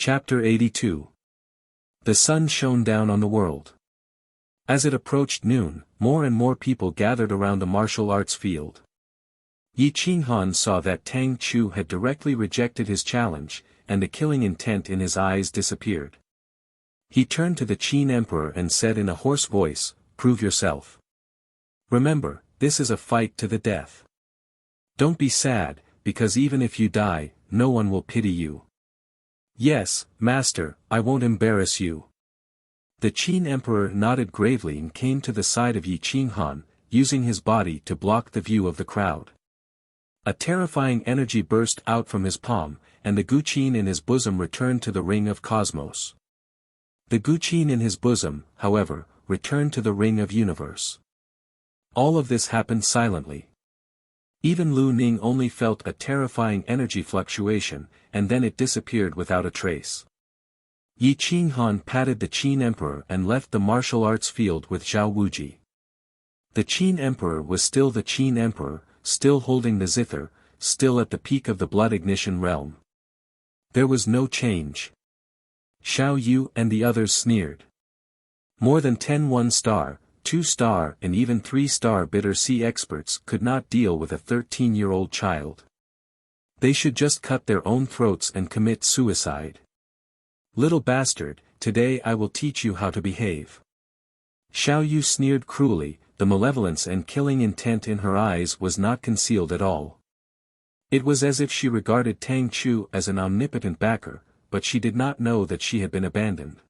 Chapter 82. The sun shone down on the world. As it approached noon, more and more people gathered around the martial arts field. Yi Qinghan saw that Tang Chu had directly rejected his challenge, and the killing intent in his eyes disappeared. He turned to the Qin Emperor and said in a hoarse voice, "Prove yourself. Remember, this is a fight to the death. Don't be sad, because even if you die, no one will pity you." "Yes, master, I won't embarrass you." The Qin Emperor nodded gravely and came to the side of Yi Qinghan, using his body to block the view of the crowd. A terrifying energy burst out from his palm, and the Guqin in his bosom returned to the ring of cosmos. The Guqin in his bosom, however, returned to the ring of universe. All of this happened silently. Even Lu Ning only felt a terrifying energy fluctuation, and then it disappeared without a trace. Yi Qinghan patted the Qin Emperor and left the martial arts field with Zhao Wuji. The Qin Emperor was still the Qin Emperor, still holding the zither, still at the peak of the blood ignition realm. There was no change. Xiao Yu and the others sneered. More than 10 1-star, 2-star and even 3-star bitter sea experts could not deal with a 13-year-old child. They should just cut their own throats and commit suicide. "Little bastard, today I will teach you how to behave." Xiao Yu sneered cruelly, the malevolence and killing intent in her eyes was not concealed at all. It was as if she regarded Tang Chu as an omnipotent backer, but she did not know that she had been abandoned.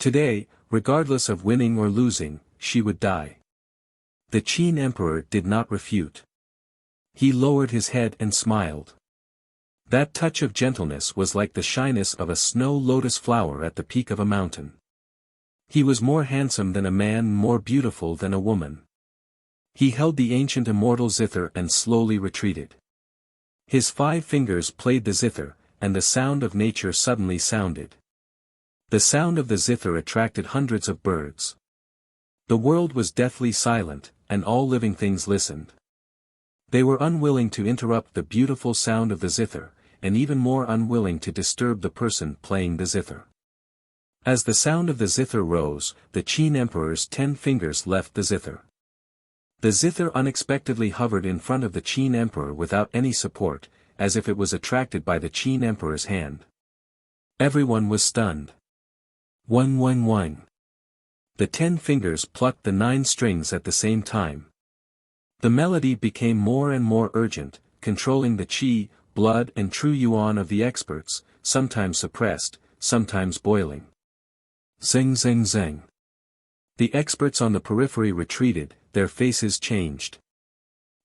Today, regardless of winning or losing, she would die. The Qin Emperor did not refute. He lowered his head and smiled. That touch of gentleness was like the shyness of a snow lotus flower at the peak of a mountain. He was more handsome than a man, more beautiful than a woman. He held the ancient immortal zither and slowly retreated. His 5 fingers played the zither, and the sound of nature suddenly sounded. The sound of the zither attracted hundreds of birds. The world was deathly silent, and all living things listened. They were unwilling to interrupt the beautiful sound of the zither, and even more unwilling to disturb the person playing the zither. As the sound of the zither rose, the Qin Emperor's 10 fingers left the zither. The zither unexpectedly hovered in front of the Qin Emperor without any support, as if it was attracted by the Qin Emperor's hand. Everyone was stunned. One. The 10 fingers plucked the 9 strings at the same time. The melody became more and more urgent, controlling the qi, blood and true yuan of the experts, sometimes suppressed, sometimes boiling. Zing zing zing. The experts on the periphery retreated, their faces changed.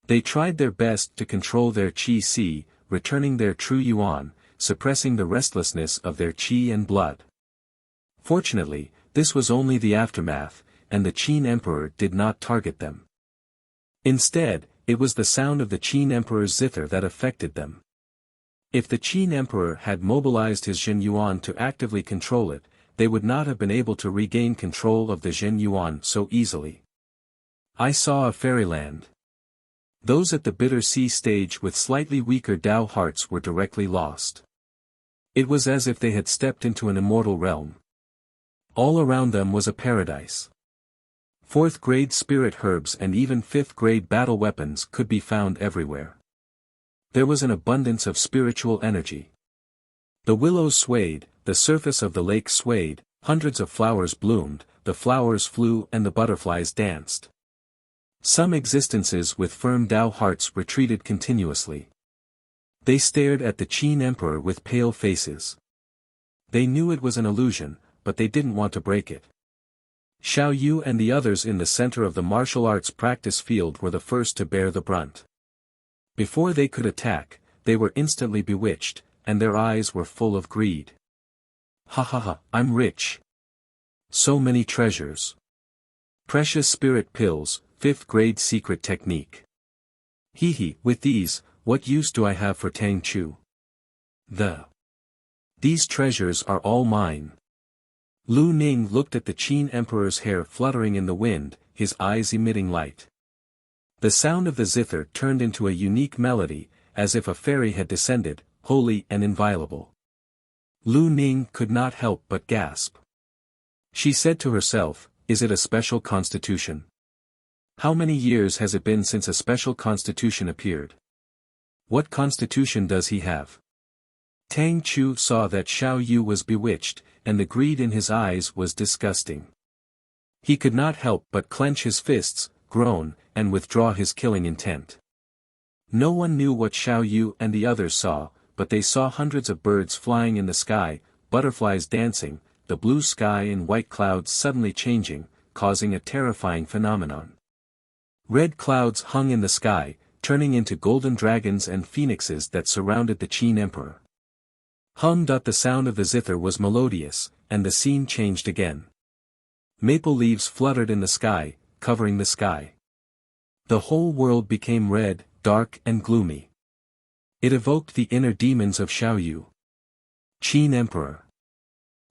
They tried their best to control their qi, returning their true yuan, suppressing the restlessness of their qi and blood. Fortunately, this was only the aftermath, and the Qin Emperor did not target them. Instead, it was the sound of the Qin Emperor's zither that affected them. If the Qin Emperor had mobilized his Jin Yuan to actively control it, they would not have been able to regain control of the Jin Yuan so easily. I saw a fairyland. Those at the bitter sea stage with slightly weaker Dao hearts were directly lost. It was as if they had stepped into an immortal realm. All around them was a paradise. 4th-grade spirit herbs and even 5th-grade battle weapons could be found everywhere. There was an abundance of spiritual energy. The willows swayed, the surface of the lake swayed, hundreds of flowers bloomed, the flowers flew and the butterflies danced. Some existences with firm Dao hearts retreated continuously. They stared at the Qin Emperor with pale faces. They knew it was an illusion, but they didn't want to break it. Xiao Yu and the others in the center of the martial arts practice field were the first to bear the brunt. Before they could attack, they were instantly bewitched, and their eyes were full of greed. Ha, I'm rich. So many treasures. Precious spirit pills, 5th-grade secret technique. With these, what use do I have for Tang Chu? These treasures are all mine. Lu Ning looked at the Qin Emperor's hair fluttering in the wind, his eyes emitting light. The sound of the zither turned into a unique melody, as if a fairy had descended, holy and inviolable. Lu Ning could not help but gasp. She said to herself, is it a special constitution? How many years has it been since a special constitution appeared? What constitution does he have? Tang Chu saw that Xiao Yu was bewitched, and the greed in his eyes was disgusting. He could not help but clench his fists, groan, and withdraw his killing intent. No one knew what Xiao Yu and the others saw, but they saw hundreds of birds flying in the sky, butterflies dancing, the blue sky and white clouds suddenly changing, causing a terrifying phenomenon. Red clouds hung in the sky, turning into golden dragons and phoenixes that surrounded the Qin Emperor. The sound of the zither was melodious, and the scene changed again. Maple leaves fluttered in the sky, covering the sky. The whole world became red, dark and gloomy. It evoked the inner demons of Xiao Yu. Qin Emperor.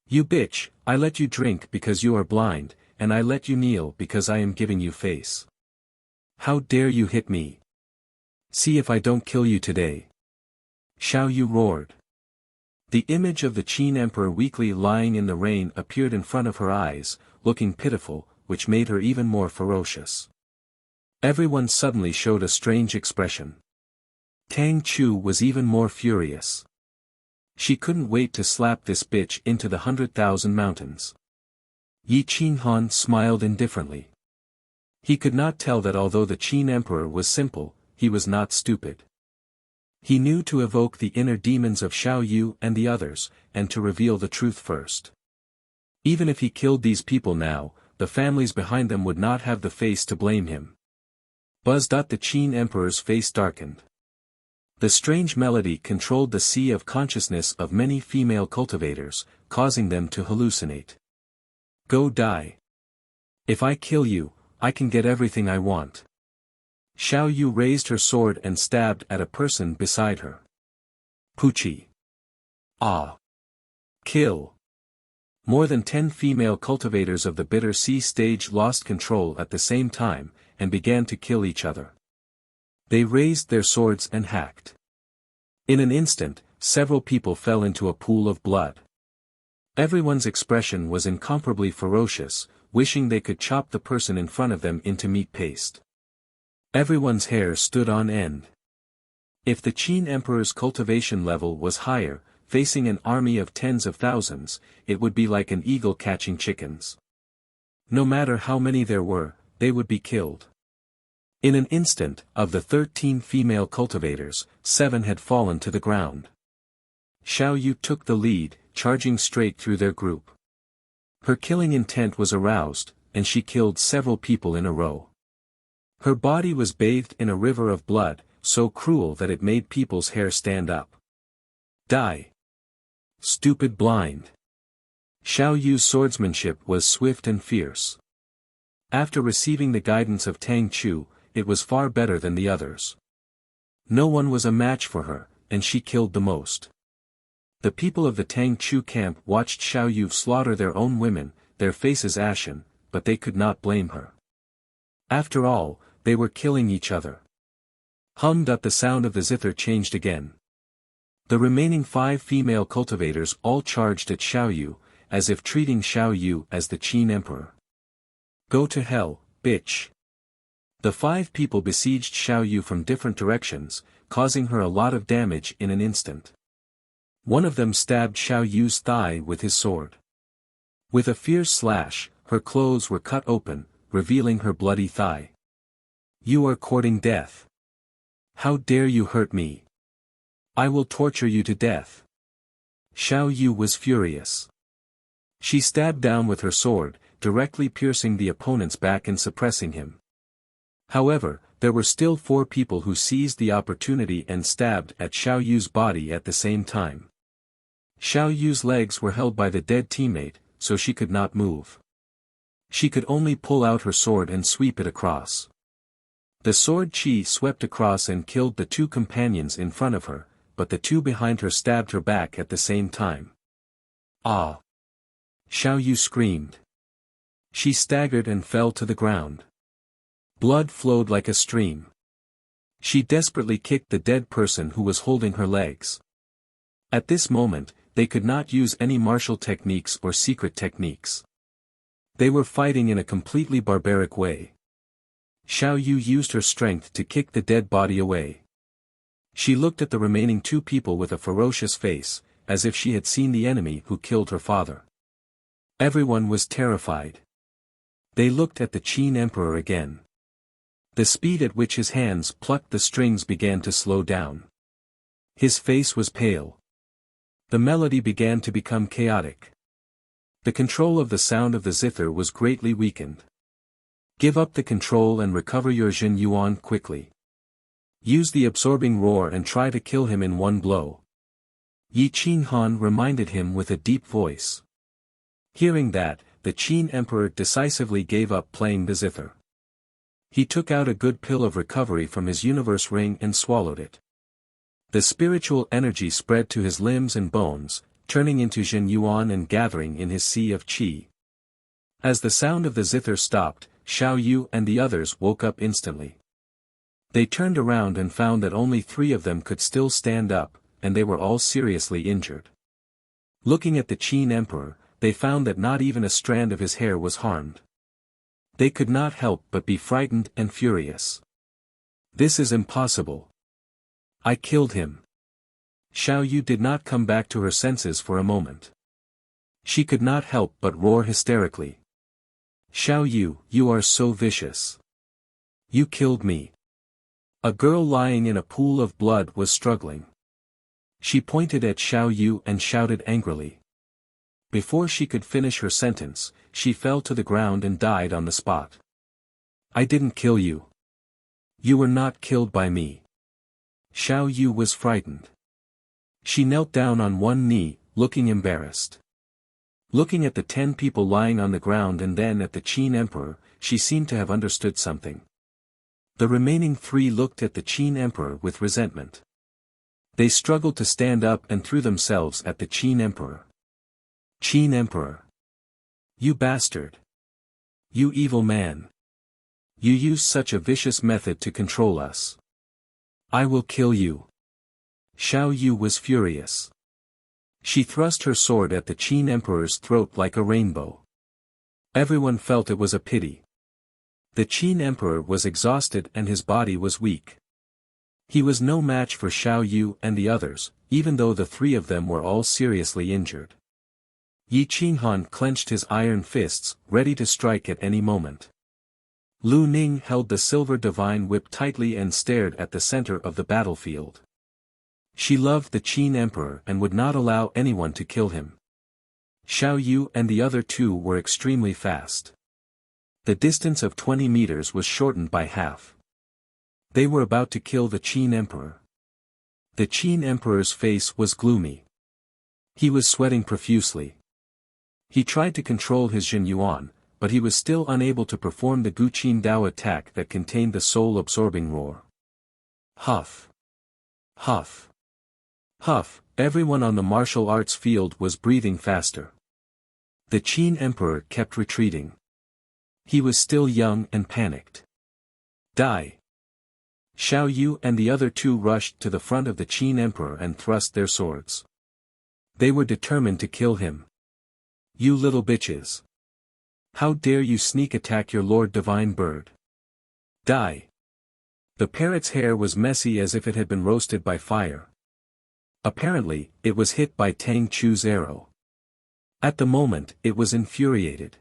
You bitch, I let you drink because you are blind, and I let you kneel because I am giving you face. How dare you hit me? See if I don't kill you today. Xiao Yu roared. The image of the Qin Emperor weakly lying in the rain appeared in front of her eyes, looking pitiful, which made her even more ferocious. Everyone suddenly showed a strange expression. Tang Chu was even more furious. She couldn't wait to slap this bitch into the 100,000 mountains. Yi Qinghan smiled indifferently. He could not tell that although the Qin Emperor was simple, he was not stupid. He knew to evoke the inner demons of Xiao Yu and the others, and to reveal the truth first. Even if he killed these people now, the families behind them would not have the face to blame him. The Qin Emperor's face darkened. The strange melody controlled the sea of consciousness of many female cultivators, causing them to hallucinate. Go die. If I kill you, I can get everything I want. Xiao Yu raised her sword and stabbed at a person beside her. Puchi. Ah. Kill. More than 10 female cultivators of the Bitter Sea stage lost control at the same time, and began to kill each other. They raised their swords and hacked. In an instant, several people fell into a pool of blood. Everyone's expression was incomparably ferocious, wishing they could chop the person in front of them into meat paste. Everyone's hair stood on end. If the Qin Emperor's cultivation level was higher, facing an army of tens of thousands, it would be like an eagle catching chickens. No matter how many there were, they would be killed. In an instant, of the 13 female cultivators, 7 had fallen to the ground. Xiao Yu took the lead, charging straight through their group. Her killing intent was aroused, and she killed several people in a row. Her body was bathed in a river of blood, so cruel that it made people's hair stand up. Die. Stupid blind. Xiao Yu's swordsmanship was swift and fierce. After receiving the guidance of Tang Chu, it was far better than the others. No one was a match for her, and she killed the most. The people of the Tang Chu camp watched Xiao Yu slaughter their own women, their faces ashen, but they could not blame her. After all, they were killing each other. The sound of the zither changed again. The remaining 5 female cultivators all charged at Xiao Yu, as if treating Xiao Yu as the Qin Emperor. Go to hell, bitch. The 5 people besieged Xiao Yu from different directions, causing her a lot of damage in an instant. One of them stabbed Xiao Yu's thigh with his sword. With a fierce slash, her clothes were cut open, revealing her bloody thigh. You are courting death. How dare you hurt me? I will torture you to death. Xiao Yu was furious. She stabbed down with her sword, directly piercing the opponent's back and suppressing him. However, there were still 4 people who seized the opportunity and stabbed at Xiao Yu's body at the same time. Xiao Yu's legs were held by the dead teammate, so she could not move. She could only pull out her sword and sweep it across. The sword chi swept across and killed the 2 companions in front of her, but the 2 behind her stabbed her back at the same time. Ah! Xiao Yu screamed. She staggered and fell to the ground. Blood flowed like a stream. She desperately kicked the dead person who was holding her legs. At this moment, they could not use any martial techniques or secret techniques. They were fighting in a completely barbaric way. Xiao Yu used her strength to kick the dead body away. She looked at the remaining two people with a ferocious face, as if she had seen the enemy who killed her father. Everyone was terrified. They looked at the Qin Emperor again. The speed at which his hands plucked the strings began to slow down. His face was pale. The melody began to become chaotic. The control of the sound of the zither was greatly weakened. Give up the control and recover your Jin Yuan quickly. Use the absorbing roar and try to kill him in one blow. Yi Qinghan reminded him with a deep voice. Hearing that, the Qin Emperor decisively gave up playing the zither. He took out a good pill of recovery from his universe ring and swallowed it. The spiritual energy spread to his limbs and bones, turning into Jin Yuan and gathering in his sea of qi. As the sound of the zither stopped, Xiao Yu and the others woke up instantly. They turned around and found that only 3 of them could still stand up, and they were all seriously injured. Looking at the Qin Emperor, they found that not even a strand of his hair was harmed. They could not help but be frightened and furious. This is impossible. I killed him. Xiao Yu did not come back to her senses for a moment. She could not help but roar hysterically. Xiao Yu, you are so vicious. You killed me. A girl lying in a pool of blood was struggling. She pointed at Xiao Yu and shouted angrily. Before she could finish her sentence, she fell to the ground and died on the spot. I didn't kill you. You were not killed by me. Xiao Yu was frightened. She knelt down on one knee, looking embarrassed. Looking at the 10 people lying on the ground and then at the Qin Emperor, she seemed to have understood something. The remaining 3 looked at the Qin Emperor with resentment. They struggled to stand up and threw themselves at the Qin Emperor. Qin Emperor! You bastard! You evil man! You use such a vicious method to control us. I will kill you. Xiao Yu was furious. She thrust her sword at the Qin Emperor's throat like a rainbow. Everyone felt it was a pity. The Qin Emperor was exhausted and his body was weak. He was no match for Xiao Yu and the others, even though the 3 of them were all seriously injured. Yi Qinghan clenched his iron fists, ready to strike at any moment. Lu Ning held the silver divine whip tightly and stared at the center of the battlefield. She loved the Qin Emperor and would not allow anyone to kill him. Xiao Yu and the other 2 were extremely fast. The distance of 20 meters was shortened by half. They were about to kill the Qin Emperor. The Qin Emperor's face was gloomy. He was sweating profusely. He tried to control his Jin Yuan, but he was still unable to perform the Guqin Dao attack that contained the soul-absorbing roar. Huff! Huff! Huff! Everyone on the martial arts field was breathing faster. The Qin Emperor kept retreating. He was still young and panicked. Die! Xiao Yu and the other 2 rushed to the front of the Qin Emperor and thrust their swords. They were determined to kill him. You little bitches! How dare you sneak attack your Lord Divine Bird? Die! The parrot's hair was messy as if it had been roasted by fire. Apparently, it was hit by Tang Chu's arrow. At the moment, it was infuriated.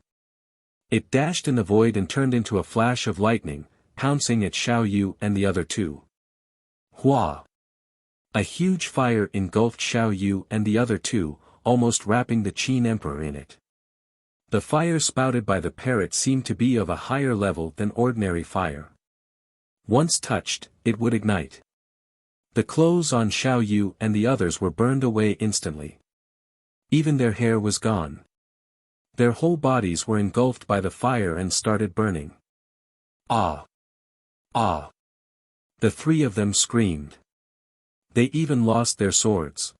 It dashed in the void and turned into a flash of lightning, pouncing at Xiao Yu and the other 2. Hua! A huge fire engulfed Xiao Yu and the other 2, almost wrapping the Qin Emperor in it. The fire spouted by the parrot seemed to be of a higher level than ordinary fire. Once touched, it would ignite. The clothes on Xiao Yu and the others were burned away instantly. Even their hair was gone. Their whole bodies were engulfed by the fire and started burning. Ah! Ah! The 3 of them screamed. They even lost their swords.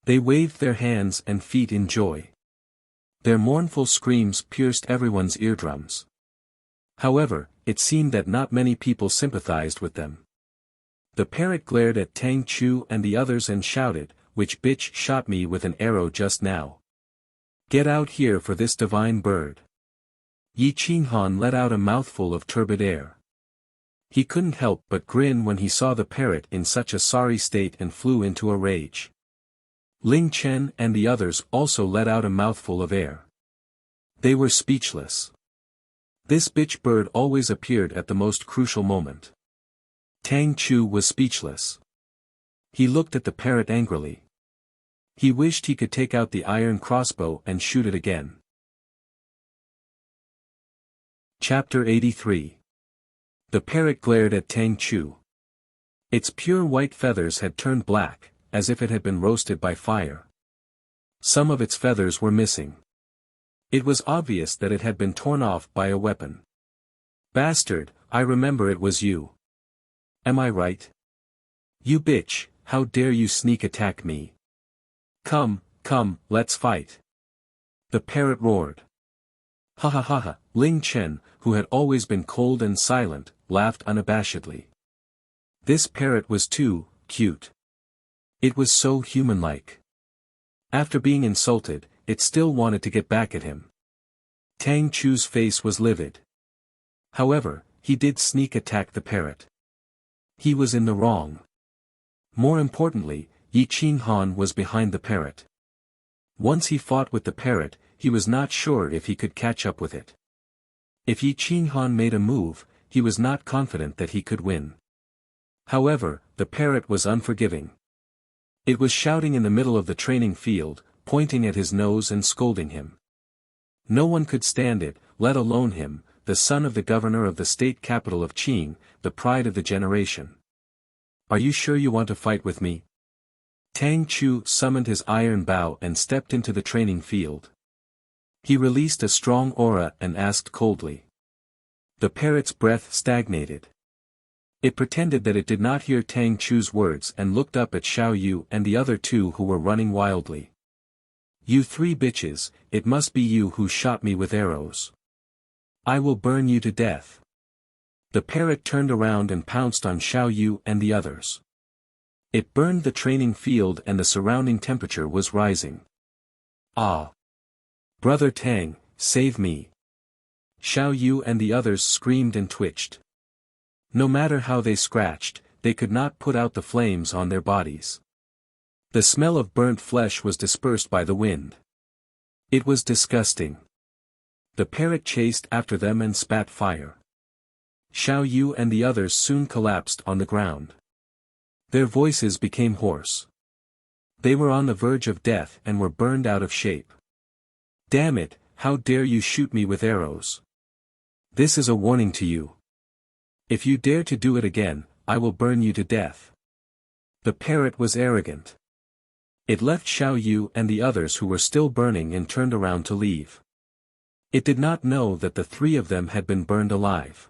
They waved their hands and feet in joy. Their mournful screams pierced everyone's eardrums. However, it seemed that not many people sympathized with them. The parrot glared at Tang Chu and the others and shouted, which bitch shot me with an arrow just now? Get out here for this divine bird. Yi Qinghan let out a mouthful of turbid air. He couldn't help but grin when he saw the parrot in such a sorry state and flew into a rage. Ling Chen and the others also let out a mouthful of air. They were speechless. This bitch bird always appeared at the most crucial moment. Tang Chu was speechless. He looked at the parrot angrily. He wished he could take out the iron crossbow and shoot it again. Chapter 83. The parrot glared at Tang Chu. Its pure white feathers had turned black, as if it had been roasted by fire. Some of its feathers were missing. It was obvious that it had been torn off by a weapon. Bastard, I remember it was you. Am I right? You bitch, how dare you sneak attack me? Come, come, let's fight. The parrot roared. Ha ha ha ha, Ling Chen, who had always been cold and silent, laughed unabashedly. This parrot was too cute. It was so human-like. After being insulted, it still wanted to get back at him. Tang Chu's face was livid. However, he did sneak attack the parrot. He was in the wrong. More importantly, Yi Qinghan was behind the parrot. Once he fought with the parrot, he was not sure if he could catch up with it. If Yi Qinghan made a move, he was not confident that he could win. However, the parrot was unforgiving. It was shouting in the middle of the training field, pointing at his nose and scolding him. No one could stand it, let alone him, the son of the governor of the state capital of Qing, the pride of the generation. Are you sure you want to fight with me? Tang Chu summoned his iron bow and stepped into the training field. He released a strong aura and asked coldly. The parrot's breath stagnated. It pretended that it did not hear Tang Chu's words and looked up at Xiao Yu and the other two who were running wildly. You three bitches, it must be you who shot me with arrows. I will burn you to death. The parrot turned around and pounced on Xiao Yu and the others. It burned the training field and the surrounding temperature was rising. Ah! Brother Tang, save me! Xiao Yu and the others screamed and twitched. No matter how they scratched, they could not put out the flames on their bodies. The smell of burnt flesh was dispersed by the wind. It was disgusting. The parrot chased after them and spat fire. Xiao Yu and the others soon collapsed on the ground. Their voices became hoarse. They were on the verge of death and were burned out of shape. Damn it, how dare you shoot me with arrows? This is a warning to you. If you dare to do it again, I will burn you to death. The parrot was arrogant. It left Xiao Yu and the others who were still burning and turned around to leave. It did not know that the three of them had been burned alive.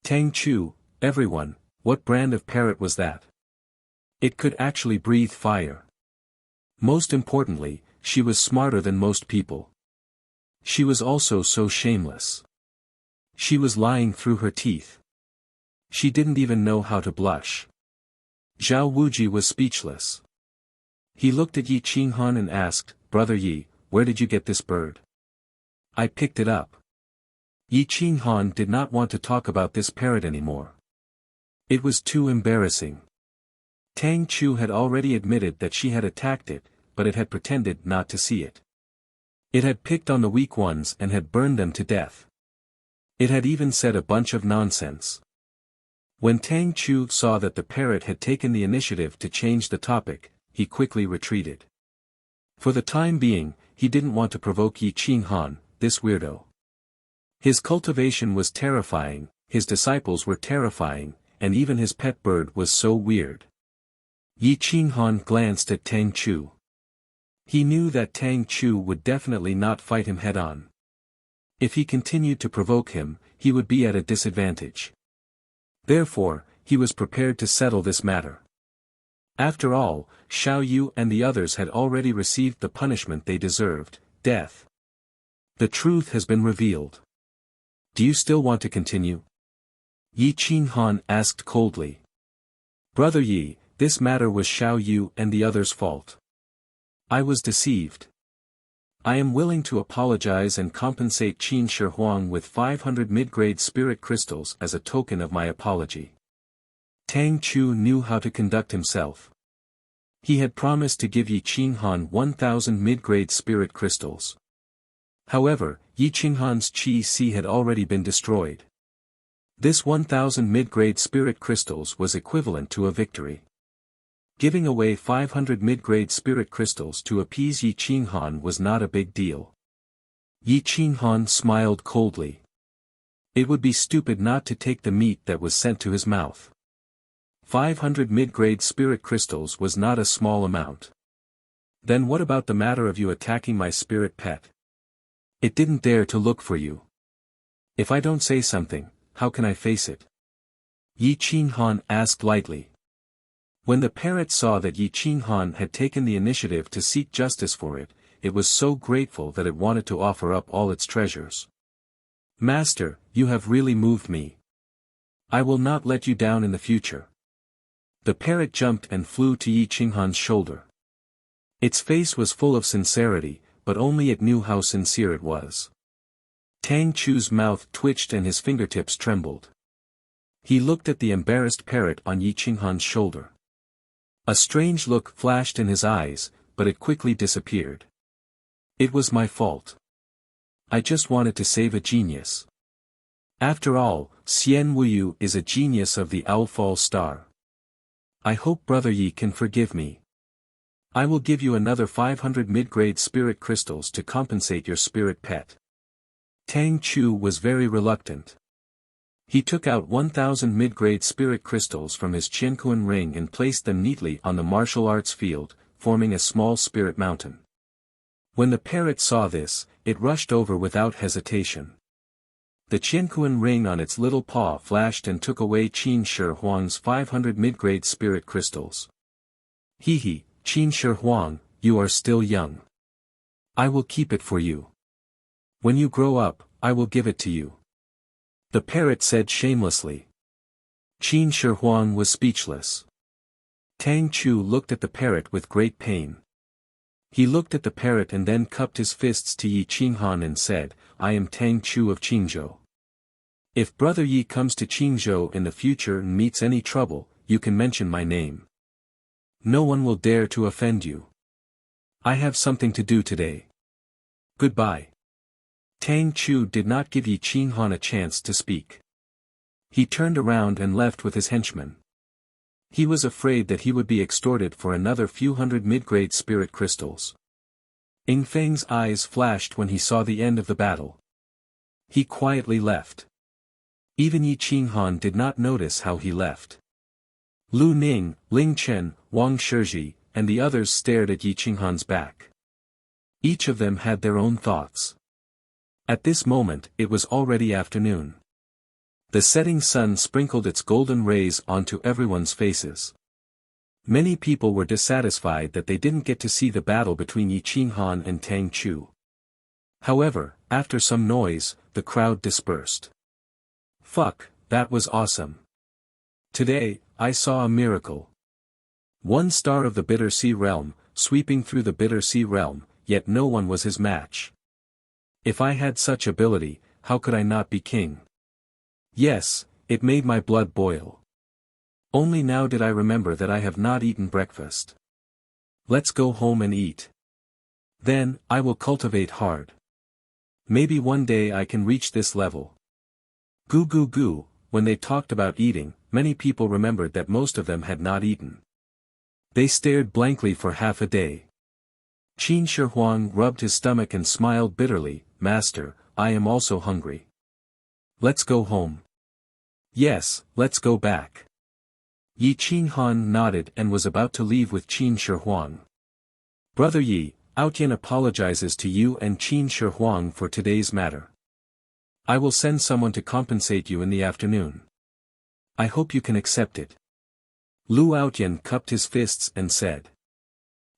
Tang Chu, everyone, what brand of parrot was that? It could actually breathe fire. Most importantly, she was smarter than most people. She was also so shameless. She was lying through her teeth. She didn't even know how to blush. Zhao Wuji was speechless. He looked at Yi Qinghan and asked, Brother Yi, where did you get this bird? I picked it up. Yi Qinghan did not want to talk about this parrot anymore. It was too embarrassing. Tang Chu had already admitted that she had attacked it, but it had pretended not to see it. It had picked on the weak ones and had burned them to death. It had even said a bunch of nonsense. When Tang Chu saw that the parrot had taken the initiative to change the topic, he quickly retreated. For the time being, he didn't want to provoke Yi Qinghan, this weirdo. His cultivation was terrifying, his disciples were terrifying, and even his pet bird was so weird. Yi Qinghan glanced at Tang Chu. He knew that Tang Chu would definitely not fight him head-on. If he continued to provoke him, he would be at a disadvantage. Therefore, he was prepared to settle this matter. After all, Xiao Yu and the others had already received the punishment they deserved, death. The truth has been revealed. Do you still want to continue? Yi Qinghan asked coldly. Brother Yi, this matter was Xiao Yu and the others' fault. I was deceived. I am willing to apologize and compensate Qin Shi Huang with 500 mid-grade spirit crystals as a token of my apology. Tang Chu knew how to conduct himself. He had promised to give Yi Qinghan 1,000 mid-grade spirit crystals. However, Yi Qinghan's Qi Si had already been destroyed. This 1,000 mid-grade spirit crystals was equivalent to a victory. Giving away 500 mid-grade spirit crystals to appease Yi Qinghan was not a big deal. Yi Qinghan smiled coldly. It would be stupid not to take the meat that was sent to his mouth. 500 mid-grade spirit crystals was not a small amount. Then what about the matter of you attacking my spirit pet? It didn't dare to look for you. If I don't say something, how can I face it? Yi Qinghan asked lightly. When the parrot saw that Yi Qinghan had taken the initiative to seek justice for it, it was so grateful that it wanted to offer up all its treasures. Master, you have really moved me. I will not let you down in the future. The parrot jumped and flew to Yi Qinghan's shoulder. Its face was full of sincerity, but only it knew how sincere it was. Tang Chu's mouth twitched and his fingertips trembled. He looked at the embarrassed parrot on Yi Qinghan's shoulder. A strange look flashed in his eyes, but it quickly disappeared. It was my fault. I just wanted to save a genius. After all, Xian Wuyu is a genius of the Owlfall Star. I hope Brother Yi can forgive me. I will give you another 500 mid-grade spirit crystals to compensate your spirit pet. Tang Chu was very reluctant. He took out 1,000 mid-grade spirit crystals from his Qiankuan ring and placed them neatly on the martial arts field, forming a small spirit mountain. When the parrot saw this, it rushed over without hesitation. The Qiankuan ring on its little paw flashed and took away Qin Shi Huang's 500 mid-grade spirit crystals. He, Qin Shi Huang, you are still young. I will keep it for you. When you grow up, I will give it to you. The parrot said shamelessly. Qin Shi Huang was speechless. Tang Chu looked at the parrot with great pain. He looked at the parrot and then cupped his fists to Yi Qinghan and said, I am Tang Chu of Qingzhou. If Brother Yi comes to Qingzhou in the future and meets any trouble, you can mention my name. No one will dare to offend you. I have something to do today. Goodbye. Tang Chu did not give Yi Qinghan a chance to speak. He turned around and left with his henchmen. He was afraid that he would be extorted for another few hundred mid-grade spirit crystals. Ing Feng's eyes flashed when he saw the end of the battle. He quietly left. Even Yi Qinghan did not notice how he left. Lu Ning, Ling Chen, Wang Shizhi, and the others stared at Yi Qinghan's back. Each of them had their own thoughts. At this moment, it was already afternoon. The setting sun sprinkled its golden rays onto everyone's faces. Many people were dissatisfied that they didn't get to see the battle between Yi Qinghan and Tang Chu. However, after some noise, the crowd dispersed. Fuck, that was awesome. Today, I saw a miracle. One star of the Bitter Sea Realm, sweeping through the Bitter Sea Realm, yet no one was his match. If I had such ability, how could I not be king? Yes, it made my blood boil. Only now did I remember that I have not eaten breakfast. Let's go home and eat. Then, I will cultivate hard. Maybe one day I can reach this level. Goo goo goo, when they talked about eating, many people remembered that most of them had not eaten. They stared blankly for half a day. Qin Shi Huang rubbed his stomach and smiled bitterly, Master, I am also hungry. Let's go home. Yes, let's go back. Yi Qinghan nodded and was about to leave with Qin Shi Huang. Brother Yi, Outyan apologizes to you and Qin Shi Huang for today's matter. I will send someone to compensate you in the afternoon. I hope you can accept it. Lu Outyan cupped his fists and said.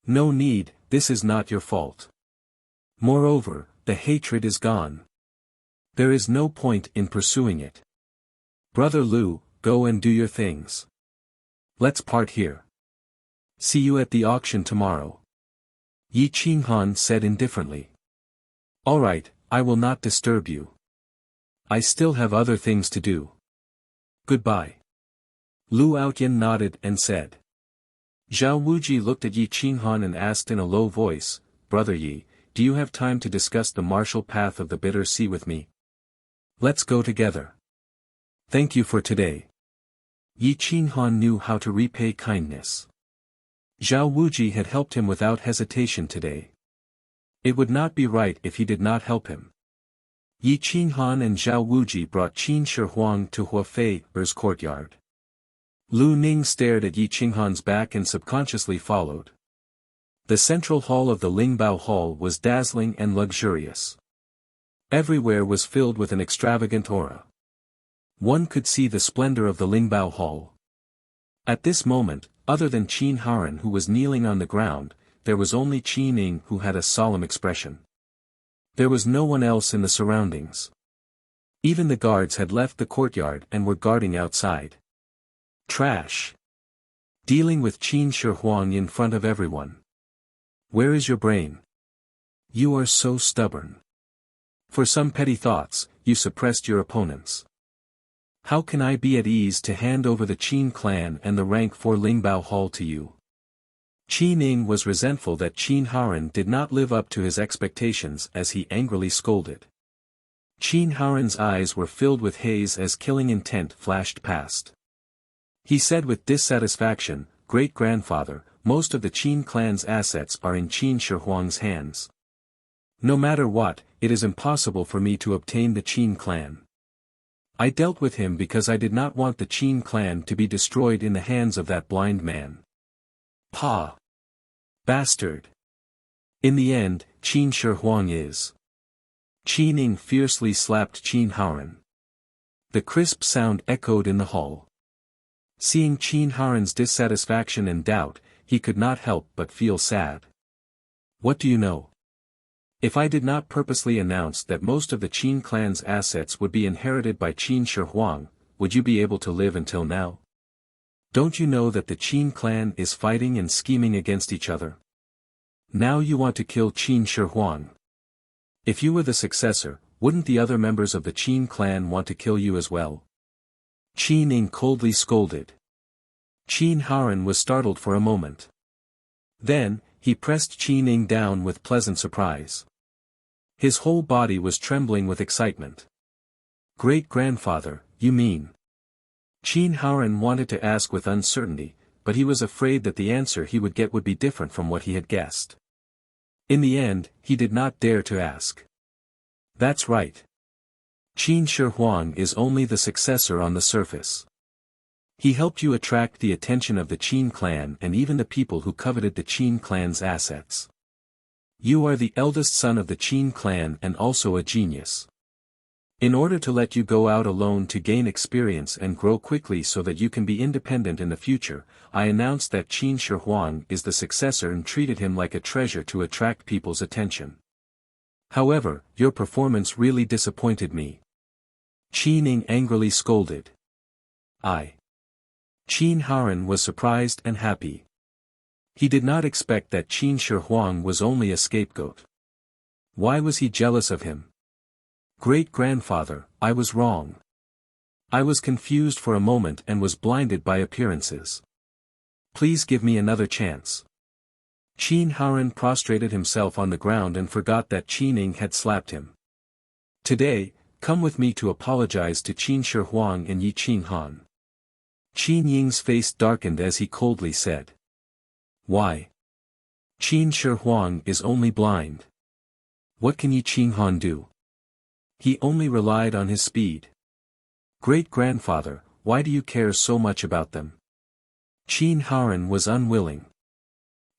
No need, this is not your fault. Moreover, the hatred is gone. There is no point in pursuing it. Brother Lu, go and do your things. Let's part here. See you at the auction tomorrow. Yi Qinghan said indifferently. All right, I will not disturb you. I still have other things to do. Goodbye. Lu Outyan nodded and said. Zhao Wuji looked at Yi Qinghan and asked in a low voice, Brother Yi, do you have time to discuss the martial path of the bitter sea with me? Let's go together. Thank you for today. Yi Qinghan knew how to repay kindness. Zhao Wuji had helped him without hesitation today. It would not be right if he did not help him. Yi Qinghan and Zhao Wuji brought Qin Shi Huang to Huafei's courtyard. Lu Ning stared at Yi Qinghan's back and subconsciously followed. The central hall of the Lingbao Hall was dazzling and luxurious. Everywhere was filled with an extravagant aura. One could see the splendor of the Lingbao Hall. At this moment, other than Qin Haran who was kneeling on the ground, there was only Qi Ning who had a solemn expression. There was no one else in the surroundings. Even the guards had left the courtyard and were guarding outside. Trash. Dealing with Qin Shi Huang in front of everyone. Where is your brain? You are so stubborn. For some petty thoughts, you suppressed your opponents. How can I be at ease to hand over the Qin clan and the rank 4 Lingbao Hall to you? Qi Ning was resentful that Qin Haran did not live up to his expectations as he angrily scolded. Qin Haran's eyes were filled with haze as killing intent flashed past. He said with dissatisfaction, Great-grandfather, most of the Qin clan's assets are in Qin Shi Huang's hands. No matter what, it is impossible for me to obtain the Qin clan. I dealt with him because I did not want the Qin clan to be destroyed in the hands of that blind man. Pa! Bastard! In the end, Qin Shi Huang is. Qi Ning fiercely slapped Qin Haran. The crisp sound echoed in the hall. Seeing Qin Haran's dissatisfaction and doubt, he could not help but feel sad. What do you know? If I did not purposely announce that most of the Qin clan's assets would be inherited by Qin Shi Huang, would you be able to live until now? Don't you know that the Qin clan is fighting and scheming against each other? Now you want to kill Qin Shi Huang. If you were the successor, wouldn't the other members of the Qin clan want to kill you as well? Qi Ning coldly scolded. Qin Haran was startled for a moment. Then, he pressed Qi Ning down with pleasant surprise. His whole body was trembling with excitement. Great-grandfather, you mean? Qin Haran wanted to ask with uncertainty, but he was afraid that the answer he would get would be different from what he had guessed. In the end, he did not dare to ask. That's right. Qin Shi Huang is only the successor on the surface. He helped you attract the attention of the Qin clan and even the people who coveted the Qin clan's assets. You are the eldest son of the Qin clan and also a genius. In order to let you go out alone to gain experience and grow quickly so that you can be independent in the future, I announced that Qin Shi Huang is the successor and treated him like a treasure to attract people's attention. However, your performance really disappointed me. Qi Ning angrily scolded. Qin Haran was surprised and happy. He did not expect that Qin Shi Huang was only a scapegoat. Why was he jealous of him? Great-grandfather, I was wrong. I was confused for a moment and was blinded by appearances. Please give me another chance. Qin Haran prostrated himself on the ground and forgot that Qi Ning had slapped him. Today, come with me to apologize to Qin Shi Huang and Yi Qinghan. Qi Ning's face darkened as he coldly said. Why? Qin Shi Huang is only blind. What can Yi Qinghan do? He only relied on his speed. Great-grandfather, why do you care so much about them? Qin Haran was unwilling.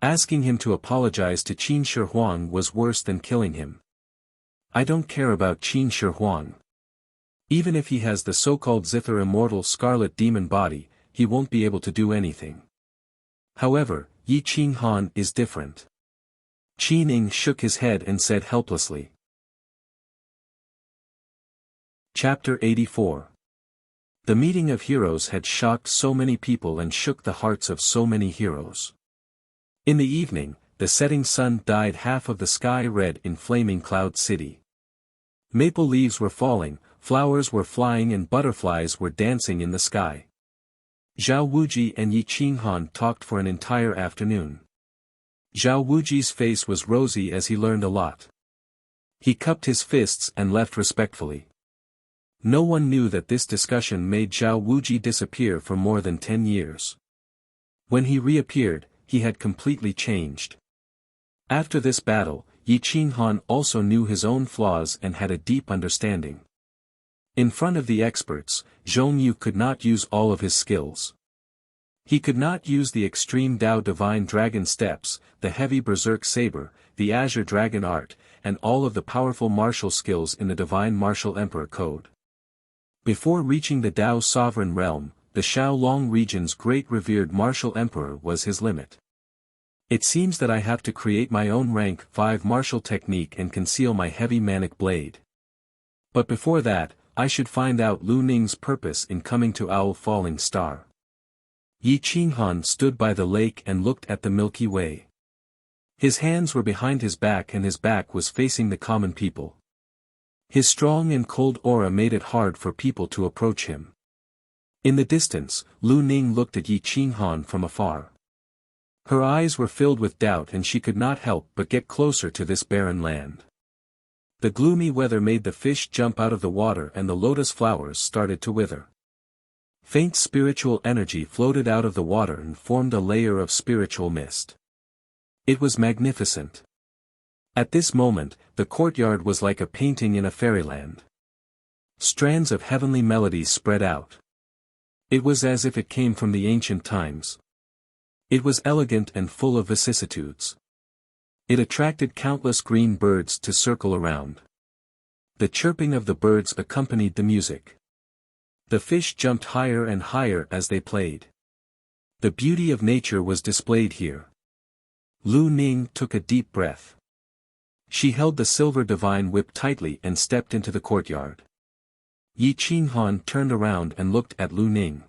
Asking him to apologize to Qin Shi Huang was worse than killing him. I don't care about Qin Shi Huang. Even if he has the so-called Zither immortal scarlet demon body, he won't be able to do anything. However, Yi Qinghan is different. Qi Ning shook his head and said helplessly. Chapter 84. The meeting of heroes had shocked so many people and shook the hearts of so many heroes. In the evening, the setting sun dyed half of the sky red in flaming Cloud City. Maple leaves were falling, flowers were flying and butterflies were dancing in the sky. Zhao Wuji and Yi Qinghan talked for an entire afternoon. Zhao Wuji's face was rosy as he learned a lot. He cupped his fists and left respectfully. No one knew that this discussion made Zhao Wuji disappear for more than 10 years. When he reappeared, he had completely changed. After this battle, Yi Qinghan also knew his own flaws and had a deep understanding. In front of the experts, Zhong Yu could not use all of his skills. He could not use the extreme Dao Divine Dragon Steps, the heavy Berserk Saber, the Azure Dragon Art, and all of the powerful martial skills in the Divine Martial Emperor Code. Before reaching the Dao Sovereign Realm, the Xiaolong region's great revered martial emperor was his limit. It seems that I have to create my own rank 5 martial technique and conceal my heavy manic blade. But before that, I should find out Lu Ning's purpose in coming to Owl Falling Star. Yi Qinghan stood by the lake and looked at the Milky Way. His hands were behind his back and his back was facing the common people. His strong and cold aura made it hard for people to approach him. In the distance, Lu Ning looked at Yi Qinghan from afar. Her eyes were filled with doubt and she could not help but get closer to this barren land. The gloomy weather made the fish jump out of the water and the lotus flowers started to wither. Faint spiritual energy floated out of the water and formed a layer of spiritual mist. It was magnificent. At this moment, the courtyard was like a painting in a fairyland. Strands of heavenly melodies spread out. It was as if it came from the ancient times. It was elegant and full of vicissitudes. It attracted countless green birds to circle around. The chirping of the birds accompanied the music. The fish jumped higher and higher as they played. The beauty of nature was displayed here. Lu Ning took a deep breath. She held the silver divine whip tightly and stepped into the courtyard. Yi Qinghan turned around and looked at Lu Ning.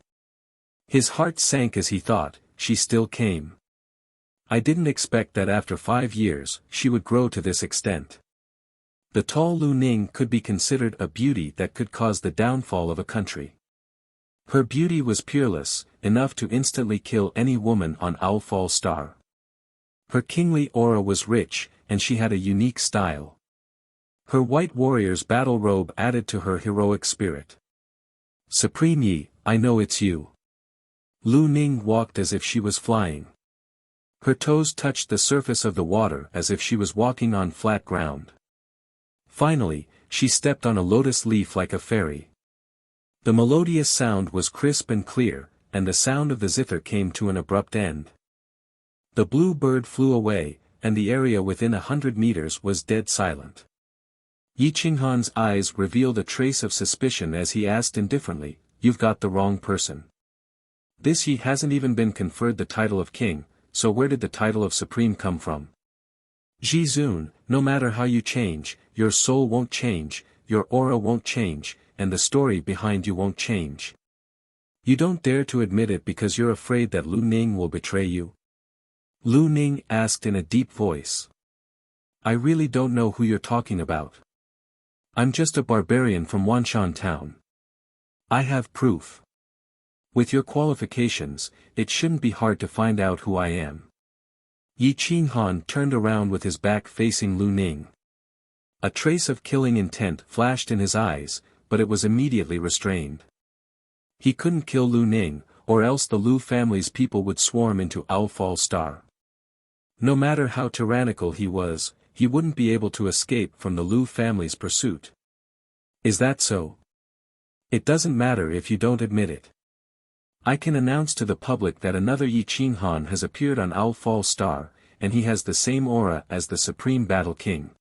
His heart sank as he thought, she still came. I didn't expect that after 5 years, she would grow to this extent. The tall Lu Ning could be considered a beauty that could cause the downfall of a country. Her beauty was peerless, enough to instantly kill any woman on Owlfall Star. Her kingly aura was rich, and she had a unique style. Her white warrior's battle robe added to her heroic spirit. Supreme Yi, I know it's you. Lu Ning walked as if she was flying. Her toes touched the surface of the water as if she was walking on flat ground. Finally, she stepped on a lotus leaf like a fairy. The melodious sound was crisp and clear, and the sound of the zither came to an abrupt end. The blue bird flew away, and the area within 100 meters was dead silent. Yi Qinghan's eyes revealed a trace of suspicion as he asked indifferently, "You've got the wrong person. This Yi hasn't even been conferred the title of king, so where did the title of supreme come from?" "Ji Zun, no matter how you change, your soul won't change, your aura won't change, and the story behind you won't change. You don't dare to admit it because you're afraid that Lu Ning will betray you?" Lu Ning asked in a deep voice. "I really don't know who you're talking about. I'm just a barbarian from Wanshan town. I have proof. With your qualifications, it shouldn't be hard to find out who I am." Yi Qinghan turned around with his back facing Lu Ning. A trace of killing intent flashed in his eyes, but it was immediately restrained. He couldn't kill Lu Ning, or else the Lu family's people would swarm into Owlfall Star. No matter how tyrannical he was, he wouldn't be able to escape from the Lu family's pursuit. "Is that so? It doesn't matter if you don't admit it. I can announce to the public that another Yi Qinghan has appeared on Owlfall Star, and he has the same aura as the Supreme Battle King.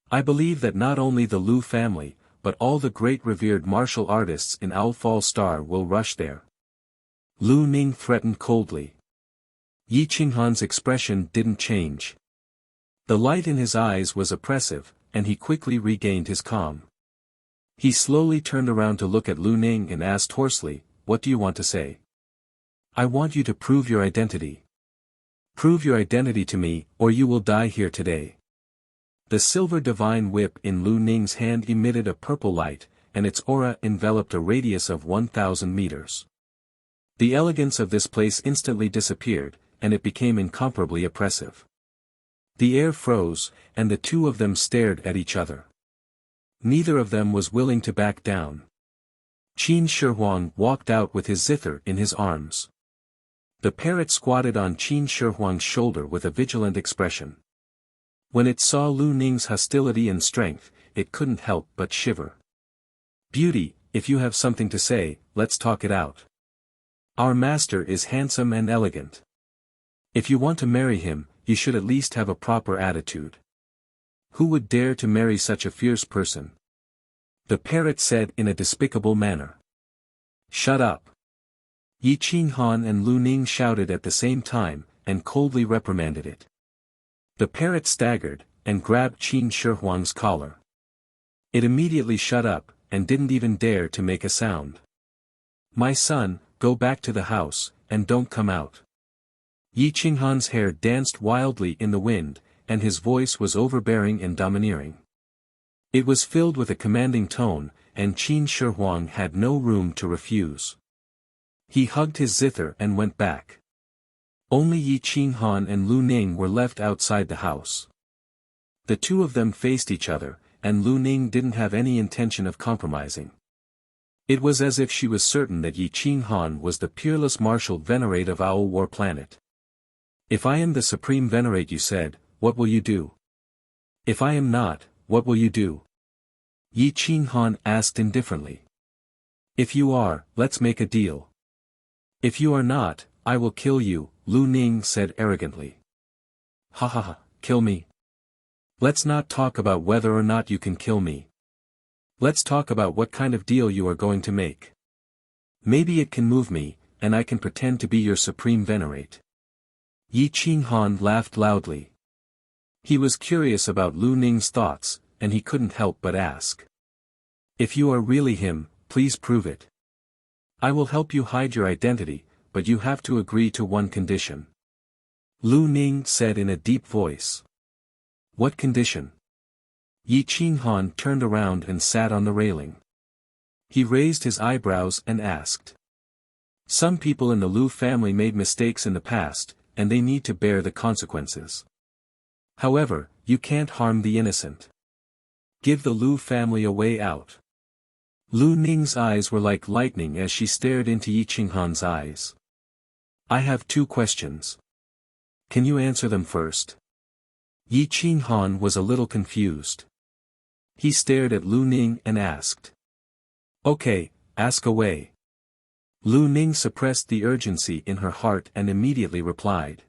I believe that not only the Lu family, but all the great revered martial artists in Owlfall Star will rush there." Lu Ning threatened coldly. Yi Qinghan's expression didn't change. The light in his eyes was oppressive, and he quickly regained his calm. He slowly turned around to look at Lu Ning and asked hoarsely, "What do you want to say?" "I want you to prove your identity. Prove your identity to me, or you will die here today. The silver divine whip in Lu Ning's hand emitted a purple light, and its aura enveloped a radius of 1,000 meters. The elegance of this place instantly disappeared, and it became incomparably oppressive. The air froze, and the two of them stared at each other. Neither of them was willing to back down. Qin Shihuang walked out with his zither in his arms. The parrot squatted on Qin Shihuang's shoulder with a vigilant expression. When it saw Lu Ning's hostility and strength, it couldn't help but shiver. "Beauty, if you have something to say, let's talk it out. Our master is handsome and elegant. If you want to marry him, you should at least have a proper attitude. Who would dare to marry such a fierce person?" The parrot said in a despicable manner. "Shut up." Yi Qinghan and Lu Ning shouted at the same time, and coldly reprimanded it. The parrot staggered, and grabbed Qin Shihuang's collar. It immediately shut up, and didn't even dare to make a sound. "My son, go back to the house, and don't come out." Yi Qinghan's hair danced wildly in the wind, and his voice was overbearing and domineering. It was filled with a commanding tone, and Qin Shihuang had no room to refuse. He hugged his zither and went back. Only Yi Qinghan and Lu Ning were left outside the house. The two of them faced each other, and Lu Ning didn't have any intention of compromising. It was as if she was certain that Yi Qinghan was the peerless martial venerate of Owl War Planet. "If I am the supreme venerate you said, what will you do? If I am not, what will you do?" Yi Qinghan asked indifferently. "If you are, let's make a deal. If you are not, I will kill you," Lu Ning said arrogantly. "Ha ha ha, kill me? Let's not talk about whether or not you can kill me. Let's talk about what kind of deal you are going to make. Maybe it can move me, and I can pretend to be your supreme venerate." Yi Qinghan laughed loudly. He was curious about Lu Ning's thoughts, and he couldn't help but ask. "If you are really him, please prove it. I will help you hide your identity, but you have to agree to one condition." Lu Ning said in a deep voice. "What condition?" Yi Qinghan turned around and sat on the railing. He raised his eyebrows and asked. "Some people in the Lu family made mistakes in the past, and they need to bear the consequences. However, you can't harm the innocent. Give the Lu family a way out." Lu Ning's eyes were like lightning as she stared into Yi Qinghan's eyes. "I have two questions. Can you answer them first?" Yi Qinghan was a little confused. He stared at Lu Ning and asked. "Okay, ask away." Lu Ning suppressed the urgency in her heart and immediately replied.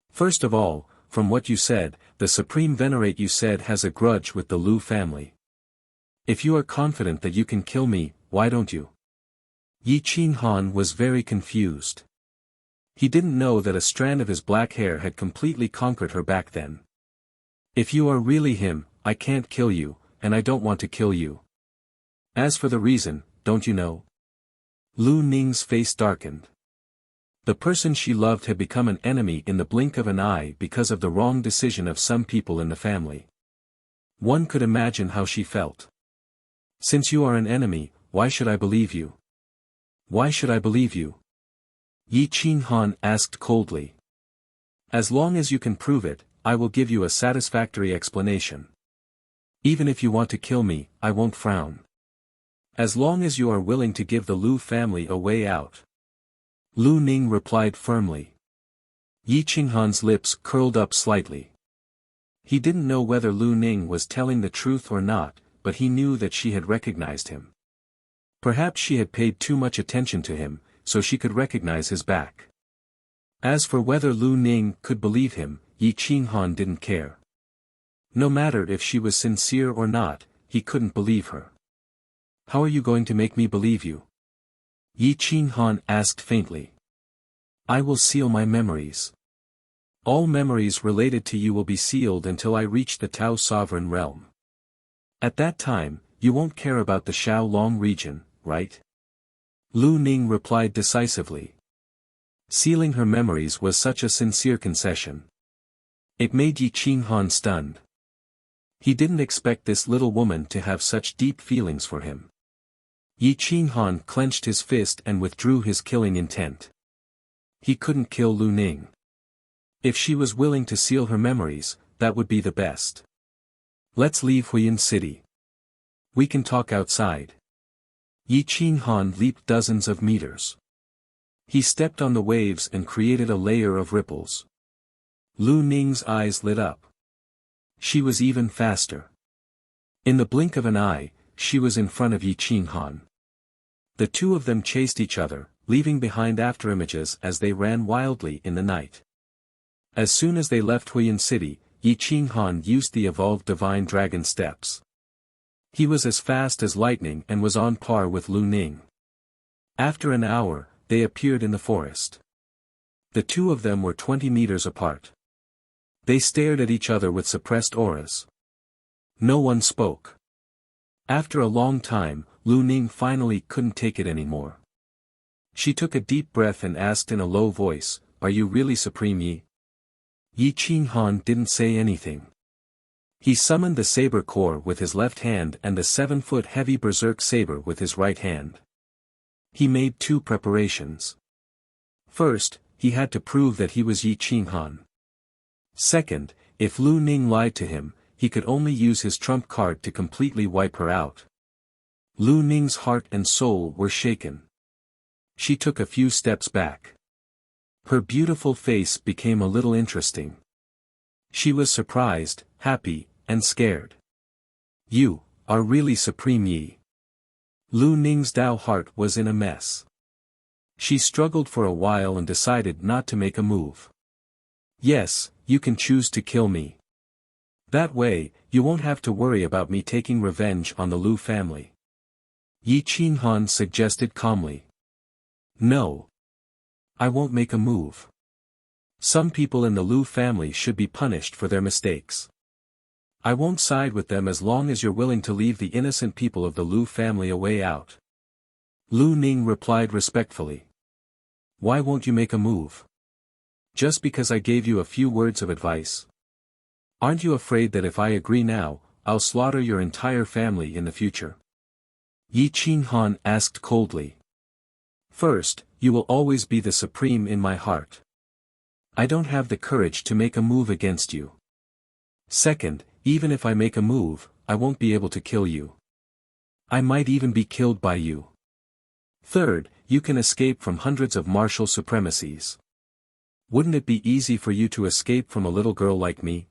"First of all, from what you said, the supreme venerate you said has a grudge with the Lu family. If you are confident that you can kill me, why don't you?" Yi Qinghan was very confused. He didn't know that a strand of his black hair had completely conquered her back then. "If you are really him, I can't kill you, and I don't want to kill you. As for the reason, don't you know?" Lu Ning's face darkened. The person she loved had become an enemy in the blink of an eye because of the wrong decision of some people in the family. One could imagine how she felt. "Since you are an enemy, why should I believe you?" "Why should I believe you?" Yi Qinghan asked coldly. "As long as you can prove it, I will give you a satisfactory explanation. Even if you want to kill me, I won't frown. As long as you are willing to give the Lu family a way out." Lu Ning replied firmly. Yi Qinghan's lips curled up slightly. He didn't know whether Lu Ning was telling the truth or not, but he knew that she had recognized him. Perhaps she had paid too much attention to him, so she could recognize his back. As for whether Lu Ning could believe him, Yi Qinghan didn't care. No matter if she was sincere or not, he couldn't believe her. "How are you going to make me believe you?" Yi Qinghan asked faintly. "I will seal my memories. All memories related to you will be sealed until I reach the Tao sovereign realm. At that time, you won't care about the Xiaolong region, right?" Lu Ning replied decisively. Sealing her memories was such a sincere concession. It made Yi Qinghan stunned. He didn't expect this little woman to have such deep feelings for him. Yi Qinghan clenched his fist and withdrew his killing intent. He couldn't kill Lu Ning. If she was willing to seal her memories, that would be the best. Let's leave Huiyin City. We can talk outside. Yi Qinghan leaped dozens of meters. He stepped on the waves and created a layer of ripples. Lu Ning's eyes lit up. She was even faster. In the blink of an eye, she was in front of Yi Qinghan. The two of them chased each other, leaving behind afterimages as they ran wildly in the night. As soon as they left Huiyin City, Yi Qinghan used the evolved divine dragon steps. He was as fast as lightning and was on par with Lu Ning. After an hour, they appeared in the forest. The two of them were 20 meters apart. They stared at each other with suppressed auras. No one spoke. After a long time, Lu Ning finally couldn't take it anymore. She took a deep breath and asked in a low voice, "Are you really Supreme Yi?" Yi Qinghan didn't say anything. He summoned the saber core with his left hand and the 7-foot heavy berserk saber with his right hand. He made two preparations. First, he had to prove that he was Yi Qinghan. Second, if Lu Ning lied to him, he could only use his trump card to completely wipe her out. Lu Ning's heart and soul were shaken. She took a few steps back. Her beautiful face became a little interesting. She was surprised, happy, and scared. "You are really Supreme Yi." Lu Ning's Dao heart was in a mess. She struggled for a while and decided not to make a move. "Yes, you can choose to kill me. That way, you won't have to worry about me taking revenge on the Lu family," Yi Qinghan suggested calmly. "No. I won't make a move. Some people in the Lu family should be punished for their mistakes. I won't side with them as long as you're willing to leave the innocent people of the Lu family a way out." Lu Ning replied respectfully. "Why won't you make a move? Just because I gave you a few words of advice? Aren't you afraid that if I agree now, I'll slaughter your entire family in the future?" Yi Qinghan asked coldly. "First, you will always be the supreme in my heart. I don't have the courage to make a move against you. Second, even if I make a move, I won't be able to kill you. I might even be killed by you. Third, you can escape from hundreds of martial supremacies. Wouldn't it be easy for you to escape from a little girl like me?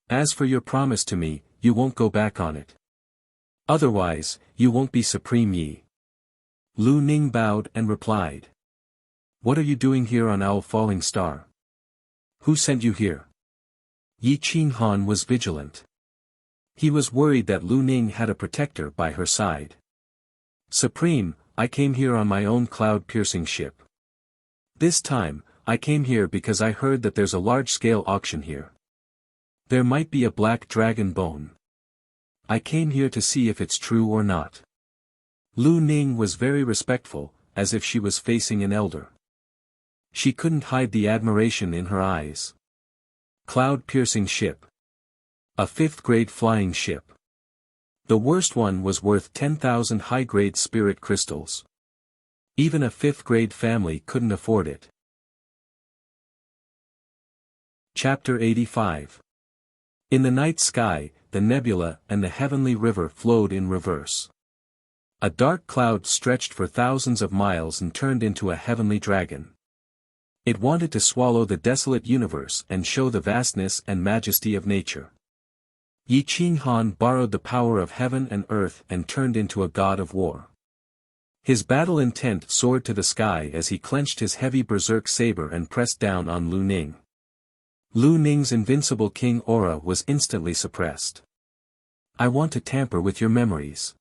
As for your promise to me, you won't go back on it. Otherwise, you won't be Supreme Yi." Lu Ning bowed and replied. "What are you doing here on Owl Falling Star? Who sent you here?" Yi Qinghan was vigilant. He was worried that Lu Ning had a protector by her side. "Supreme, I came here on my own cloud-piercing ship. This time, I came here because I heard that there's a large-scale auction here. There might be a black dragon bone. I came here to see if it's true or not." Lu Ning was very respectful, as if she was facing an elder. She couldn't hide the admiration in her eyes. Cloud-piercing ship. A 5th-grade flying ship. The worst one was worth 10,000 high-grade spirit crystals. Even a 5th-grade family couldn't afford it. Chapter 85. In the night sky, the nebula and the heavenly river flowed in reverse. A dark cloud stretched for thousands of miles and turned into a heavenly dragon. It wanted to swallow the desolate universe and show the vastness and majesty of nature. Yi Qinghan borrowed the power of heaven and earth and turned into a god of war. His battle intent soared to the sky as he clenched his heavy berserk saber and pressed down on Lu Ning. Lu Ning's invincible king aura was instantly suppressed. "I want to tamper with your memories.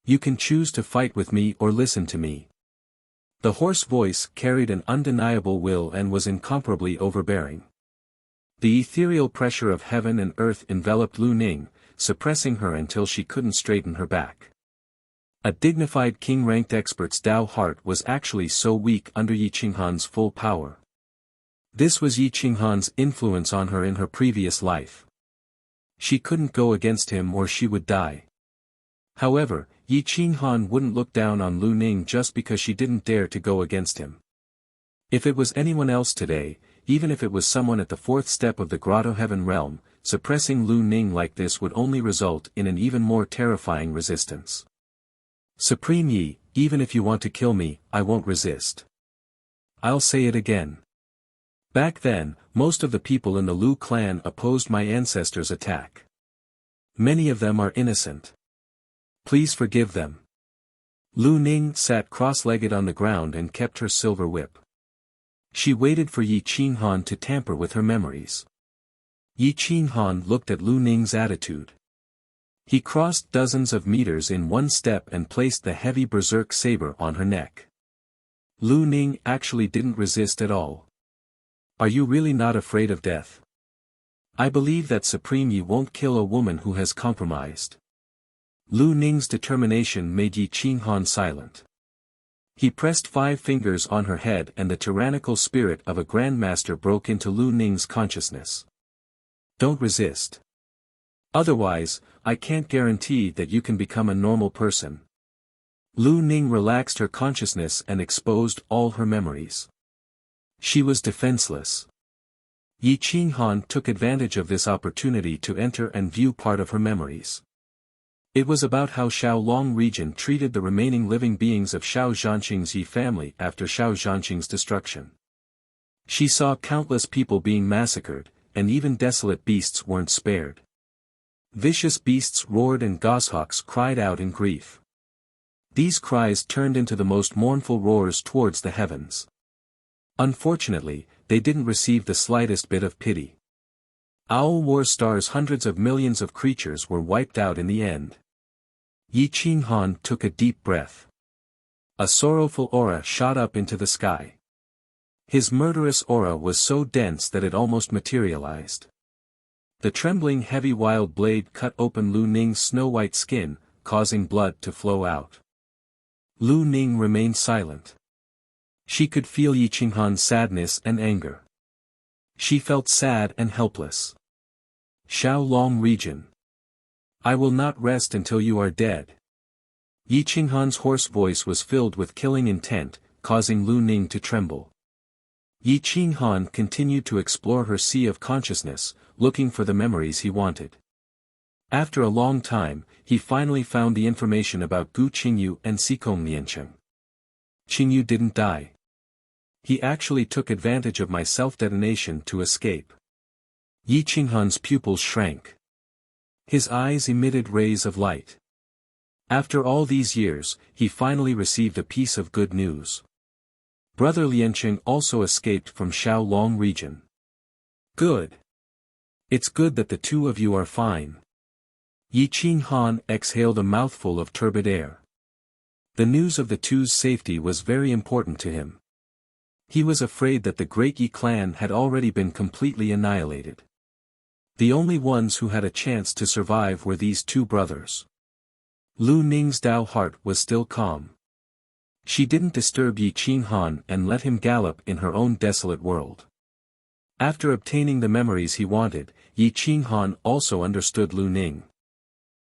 You can choose to fight with me or listen to me." The hoarse voice carried an undeniable will and was incomparably overbearing. The ethereal pressure of heaven and earth enveloped Lu Ning, suppressing her until she couldn't straighten her back. A dignified king-ranked expert's Tao heart was actually so weak under Yi Qinghan's full power. This was Yi Qinghan's influence on her in her previous life. She couldn't go against him or she would die. However, Yi Qinghan wouldn't look down on Lu Ning just because she didn't dare to go against him. If it was anyone else today, even if it was someone at the fourth step of the Grotto Heaven realm, suppressing Lu Ning like this would only result in an even more terrifying resistance. Supreme Yi, even if you want to kill me, I won't resist. I'll say it again. Back then, most of the people in the Lu clan opposed my ancestors' attack. Many of them are innocent. Please forgive them. Lu Ning sat cross-legged on the ground and kept her silver whip. She waited for Yi Qinghan to tamper with her memories. Yi Qinghan looked at Lu Ning's attitude. He crossed dozens of meters in one step and placed the heavy berserk saber on her neck. Lu Ning actually didn't resist at all. Are you really not afraid of death? I believe that Supreme Yi won't kill a woman who has compromised. Lu Ning's determination made Yi Qinghan silent. He pressed 5 fingers on her head and the tyrannical spirit of a grandmaster broke into Lu Ning's consciousness. Don't resist. Otherwise, I can't guarantee that you can become a normal person. Lu Ning relaxed her consciousness and exposed all her memories. She was defenseless. Yi Qinghan took advantage of this opportunity to enter and view part of her memories. It was about how Xiaolong region treated the remaining living beings of Xiao Zhanqing's Yi family after Xiao Zhanqing's destruction. She saw countless people being massacred, and even desolate beasts weren't spared. Vicious beasts roared and goshawks cried out in grief. These cries turned into the most mournful roars towards the heavens. Unfortunately, they didn't receive the slightest bit of pity. Owl War Star's hundreds of millions of creatures were wiped out in the end. Yi Qinghan took a deep breath. A sorrowful aura shot up into the sky. His murderous aura was so dense that it almost materialized. The trembling heavy wild blade cut open Lu Ning's snow-white skin, causing blood to flow out. Lu Ning remained silent. She could feel Yi Qinghan's sadness and anger. She felt sad and helpless. Xiaolong region. I will not rest until you are dead. Yi Qinghan's hoarse voice was filled with killing intent, causing Lu Ning to tremble. Yi Qinghan continued to explore her sea of consciousness, looking for the memories he wanted. After a long time, he finally found the information about Gu Qingyu and Xikong Liancheng. Qingyu didn't die. He actually took advantage of my self-detonation to escape. Yi Qinghan's pupils shrank. His eyes emitted rays of light. After all these years, he finally received a piece of good news. Brother Liancheng also escaped from Xiaolong region. Good. It's good that the two of you are fine. Yi Qinghan exhaled a mouthful of turbid air. The news of the two's safety was very important to him. He was afraid that the Great Yi clan had already been completely annihilated. The only ones who had a chance to survive were these two brothers. Lu Ning's Tao heart was still calm. She didn't disturb Yi Qinghan and let him gallop in her own desolate world. After obtaining the memories he wanted, Yi Qinghan also understood Lu Ning.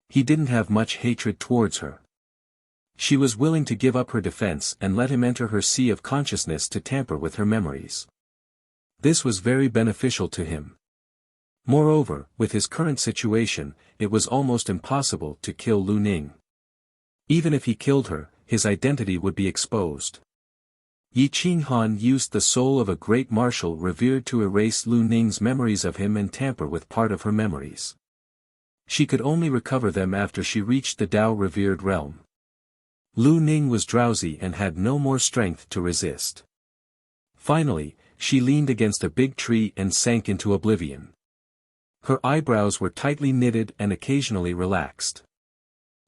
He didn't have much hatred towards her. She was willing to give up her defense and let him enter her sea of consciousness to tamper with her memories. This was very beneficial to him. Moreover, with his current situation, it was almost impossible to kill Lu Ning. Even if he killed her, his identity would be exposed. Yi Qinghan used the soul of a great marshal revered to erase Lu Ning's memories of him and tamper with part of her memories. She could only recover them after she reached the Tao revered realm. Lu Ning was drowsy and had no more strength to resist. Finally, she leaned against a big tree and sank into oblivion. Her eyebrows were tightly knitted and occasionally relaxed.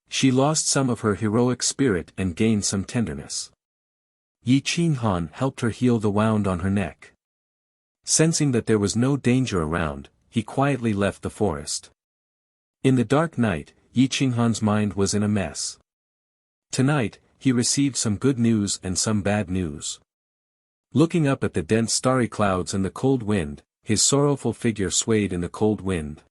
She lost some of her heroic spirit and gained some tenderness. Yi Qinghan helped her heal the wound on her neck. Sensing that there was no danger around, he quietly left the forest. In the dark night, Yi Qinghan's mind was in a mess. Tonight, he received some good news and some bad news. Looking up at the dense starry clouds and the cold wind, his sorrowful figure swayed in the cold wind.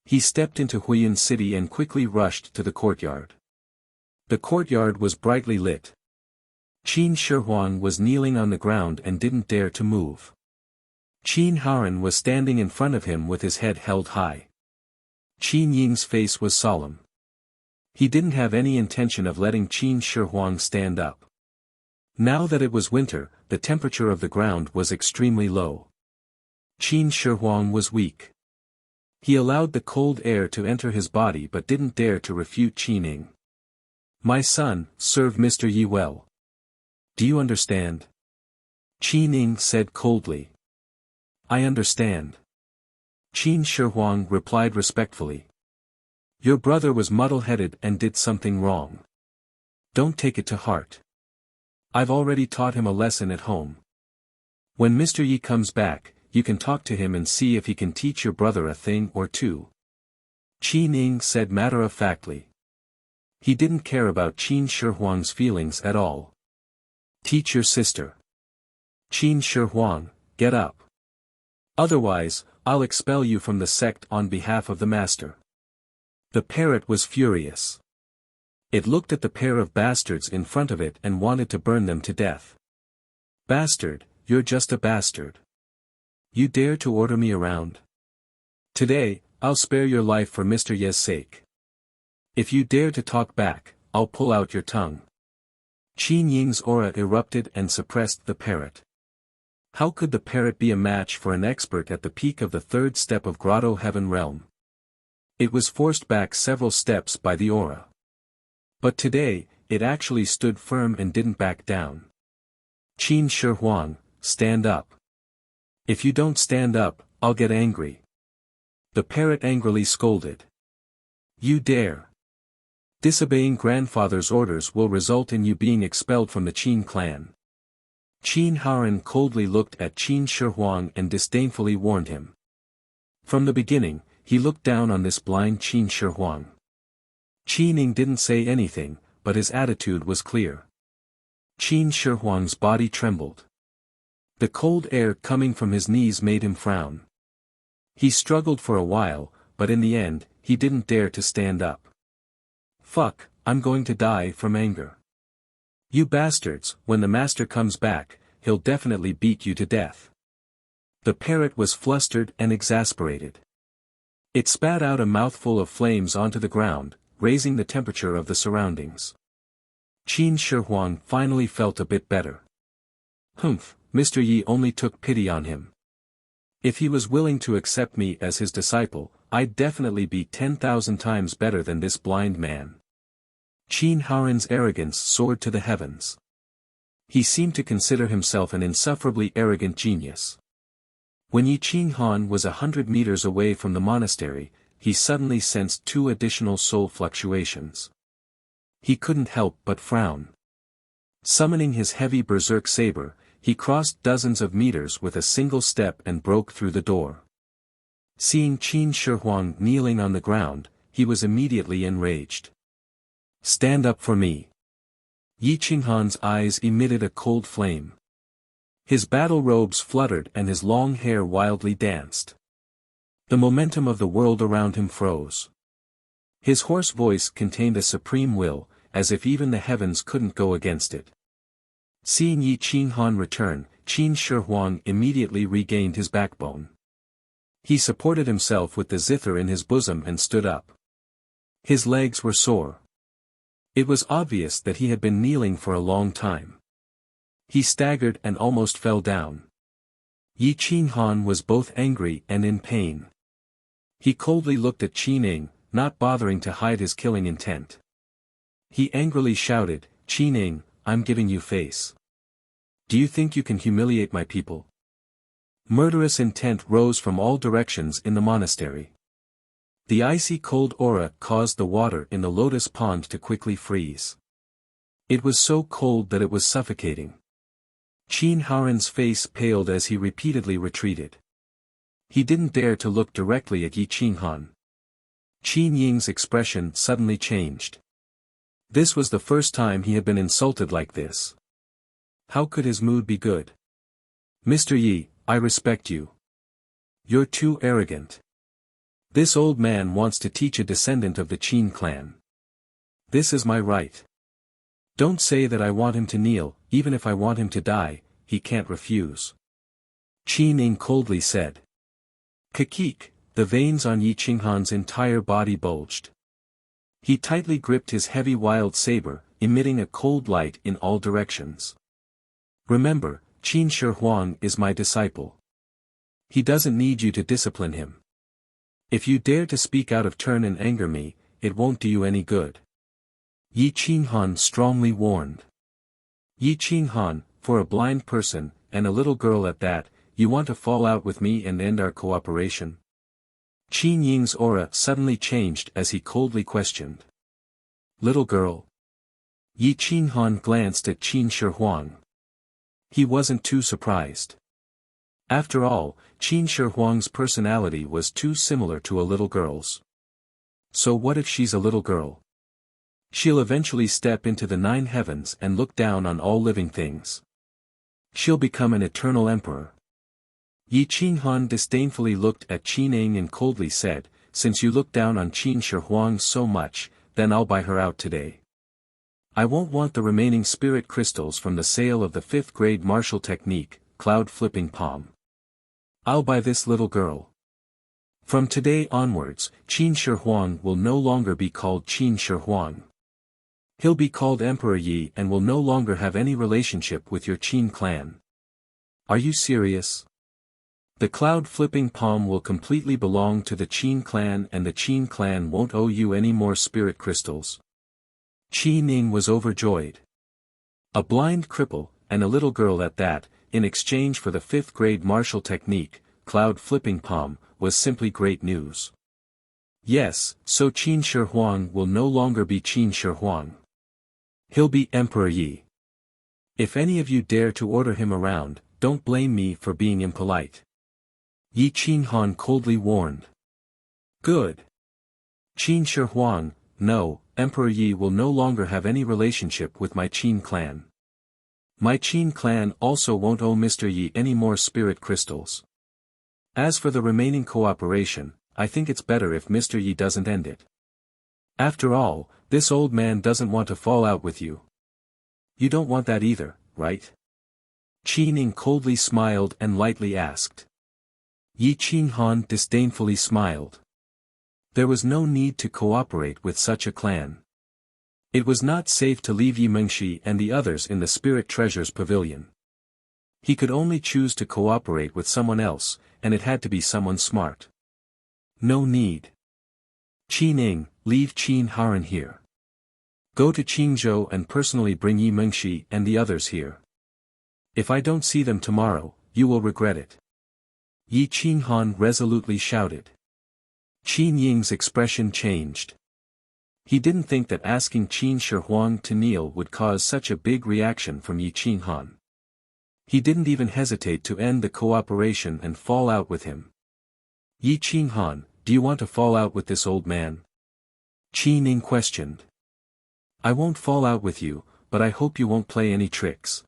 He stepped into Huiyun City and quickly rushed to the courtyard. The courtyard was brightly lit. Qin Shi was kneeling on the ground and didn't dare to move. Qin Haoran was standing in front of him with his head held high. Qin Ying's face was solemn. He didn't have any intention of letting Qin Shi stand up. Now that it was winter, the temperature of the ground was extremely low. Qin Shi was weak. He allowed the cold air to enter his body but didn't dare to refute Qin Ying. "My son, serve Mr. Yi well. Do you understand?" Qin Ying said coldly. "I understand." Qin Shi replied respectfully. "Your brother was muddle-headed and did something wrong. Don't take it to heart. I've already taught him a lesson at home. When Mr. Yi comes back, you can talk to him and see if he can teach your brother a thing or two." Qin Ying said matter-of-factly. He didn't care about Qin Shi feelings at all. "Teach your sister. Qin Shi, get up. Otherwise, I'll expel you from the sect on behalf of the master." The parrot was furious. It looked at the pair of bastards in front of it and wanted to burn them to death. "Bastard, you're just a bastard. You dare to order me around? Today, I'll spare your life for Mr. Ye's sake. If you dare to talk back, I'll pull out your tongue." Qin Ying's aura erupted and suppressed the parrot. How could the parrot be a match for an expert at the peak of the third step of Grotto Heaven realm? It was forced back several steps by the aura. But today, it actually stood firm and didn't back down. "Qin Shi, stand up. If you don't stand up, I'll get angry." The parrot angrily scolded. "You dare. Disobeying grandfather's orders will result in you being expelled from the Qin clan." Qin Haoran coldly looked at Qin Shi and disdainfully warned him. From the beginning, he looked down on this blind Qin Shi. Qin Ying didn't say anything, but his attitude was clear. Qin Shi body trembled. The cold air coming from his knees made him frown. He struggled for a while, but in the end, he didn't dare to stand up. "Fuck, I'm going to die from anger. You bastards, when the master comes back, he'll definitely beat you to death." The parrot was flustered and exasperated. It spat out a mouthful of flames onto the ground, raising the temperature of the surroundings. Qin Shi finally felt a bit better. "Humph, Mr. Yi only took pity on him. If he was willing to accept me as his disciple, I'd definitely be 10,000 times better than this blind man." Qin Haoran's arrogance soared to the heavens. He seemed to consider himself an insufferably arrogant genius. When Yi Qinghan was 100 meters away from the monastery, he suddenly sensed 2 additional soul fluctuations. He couldn't help but frown. Summoning his heavy berserk saber, he crossed dozens of meters with a single step and broke through the door. Seeing Qin Shi kneeling on the ground, he was immediately enraged. "Stand up for me." Yi Qinghan's eyes emitted a cold flame. His battle robes fluttered and his long hair wildly danced. The momentum of the world around him froze. His hoarse voice contained a supreme will, as if even the heavens couldn't go against it. Seeing Yi Qinghan return, Qin Shi immediately regained his backbone. He supported himself with the zither in his bosom and stood up. His legs were sore. It was obvious that he had been kneeling for a long time. He staggered and almost fell down. Yi Qinghan was both angry and in pain. He coldly looked at Qin Ying, not bothering to hide his killing intent. He angrily shouted, "Qin Ying, I'm giving you face. Do you think you can humiliate my people?" Murderous intent rose from all directions in the monastery. The icy cold aura caused the water in the lotus pond to quickly freeze. It was so cold that it was suffocating. Qin Haoran's face paled as he repeatedly retreated. He didn't dare to look directly at Yi Qinghan. Qin Ying's expression suddenly changed. This was the first time he had been insulted like this. How could his mood be good? Mr. Yi, I respect you. You're too arrogant. This old man wants to teach a descendant of the Qin clan. This is my right. Don't say that I want him to kneel, even if I want him to die, he can't refuse. Qi Ning coldly said. Kakik, the veins on Yi Qinghan's entire body bulged. He tightly gripped his heavy wild saber, emitting a cold light in all directions. Remember, Qin Shi Huang is my disciple. He doesn't need you to discipline him. If you dare to speak out of turn and anger me, it won't do you any good. Yi Qinghan strongly warned. Yi Qinghan, for a blind person, and a little girl at that, you want to fall out with me and end our cooperation? Qin Ying's aura suddenly changed as he coldly questioned. Little girl. Yi Qinghan glanced at Qin Shi Huang. He wasn't too surprised. After all, Qin Shi Huang's personality was too similar to a little girl's. So what if she's a little girl? She'll eventually step into the 9 heavens and look down on all living things. She'll become an eternal emperor. Yi Qinghan disdainfully looked at Qin Ning and coldly said, since you look down on Qin Shi Huang so much, then I'll buy her out today. I won't want the remaining spirit crystals from the sale of the 5th grade martial technique, cloud flipping palm. I'll buy this little girl. From today onwards, Qin Shi Huang will no longer be called Qin Shi Huang. He'll be called Emperor Yi and will no longer have any relationship with your Qin clan. Are you serious? The cloud flipping palm will completely belong to the Qin clan and the Qin clan won't owe you any more spirit crystals. Qi Ning was overjoyed. A blind cripple, and a little girl at that, in exchange for the 5th grade martial technique, cloud flipping palm, was simply great news. Yes, so Qin Shi Huang will no longer be Qin Shi Huang. He'll be Emperor Yi. If any of you dare to order him around, don't blame me for being impolite. Yi Qinghan coldly warned. Good. Qin Shi Huang, no, Emperor Yi will no longer have any relationship with my Qin clan. My Qin clan also won't owe Mr. Yi any more spirit crystals. As for the remaining cooperation, I think it's better if Mr. Yi doesn't end it. After all, this old man doesn't want to fall out with you. You don't want that either, right? Qi Ning coldly smiled and lightly asked. Yi Qinghan disdainfully smiled. There was no need to cooperate with such a clan. It was not safe to leave Yi Mengshi and the others in the Spirit Treasures Pavilion. He could only choose to cooperate with someone else, and it had to be someone smart. No need. Qi Ning, leave Qin Haran here. Go to Qingzhou and personally bring Yi Mengshi and the others here. If I don't see them tomorrow, you will regret it. Yi Qinghan resolutely shouted. Qin Ying's expression changed. He didn't think that asking Qin Shi Huang to kneel would cause such a big reaction from Yi Qinghan. He didn't even hesitate to end the cooperation and fall out with him. Yi Qinghan, do you want to fall out with this old man? Qi Ning questioned. I won't fall out with you, but I hope you won't play any tricks.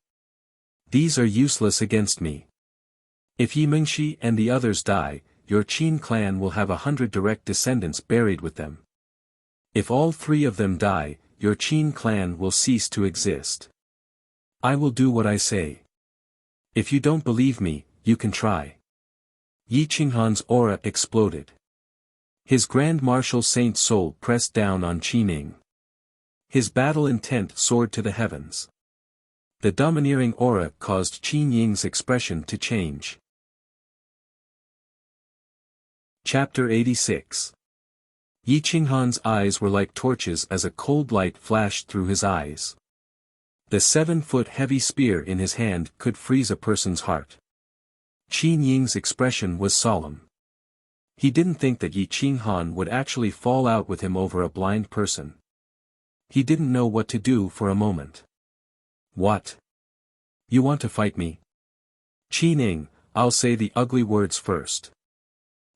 These are useless against me. If Yi Mengshi and the others die, your Qin clan will have 100 direct descendants buried with them. If all 3 of them die, your Qin clan will cease to exist. I will do what I say. If you don't believe me, you can try. Yi Qinghan's aura exploded. His Grand Marshal Saint soul pressed down on Qi Ning. His battle intent soared to the heavens. The domineering aura caused Qin Ying's expression to change. Chapter 86. Yi Qinghan's eyes were like torches as a cold light flashed through his eyes. The 7-foot heavy spear in his hand could freeze a person's heart. Qin Ying's expression was solemn. He didn't think that Yi Qinghan would actually fall out with him over a blind person. He didn't know what to do for a moment. What? You want to fight me? Qi Ning, I'll say the ugly words first.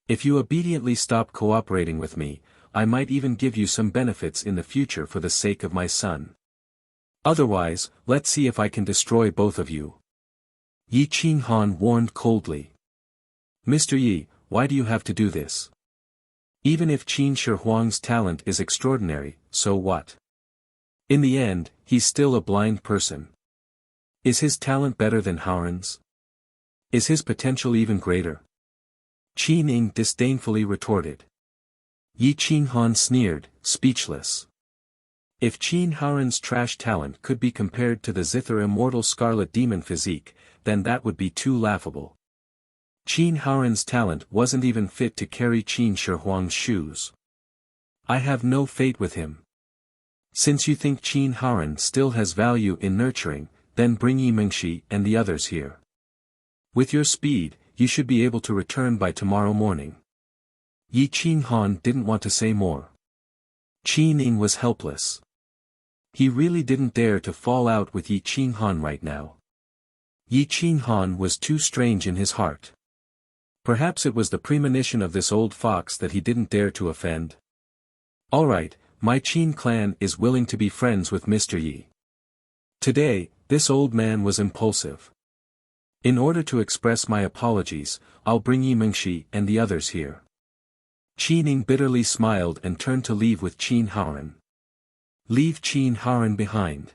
If you obediently stop cooperating with me, I might even give you some benefits in the future for the sake of my son. Otherwise, let's see if I can destroy both of you. Yi Qinghan warned coldly. Mr. Yi, why do you have to do this? Even if Qin Shi Huang's talent is extraordinary, so what? In the end, he's still a blind person. Is his talent better than Haoran's? Is his potential even greater? Qi Ning disdainfully retorted. Yi Qinghan sneered, speechless. If Qin Haoran's trash talent could be compared to the zither immortal scarlet demon physique, then that would be too laughable. Qin Haoran's talent wasn't even fit to carry Qin Shi Huang's shoes. I have no fate with him. Since you think Qin Haoran still has value in nurturing, then bring Yi Mingxi and the others here. With your speed, you should be able to return by tomorrow morning. Yi Qinghan didn't want to say more. Qi Ning was helpless. He really didn't dare to fall out with Yi Qinghan right now. Yi Qinghan was too strange in his heart. Perhaps it was the premonition of this old fox that he didn't dare to offend. Alright, my Qin clan is willing to be friends with Mr. Yi. Today, this old man was impulsive. In order to express my apologies, I'll bring Yi Mingxi and the others here. Qi Ning bitterly smiled and turned to leave with Qin Haoran. Leave Qin Haoran behind.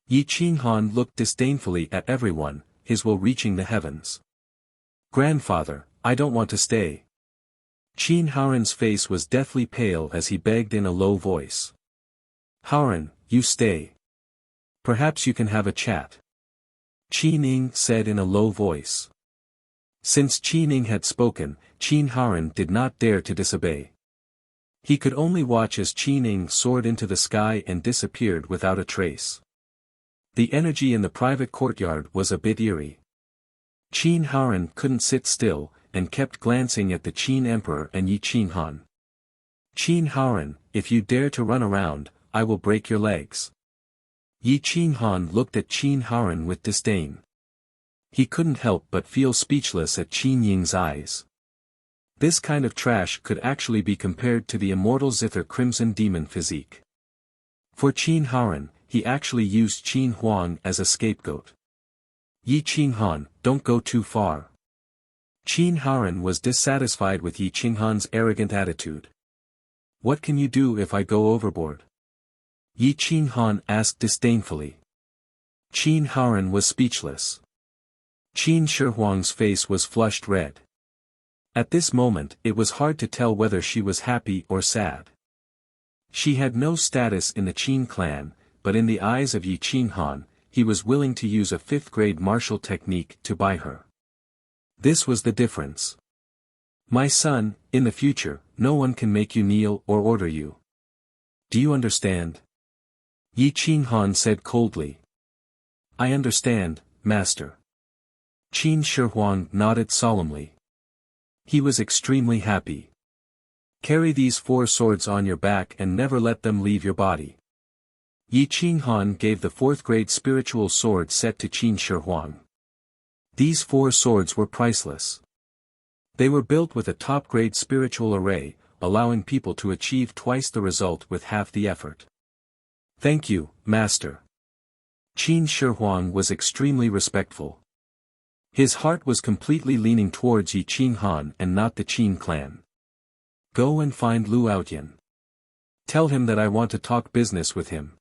Yi Qinghan looked disdainfully at everyone, his will reaching the heavens. Grandfather, I don't want to stay. Qin Haoran's face was deathly pale as he begged in a low voice. Haoran, you stay. Perhaps you can have a chat. Qi Ning said in a low voice. Since Qi Ning had spoken, Qin Haoran did not dare to disobey. He could only watch as Qi Ning soared into the sky and disappeared without a trace. The energy in the private courtyard was a bit eerie. Qin Haoran couldn't sit still, and kept glancing at the Qin Emperor and Yi Qinghan. Qin Haoran, if you dare to run around, I will break your legs. Yi Qinghan looked at Qin Haoran with disdain. He couldn't help but feel speechless at Qin Ying's eyes. This kind of trash could actually be compared to the immortal zither crimson demon physique. For Qin Haoran, he actually used Qin Huang as a scapegoat. Yi Qinghan, don't go too far. Qin Haoran was dissatisfied with Yi Qinghan's arrogant attitude. What can you do if I go overboard? Yi Qinghan asked disdainfully. Qin Haoran was speechless. Qin Shi Huang's face was flushed red. At this moment it was hard to tell whether she was happy or sad. She had no status in the Qin clan, but in the eyes of Yi Qinghan, he was willing to use a 5th-grade martial technique to buy her. This was the difference. My son, in the future, no one can make you kneel or order you. Do you understand? Yi Qinghan said coldly. I understand, master. Qin Shi Huang nodded solemnly. He was extremely happy. Carry these 4 swords on your back and never let them leave your body. Yi Qinghan gave the 4th-grade spiritual sword set to Qin Shi Huang. These 4 swords were priceless. They were built with a top-grade spiritual array, allowing people to achieve twice the result with half the effort. Thank you, master. Qin Shi Huang was extremely respectful. His heart was completely leaning towards Yi Qinghan and not the Qin clan. Go and find Lu Outyan. Tell him that I want to talk business with him.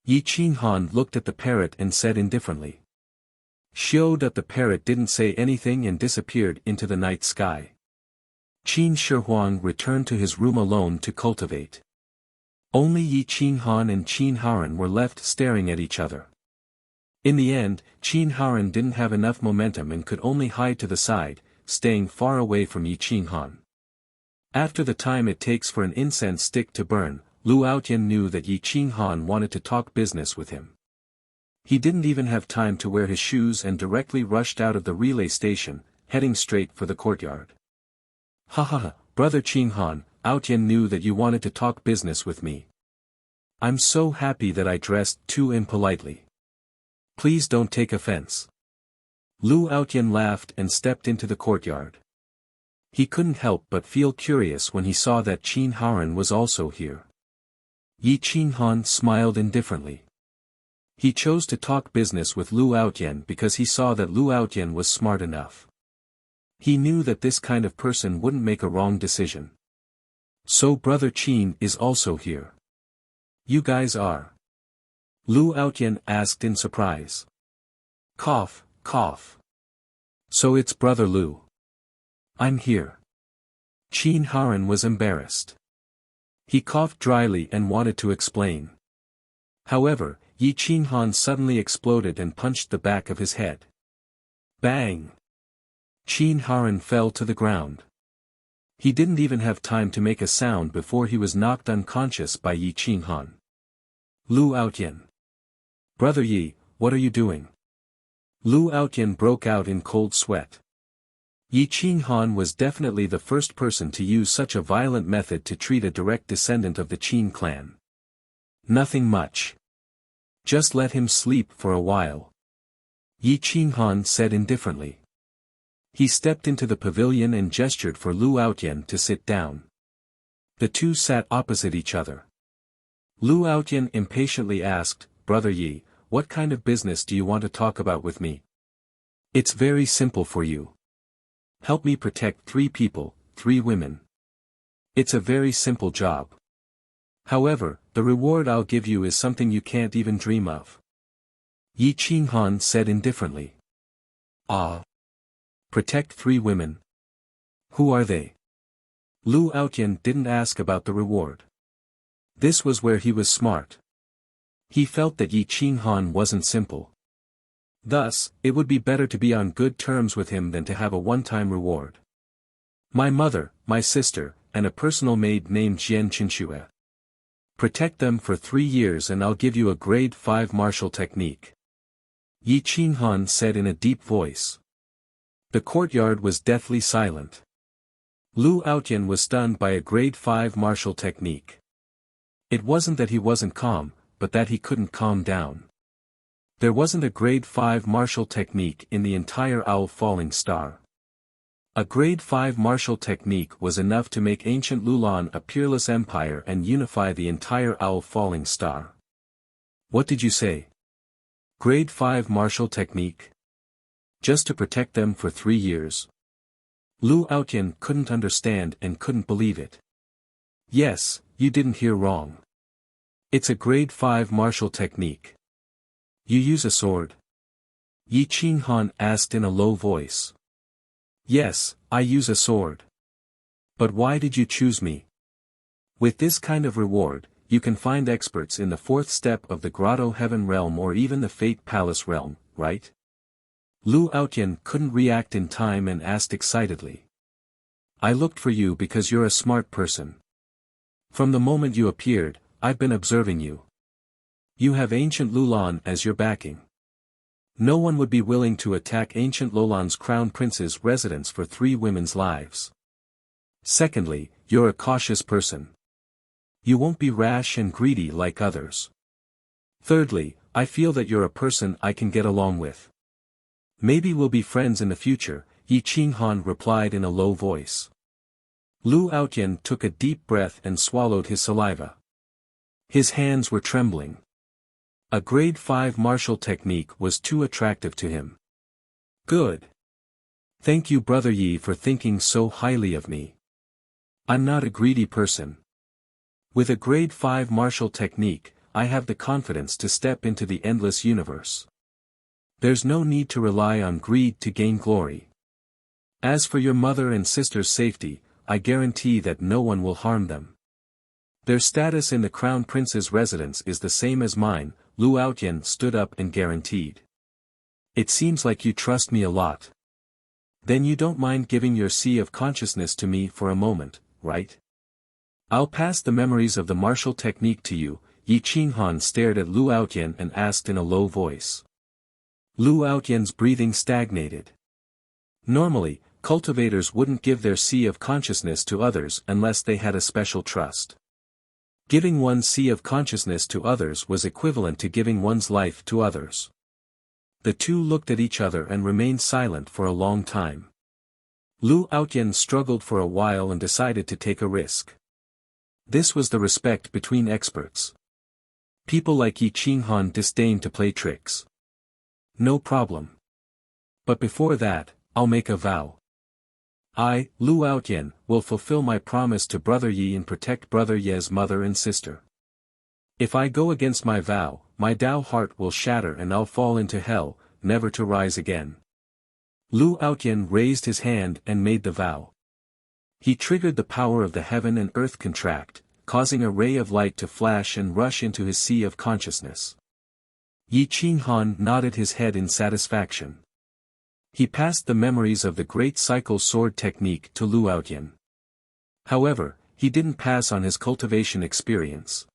Yi Qinghan looked at the parrot and said indifferently. Showed that the parrot didn't say anything and disappeared into the night sky. Qin Shi Huang returned to his room alone to cultivate. Only Yi Qinghan and Qin Haoran were left staring at each other. In the end, Qin Haoran didn't have enough momentum and could only hide to the side, staying far away from Yi Qinghan. After the time it takes for an incense stick to burn, Lu Outyan knew that Yi Qinghan wanted to talk business with him. He didn't even have time to wear his shoes and directly rushed out of the relay station, heading straight for the courtyard. Ha ha ha, brother Qinghan, Outyan knew that you wanted to talk business with me. I'm so happy that I dressed too impolitely. Please don't take offense. Lu Outyan laughed and stepped into the courtyard. He couldn't help but feel curious when he saw that Qin Haran was also here. Yi Qinghan smiled indifferently. He chose to talk business with Lu Outyen because he saw that Lu Outyen was smart enough. He knew that this kind of person wouldn't make a wrong decision. So Brother Qin is also here. You guys are? Lu Outyen asked in surprise. Cough, cough. So it's Brother Lu. I'm here. Qin Haran was embarrassed. He coughed dryly and wanted to explain. However, Yi Qinghan suddenly exploded and punched the back of his head. Bang! Qin Haran fell to the ground. He didn't even have time to make a sound before he was knocked unconscious by Yi Qinghan. Lu Outyen. Brother Yi, what are you doing? Lu Outyen broke out in cold sweat. Yi Qinghan was definitely the first person to use such a violent method to treat a direct descendant of the Qin clan. Nothing much. Just let him sleep for a while. Yi Qinghan said indifferently. He stepped into the pavilion and gestured for Lu Outyen to sit down. The two sat opposite each other. Lu Outyen impatiently asked, Brother Yi, what kind of business do you want to talk about with me? It's very simple for you. Help me protect 3 people, 3 women. It's a very simple job. However, the reward I'll give you is something you can't even dream of. Yi Qinghan said indifferently. Ah. Protect 3 women. Who are they? Lu Outyen didn't ask about the reward. This was where he was smart. He felt that Yi Qinghan wasn't simple. Thus, it would be better to be on good terms with him than to have a one-time reward. My mother, my sister, and a personal maid named Jian Qinxue. Protect them for 3 years and I'll give you a grade 5 martial technique. Yi Qinghan said in a deep voice. The courtyard was deathly silent. Lu Outyen was stunned by a grade 5 martial technique. It wasn't that he wasn't calm, but that he couldn't calm down. There wasn't a grade 5 martial technique in the entire Owl Falling Star. A grade 5 martial technique was enough to make ancient Lulan a peerless empire and unify the entire Owl Falling Star. What did you say? Grade 5 martial technique? Just to protect them for 3 years. Lu Outyen couldn't understand and couldn't believe it. Yes, you didn't hear wrong. It's a grade 5 martial technique. You use a sword? Yi Qinghan asked in a low voice. Yes, I use a sword. But why did you choose me? With this kind of reward, you can find experts in the 4th step of the Grotto Heaven realm or even the Fate Palace realm, right? Lu Outyen couldn't react in time and asked excitedly. I looked for you because you're a smart person. From the moment you appeared, I've been observing you. You have ancient Lulan as your backing. No one would be willing to attack ancient Lulan's crown prince's residence for 3 women's lives. Secondly, you're a cautious person. You won't be rash and greedy like others. Thirdly, I feel that you're a person I can get along with. Maybe we'll be friends in the future, Yi Qinghan replied in a low voice. Lu Outyen took a deep breath and swallowed his saliva. His hands were trembling. A grade 5 martial technique was too attractive to him. Good. Thank you Brother Yi for thinking so highly of me. I'm not a greedy person. With a grade 5 martial technique, I have the confidence to step into the endless universe. There's no need to rely on greed to gain glory. As for your mother and sister's safety, I guarantee that no one will harm them. Their status in the Crown Prince's residence is the same as mine, Lu Outyen stood up and guaranteed. It seems like you trust me a lot. Then you don't mind giving your sea of consciousness to me for a moment, right? I'll pass the memories of the martial technique to you. Yi Qinghan stared at Lu Outyen and asked in a low voice. Lu Outyen's breathing stagnated. Normally, cultivators wouldn't give their sea of consciousness to others unless they had a special trust. Giving one's sea of consciousness to others was equivalent to giving one's life to others. The two looked at each other and remained silent for a long time. Lu Outyen struggled for a while and decided to take a risk. This was the respect between experts. People like Yi Qinghan disdain to play tricks. No problem. But before that, I'll make a vow. I, Lu Outyen, will fulfill my promise to Brother Yi and protect Brother Ye's mother and sister. If I go against my vow, my Tao heart will shatter and I'll fall into hell, never to rise again. Lu Outyen raised his hand and made the vow. He triggered the power of the heaven and earth contract, causing a ray of light to flash and rush into his sea of consciousness. Yi Qinghan nodded his head in satisfaction. He passed the memories of the great cycle sword technique to Lu Outyen. However, he didn't pass on his cultivation experience.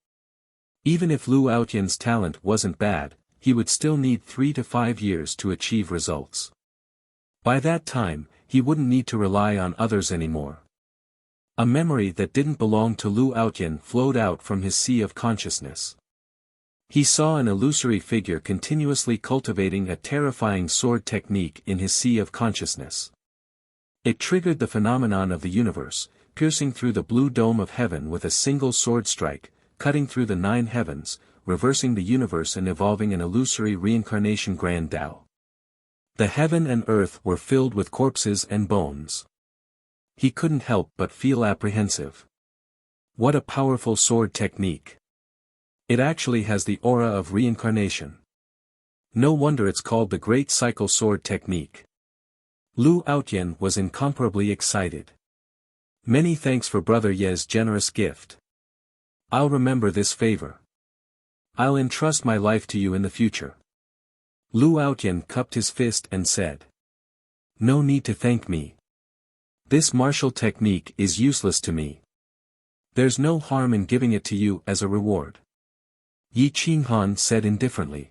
Even if Lu Outyen's talent wasn't bad, he would still need 3 to 5 years to achieve results. By that time, he wouldn't need to rely on others anymore. A memory that didn't belong to Lu Outyen flowed out from his sea of consciousness. He saw an illusory figure continuously cultivating a terrifying sword technique in his sea of consciousness. It triggered the phenomenon of the universe, piercing through the blue dome of heaven with a single sword strike, cutting through the 9 heavens, reversing the universe and evolving an illusory reincarnation grand Tao. The heaven and earth were filled with corpses and bones. He couldn't help but feel apprehensive. What a powerful sword technique. It actually has the aura of reincarnation. No wonder it's called the Great Cycle Sword Technique. Lu Outyen was incomparably excited. Many thanks for Brother Ye's generous gift. I'll remember this favor. I'll entrust my life to you in the future. Lu Outyen cupped his fist and said. No need to thank me. This martial technique is useless to me. There's no harm in giving it to you as a reward. Yi Qinghan said indifferently.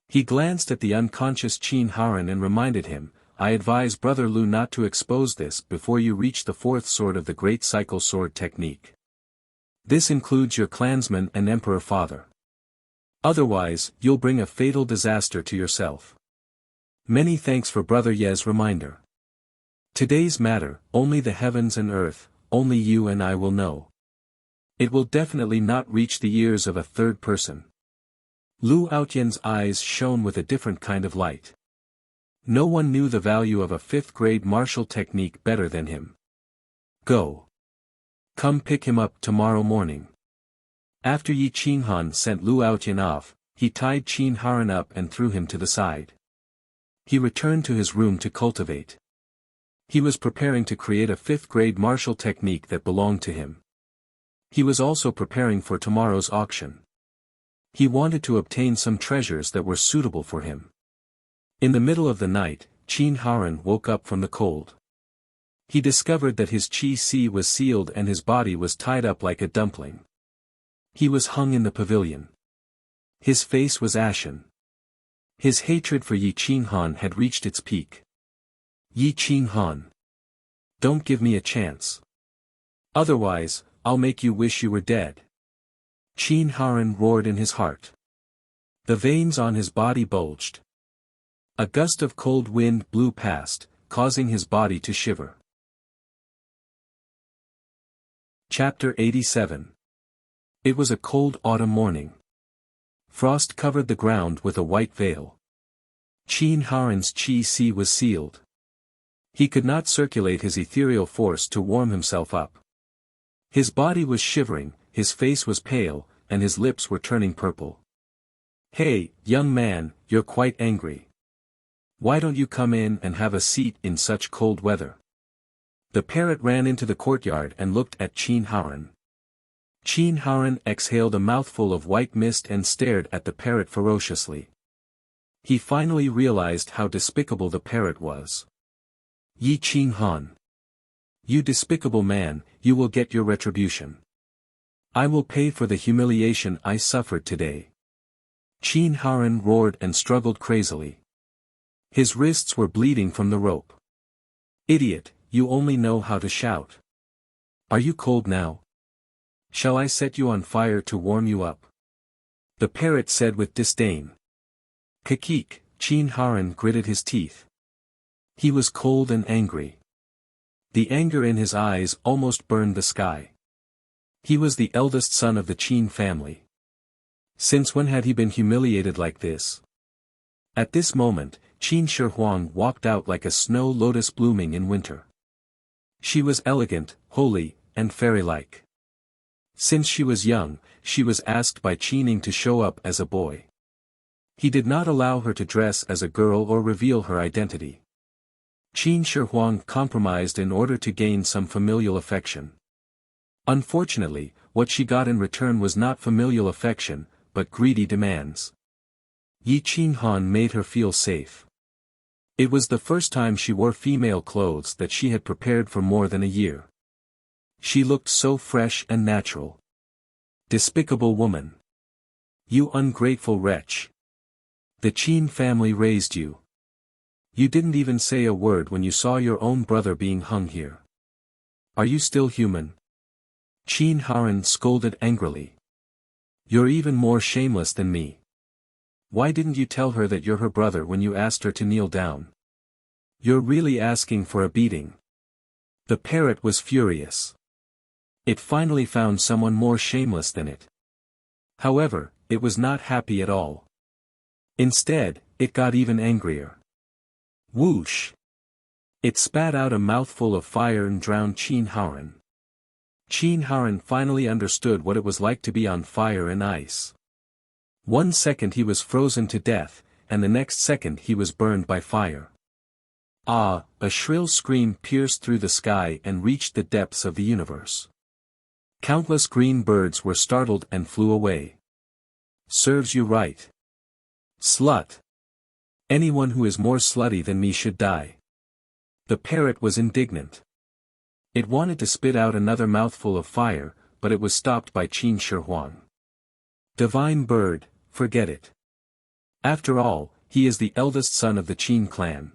He glanced at the unconscious Qin Haran and reminded him, I advise Brother Lu not to expose this before you reach the 4th sword of the Great Cycle Sword Technique. This includes your clansman and Emperor Father. Otherwise, you'll bring a fatal disaster to yourself. Many thanks for Brother Ye's reminder. Today's matter, only the heavens and earth, only you and I will know. It will definitely not reach the ears of a third person. Lu Outyen's eyes shone with a different kind of light. No one knew the value of a 5th-grade martial technique better than him. Go. Come pick him up tomorrow morning. After Yi Qinghan sent Lu Outyen off, he tied Qin Haran up and threw him to the side. He returned to his room to cultivate. He was preparing to create a 5th-grade martial technique that belonged to him. He was also preparing for tomorrow's auction. He wanted to obtain some treasures that were suitable for him. In the middle of the night, Qin Haran woke up from the cold. He discovered that his qi si was sealed and his body was tied up like a dumpling. He was hung in the pavilion. His face was ashen. His hatred for Yi Qinghan had reached its peak. Yi Qinghan. Don't give me a chance. Otherwise, I'll make you wish you were dead. Qin Haran roared in his heart. The veins on his body bulged. A gust of cold wind blew past, causing his body to shiver. Chapter 87. It was a cold autumn morning. Frost covered the ground with a white veil. Qin Haran's qi si was sealed. He could not circulate his ethereal force to warm himself up. His body was shivering, his face was pale, and his lips were turning purple. Hey, young man, you're quite angry. Why don't you come in and have a seat in such cold weather? The parrot ran into the courtyard and looked at Qin Haran. Qin Haran exhaled a mouthful of white mist and stared at the parrot ferociously. He finally realized how despicable the parrot was. Yi Qinghan. You despicable man, you will get your retribution. I will pay for the humiliation I suffered today. Qin Haran roared and struggled crazily. His wrists were bleeding from the rope. Idiot, you only know how to shout. Are you cold now? Shall I set you on fire to warm you up? The parrot said with disdain. Kekek, Qin Haran gritted his teeth. He was cold and angry. The anger in his eyes almost burned the sky. He was the eldest son of the Qin family. Since when had he been humiliated like this? At this moment, Qin Shi Huang walked out like a snow lotus blooming in winter. She was elegant, holy, and fairy-like. Since she was young, she was asked by Qining to show up as a boy. He did not allow her to dress as a girl or reveal her identity. Qin Shi Huang compromised in order to gain some familial affection. Unfortunately, what she got in return was not familial affection, but greedy demands. Yi Qinghan made her feel safe. It was the first time she wore female clothes that she had prepared for more than a year. She looked so fresh and natural. Despicable woman. You ungrateful wretch. The Qin family raised you. You didn't even say a word when you saw your own brother being hung here. Are you still human? Qin Haran scolded angrily. You're even more shameless than me. Why didn't you tell her that you're her brother when you asked her to kneel down? You're really asking for a beating. The parrot was furious. It finally found someone more shameless than it. However, it was not happy at all. Instead, it got even angrier. Whoosh! It spat out a mouthful of fire and drowned Qin Haran. Qin Haran finally understood what it was like to be on fire and ice. 1 second he was frozen to death, and the next second he was burned by fire. Ah! A shrill scream pierced through the sky and reached the depths of the universe. Countless green birds were startled and flew away. Serves you right. Slut! Anyone who is more slutty than me should die. The parrot was indignant. It wanted to spit out another mouthful of fire, but it was stopped by Qin Shi Huang. Divine bird, forget it. After all, he is the eldest son of the Qin clan.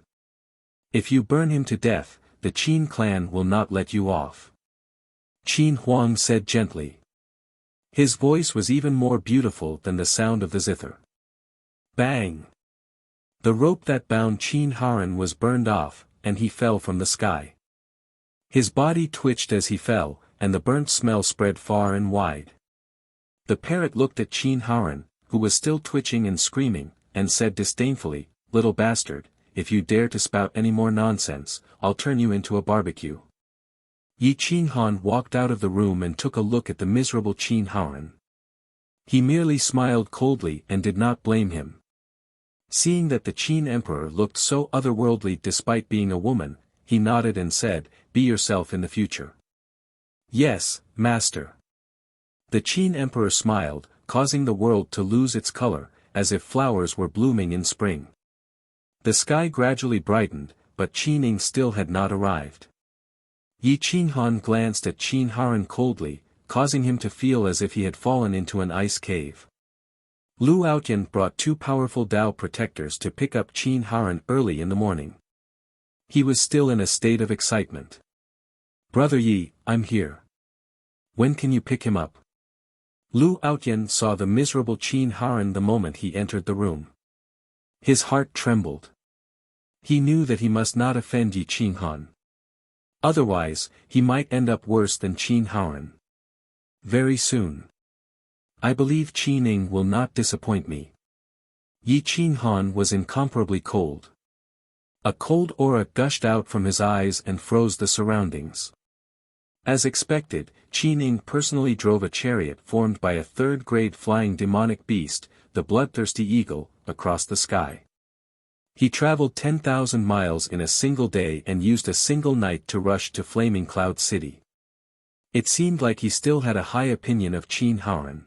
If you burn him to death, the Qin clan will not let you off. Qin Huang said gently. His voice was even more beautiful than the sound of the zither. Bang! The rope that bound Qin Haran was burned off, and he fell from the sky. His body twitched as he fell, and the burnt smell spread far and wide. The parrot looked at Qin Haran, who was still twitching and screaming, and said disdainfully, Little bastard, if you dare to spout any more nonsense, I'll turn you into a barbecue. Yi Qinghan walked out of the room and took a look at the miserable Qin Haran. He merely smiled coldly and did not blame him. Seeing that the Qin emperor looked so otherworldly despite being a woman, he nodded and said, Be yourself in the future. Yes, master. The Qin emperor smiled, causing the world to lose its color, as if flowers were blooming in spring. The sky gradually brightened, but Qining still had not arrived. Yi Qinghan glanced at Qin Haran coldly, causing him to feel as if he had fallen into an ice cave. Lu Outyan brought 2 powerful Dao protectors to pick up Qin Haran early in the morning. He was still in a state of excitement. Brother Yi, I'm here. When can you pick him up? Lu Outyan saw the miserable Qin Haran the moment he entered the room. His heart trembled. He knew that he must not offend Yi Qinghan. Otherwise, he might end up worse than Qin Haran. Very soon. I believe Qining will not disappoint me. Yi Qinghan was incomparably cold. A cold aura gushed out from his eyes and froze the surroundings. As expected, Qining personally drove a chariot formed by a third-grade flying demonic beast, the bloodthirsty eagle, across the sky. He traveled 10,000 miles in a single day and used a single night to rush to Flaming Cloud City. It seemed like he still had a high opinion of Qin Haran.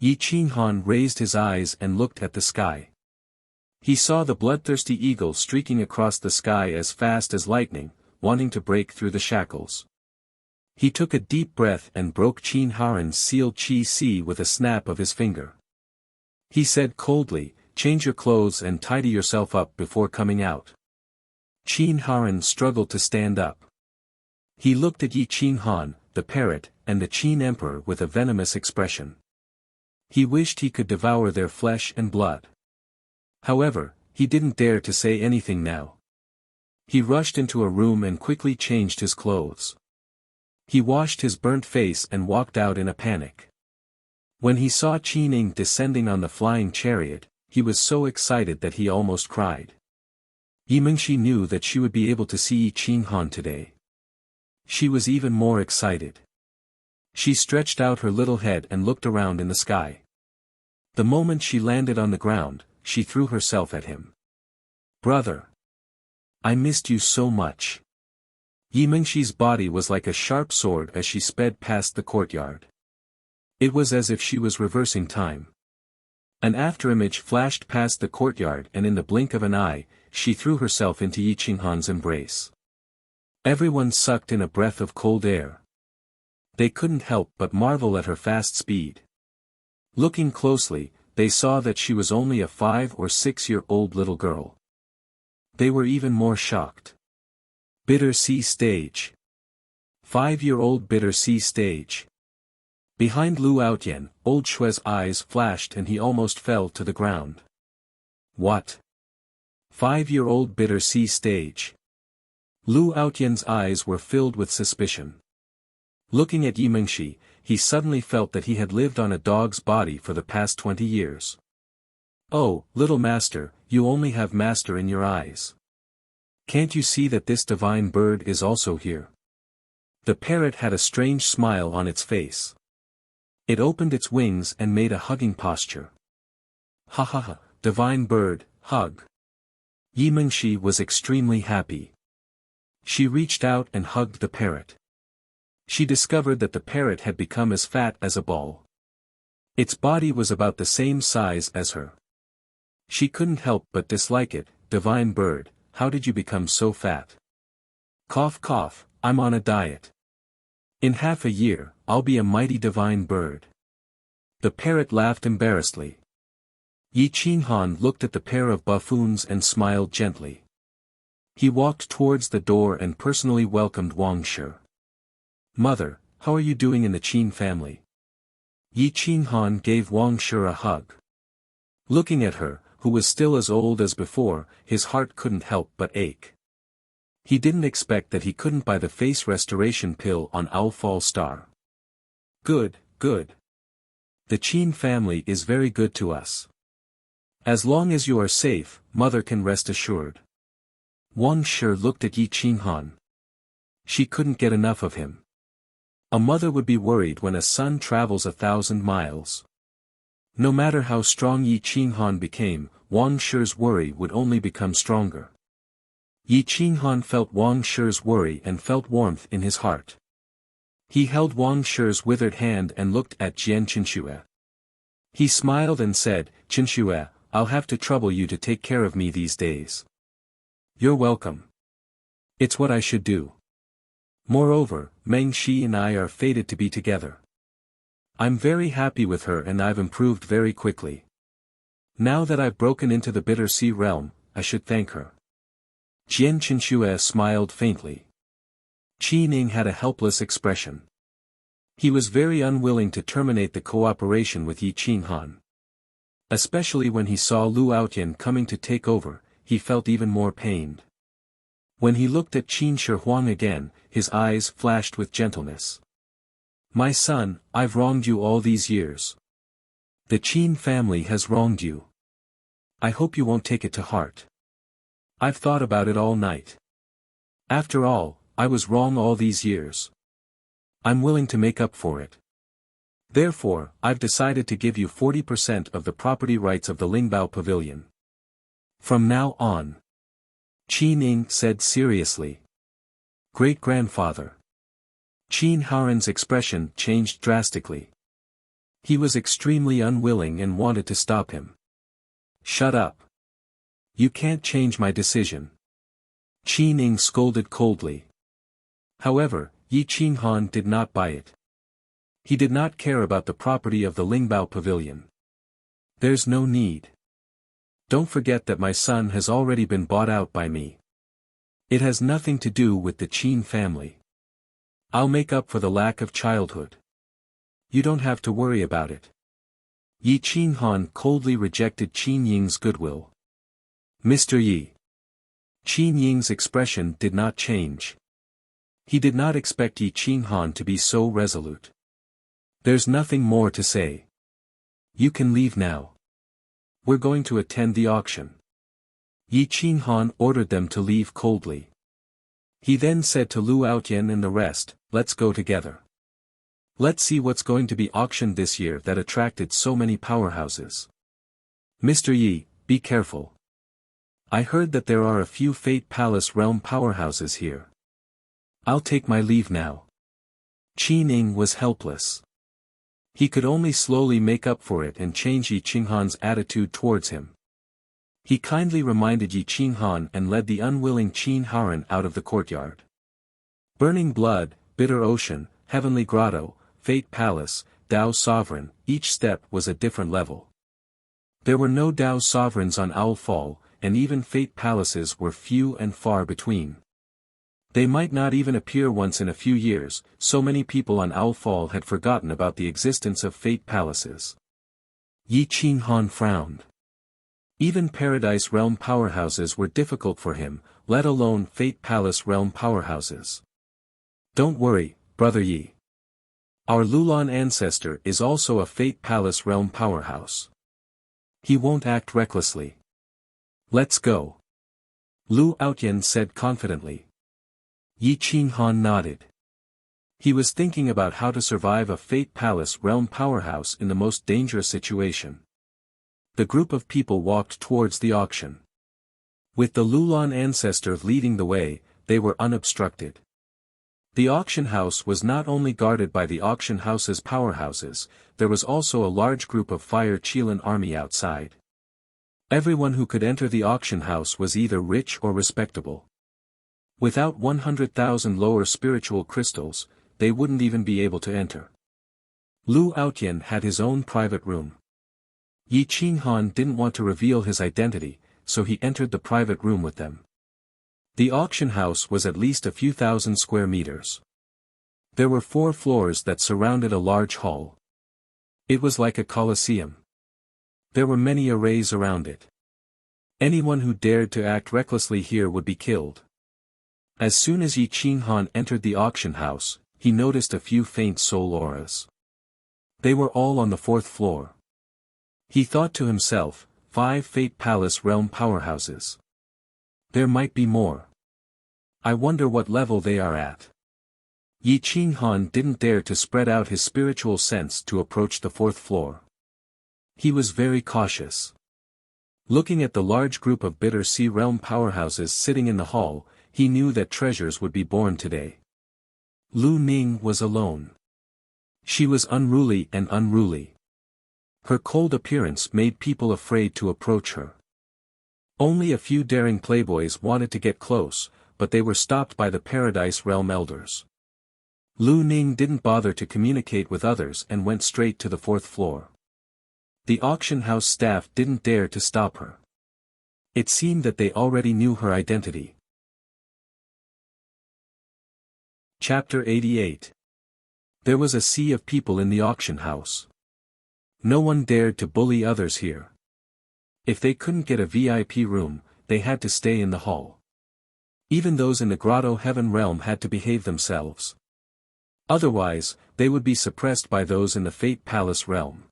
Yi Qinghan raised his eyes and looked at the sky. He saw the bloodthirsty eagle streaking across the sky as fast as lightning, wanting to break through the shackles. He took a deep breath and broke Qin Haran's sealed Qi with a snap of his finger. He said coldly, Change your clothes and tidy yourself up before coming out. Qin Haran struggled to stand up. He looked at Yi Qinghan, the parrot, and the Qin emperor with a venomous expression. He wished he could devour their flesh and blood. However, he didn't dare to say anything now. He rushed into a room and quickly changed his clothes. He washed his burnt face and walked out in a panic. When he saw Qi Ning descending on the flying chariot, he was so excited that he almost cried. Yimengshi knew that she would be able to see Yi Qinghan today. She was even more excited. She stretched out her little head and looked around in the sky. The moment she landed on the ground, she threw herself at him. "Brother! I missed you so much." Yimengshi's body was like a sharp sword as she sped past the courtyard. It was as if she was reversing time. An afterimage flashed past the courtyard and in the blink of an eye, she threw herself into Yi Qinghan's embrace. Everyone sucked in a breath of cold air. They couldn't help but marvel at her fast speed. Looking closely, they saw that she was only a 5 or 6-year-old little girl. They were even more shocked. Bitter Sea Stage. 5-year-old Bitter Sea Stage. Behind Lu Outyen, old Shue's eyes flashed and he almost fell to the ground. What? 5-year-old Bitter Sea Stage. Lu Outyen's eyes were filled with suspicion. Looking at Yimengshi, he suddenly felt that he had lived on a dog's body for the past 20 years. "Oh, little master, you only have master in your eyes. Can't you see that this divine bird is also here?" The parrot had a strange smile on its face. It opened its wings and made a hugging posture. "Ha ha ha, divine bird, hug." Yimengshi was extremely happy. She reached out and hugged the parrot. She discovered that the parrot had become as fat as a ball. Its body was about the same size as her. She couldn't help but dislike it. "Divine bird, how did you become so fat?" "Cough cough, I'm on a diet. In half a year, I'll be a mighty divine bird." The parrot laughed embarrassedly. Yi Qinghan looked at the pair of buffoons and smiled gently. He walked towards the door and personally welcomed Wang Shi. "Mother, how are you doing in the Qin family?" Yi Qinghan gave Wang Shi a hug. Looking at her, who was still as old as before, his heart couldn't help but ache. He didn't expect that he couldn't buy the face restoration pill on Owl Fall Star. "Good, good. The Qin family is very good to us. As long as you are safe, mother can rest assured." Wang Shi looked at Yi Qinghan. She couldn't get enough of him. A mother would be worried when a son travels 1,000 miles. No matter how strong Yi Qinghan became, Wang Shi's worry would only become stronger. Yi Qinghan felt Wang Shi's worry and felt warmth in his heart. He held Wang Shi's withered hand and looked at Jian Qinxue. He smiled and said, "Qinxue, I'll have to trouble you to take care of me these days." "You're welcome. It's what I should do. Moreover, Meng Shi and I are fated to be together. I'm very happy with her and I've improved very quickly. Now that I've broken into the Bitter Sea realm, I should thank her." Jian Qinxue smiled faintly. Qi Ning had a helpless expression. He was very unwilling to terminate the cooperation with Yi Qinghan. Especially when he saw Lu Outyen coming to take over, he felt even more pained. When he looked at Qin Shi Huang again, his eyes flashed with gentleness. "My son, I've wronged you all these years. The Qin family has wronged you. I hope you won't take it to heart. I've thought about it all night. After all, I was wrong all these years. I'm willing to make up for it. Therefore, I've decided to give you 40% of the property rights of the Lingbao Pavilion. From now on." Qi Ning said seriously. "Great-grandfather." Qin Haoran's expression changed drastically. He was extremely unwilling and wanted to stop him. "Shut up. You can't change my decision." Qi Ning scolded coldly. However, Yi Qinghan did not buy it. He did not care about the property of the Lingbao Pavilion. "There's no need. Don't forget that my son has already been bought out by me. It has nothing to do with the Qin family. I'll make up for the lack of childhood. You don't have to worry about it." Yi Qinghan coldly rejected Qin Ying's goodwill. "Mr. Yi. Qin Ying's expression did not change. He did not expect Yi Qinghan to be so resolute. There's nothing more to say. You can leave now. We're going to attend the auction. Yi Qinghan ordered them to leave coldly. He then said to Lu Outyen and the rest, let's go together. Let's see what's going to be auctioned this year that attracted so many powerhouses. Mr. Yi, be careful. I heard that there are a few Fate Palace realm powerhouses here. I'll take my leave now. Qin Ying was helpless. He could only slowly make up for it and change Yi Qinghan's attitude towards him. He kindly reminded Yi Qinghan and led the unwilling Qin Haran out of the courtyard. Burning Blood, Bitter Ocean, Heavenly Grotto, Fate Palace, Dao Sovereign, each step was a different level. There were no Dao Sovereigns on Owl Fall, and even Fate Palaces were few and far between. They might not even appear once in a few years, so many people on Owl Fall had forgotten about the existence of Fate Palaces. Yi Qinghan frowned. Even Paradise Realm powerhouses were difficult for him, let alone Fate Palace Realm powerhouses. Don't worry, Brother Yi. Our Lulan ancestor is also a Fate Palace Realm powerhouse. He won't act recklessly. Let's go. Lu Outyen said confidently. Yi Qinghan nodded. He was thinking about how to survive a Fate Palace Realm powerhouse in the most dangerous situation. The group of people walked towards the auction. With the Lulan ancestor leading the way, they were unobstructed. The auction house was not only guarded by the auction house's powerhouses, there was also a large group of Fire Qilin army outside. Everyone who could enter the auction house was either rich or respectable. Without 100,000 lower spiritual crystals, they wouldn't even be able to enter. Lu Outyen had his own private room. Yi Qinghan didn't want to reveal his identity, so he entered the private room with them. The auction house was at least a few thousand square meters. There were 4 floors that surrounded a large hall. It was like a coliseum. There were many arrays around it. Anyone who dared to act recklessly here would be killed. As soon as Yi Qinghan entered the auction house, he noticed a few faint soul auras. They were all on the 4th floor. He thought to himself, 5 Fate Palace realm powerhouses. There might be more. I wonder what level they are at. Yi Qinghan didn't dare to spread out his spiritual sense to approach the 4th floor. He was very cautious. Looking at the large group of Bitter Sea realm powerhouses sitting in the hall, he knew that treasures would be born today. Lu Ning was alone. She was unruly and unruly. Her cold appearance made people afraid to approach her. Only a few daring playboys wanted to get close, but they were stopped by the Paradise Realm elders. Lu Ning didn't bother to communicate with others and went straight to the 4th floor. The auction house staff didn't dare to stop her. It seemed that they already knew her identity. Chapter 88. There was a sea of people in the auction house. No one dared to bully others here. If they couldn't get a VIP room, they had to stay in the hall. Even those in the Grotto Heaven realm had to behave themselves. Otherwise, they would be suppressed by those in the Fate Palace realm.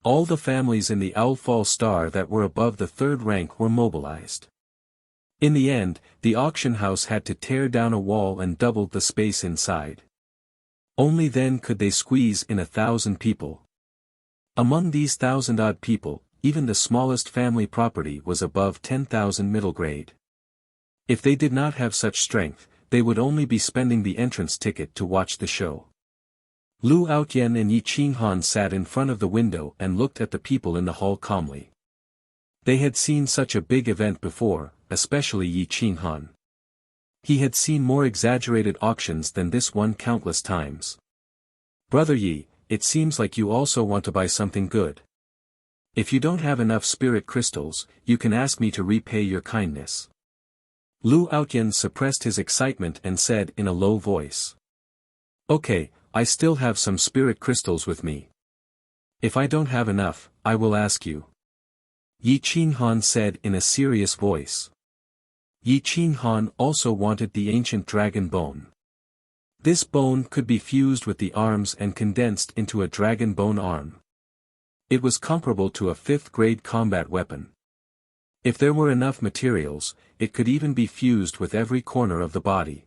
All the families in the Owlfall Star that were above the 3rd rank were mobilized. In the end, the auction house had to tear down a wall and doubled the space inside. Only then could they squeeze in 1,000 people. Among these 1,000-odd people, even the smallest family property was above 10,000 middle grade. If they did not have such strength, they would only be spending the entrance ticket to watch the show. Lu Outyen and Yi Qinghan sat in front of the window and looked at the people in the hall calmly. They had seen such a big event before, especially Yi Qinghan. He had seen more exaggerated auctions than this one countless times. Brother Yi, it seems like you also want to buy something good. If you don't have enough spirit crystals, you can ask me to repay your kindness. Lu Outyen suppressed his excitement and said in a low voice. Okay, I still have some spirit crystals with me. If I don't have enough, I will ask you. Yi Qinghan said in a serious voice. Yi Qinghan also wanted the ancient dragon bone. This bone could be fused with the arms and condensed into a dragon bone arm. It was comparable to a 5th-grade combat weapon. If there were enough materials, it could even be fused with every corner of the body.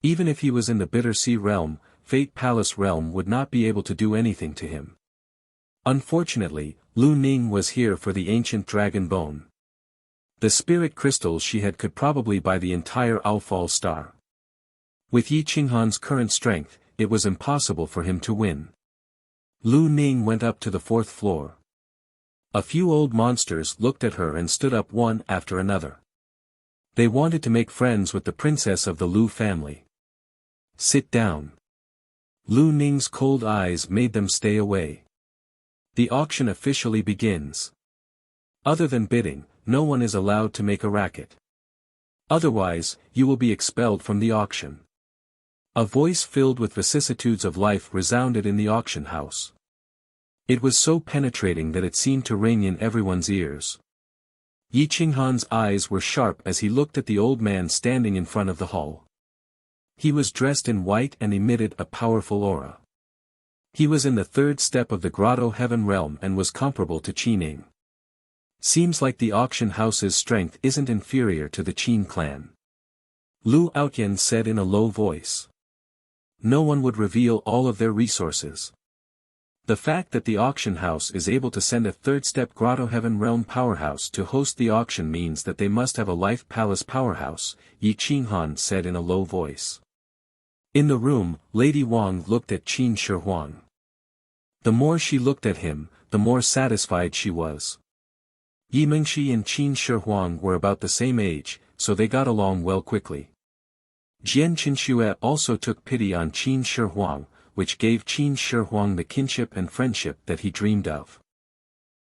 Even if he was in the Bitter Sea realm, Fate Palace realm would not be able to do anything to him. Unfortunately, Lu Ning was here for the ancient dragon bone. The spirit crystals she had could probably buy the entire Outfall star. With Yi Qinghan's current strength, it was impossible for him to win. Lu Ning went up to the 4th floor. A few old monsters looked at her and stood up one after another. They wanted to make friends with the princess of the Lu family. Sit down. Lu Ning's cold eyes made them stay away. The auction officially begins. Other than bidding, no one is allowed to make a racket. Otherwise, you will be expelled from the auction. A voice filled with vicissitudes of life resounded in the auction house. It was so penetrating that it seemed to ring in everyone's ears. Yi Qinghan's eyes were sharp as he looked at the old man standing in front of the hall. He was dressed in white and emitted a powerful aura. He was in the 3rd step of the Grotto Heaven realm and was comparable to Qi Ning. Seems like the auction house's strength isn't inferior to the Qin clan. Lu Outyan said in a low voice. No one would reveal all of their resources. The fact that the auction house is able to send a 3rd-step Grotto Heaven realm powerhouse to host the auction means that they must have a Life Palace powerhouse, Yi Qinghan said in a low voice. In the room, Lady Wang looked at Qin Shi Huang. The more she looked at him, the more satisfied she was. Yi Mingxi and Qin Shi Huang were about the same age, so they got along well quickly. Jian Qinxue also took pity on Qin Shi Huang, which gave Qin Shi Huang the kinship and friendship that he dreamed of.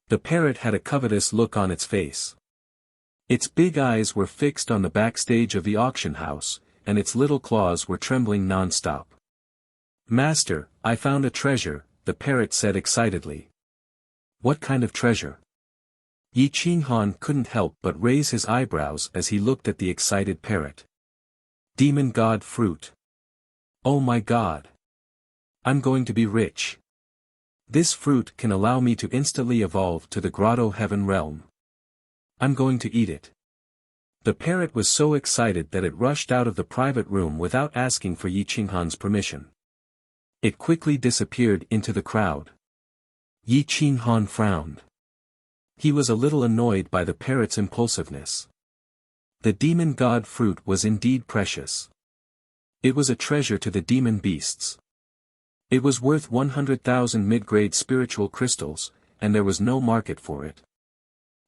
The parrot had a covetous look on its face. Its big eyes were fixed on the backstage of the auction house, and its little claws were trembling non-stop. Master, I found a treasure, the parrot said excitedly. What kind of treasure? Yi Qinghan couldn't help but raise his eyebrows as he looked at the excited parrot. Demon God fruit. Oh my God! I'm going to be rich. This fruit can allow me to instantly evolve to the Grotto Heaven realm. I'm going to eat it. The parrot was so excited that it rushed out of the private room without asking for Yi Qinghan's permission. It quickly disappeared into the crowd. Yi Qinghan frowned. He was a little annoyed by the parrot's impulsiveness. The demon god fruit was indeed precious. It was a treasure to the demon beasts. It was worth 100,000 mid-grade spiritual crystals, and there was no market for it.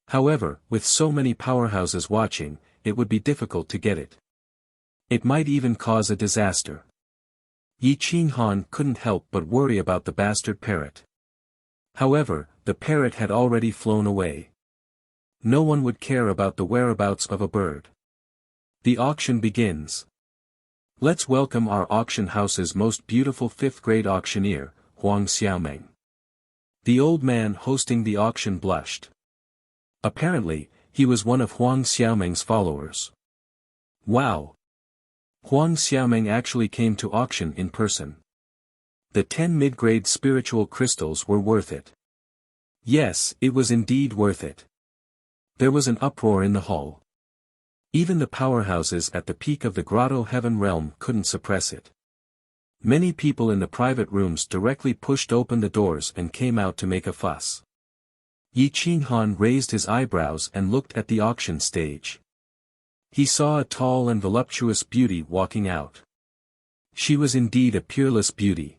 However, with so many powerhouses watching, it would be difficult to get it. It might even cause a disaster. Yi Qinghan couldn't help but worry about the bastard parrot. However, the parrot had already flown away. No one would care about the whereabouts of a bird. The auction begins. Let's welcome our auction house's most beautiful 5th-grade auctioneer, Huang Xiaomeng. The old man hosting the auction blushed. Apparently, he was one of Huang Xiaomeng's followers. Wow! Huang Xiaomeng actually came to auction in person. The 10 mid-grade spiritual crystals were worth it. Yes, it was indeed worth it. There was an uproar in the hall. Even the powerhouses at the peak of the Grotto Heaven realm couldn't suppress it. Many people in the private rooms directly pushed open the doors and came out to make a fuss. Yi Qinghan raised his eyebrows and looked at the auction stage. He saw a tall and voluptuous beauty walking out. She was indeed a peerless beauty.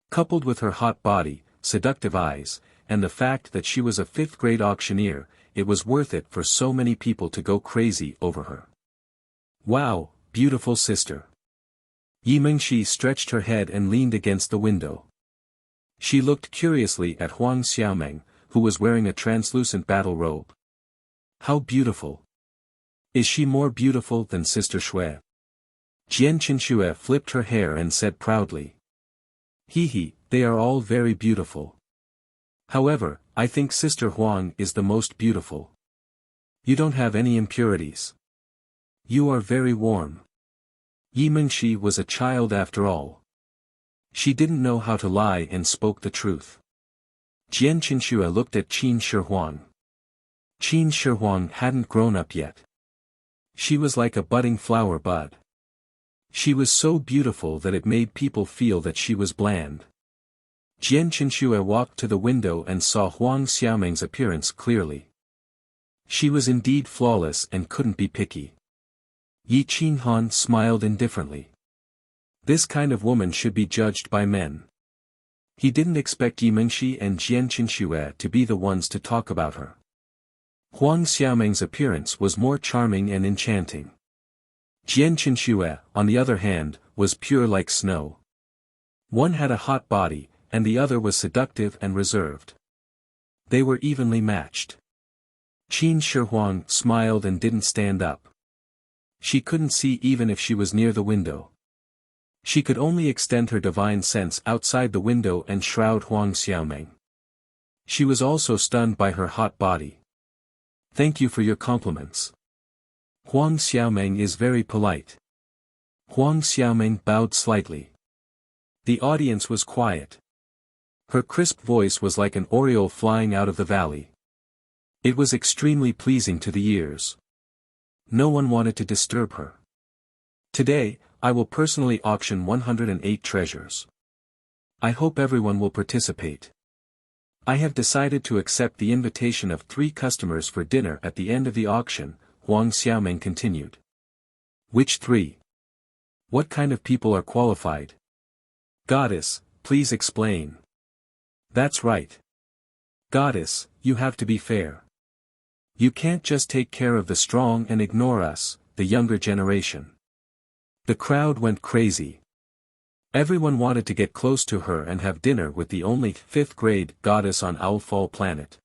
Coupled with her hot body, seductive eyes, and the fact that she was a 5th-grade auctioneer, it was worth it for so many people to go crazy over her. Wow, beautiful sister. Yi Mingxi stretched her head and leaned against the window. She looked curiously at Huang Xiaomeng, who was wearing a translucent battle robe. How beautiful. Is she more beautiful than Sister Shui? Jian Qinxue flipped her hair and said proudly. He, they are all very beautiful. However, I think Sister Huang is the most beautiful. You don't have any impurities. You are very warm. Yi Mingxi was a child after all. She didn't know how to lie and spoke the truth. Jian Qinxue looked at Qin Shihuang. Qin Shihuang hadn't grown up yet. She was like a budding flower bud. She was so beautiful that it made people feel that she was bland. Jian Qinxue walked to the window and saw Huang Xiaoming's appearance clearly. She was indeed flawless and couldn't be picky. Yi Qinhan smiled indifferently. This kind of woman should be judged by men. He didn't expect Yi Mingxi and Jian Qinxue to be the ones to talk about her. Huang Xiaoming's appearance was more charming and enchanting. Jian Qinxue, on the other hand, was pure like snow. One had a hot body, and the other was seductive and reserved. They were evenly matched. Qin Shihuang smiled and didn't stand up. She couldn't see even if she was near the window. She could only extend her divine sense outside the window and shroud Huang Xiaoming. She was also stunned by her hot body. Thank you for your compliments. Huang Xiaoming is very polite. Huang Xiaoming bowed slightly. The audience was quiet. Her crisp voice was like an oriole flying out of the valley. It was extremely pleasing to the ears. No one wanted to disturb her. Today, I will personally auction 108 treasures. I hope everyone will participate. I have decided to accept the invitation of 3 customers for dinner at the end of the auction, Huang Xiaoming continued. Which 3? What kind of people are qualified? Goddess, please explain. That's right. Goddess, you have to be fair. You can't just take care of the strong and ignore us, the younger generation. The crowd went crazy. Everyone wanted to get close to her and have dinner with the only 5th grade goddess on Owlfall planet.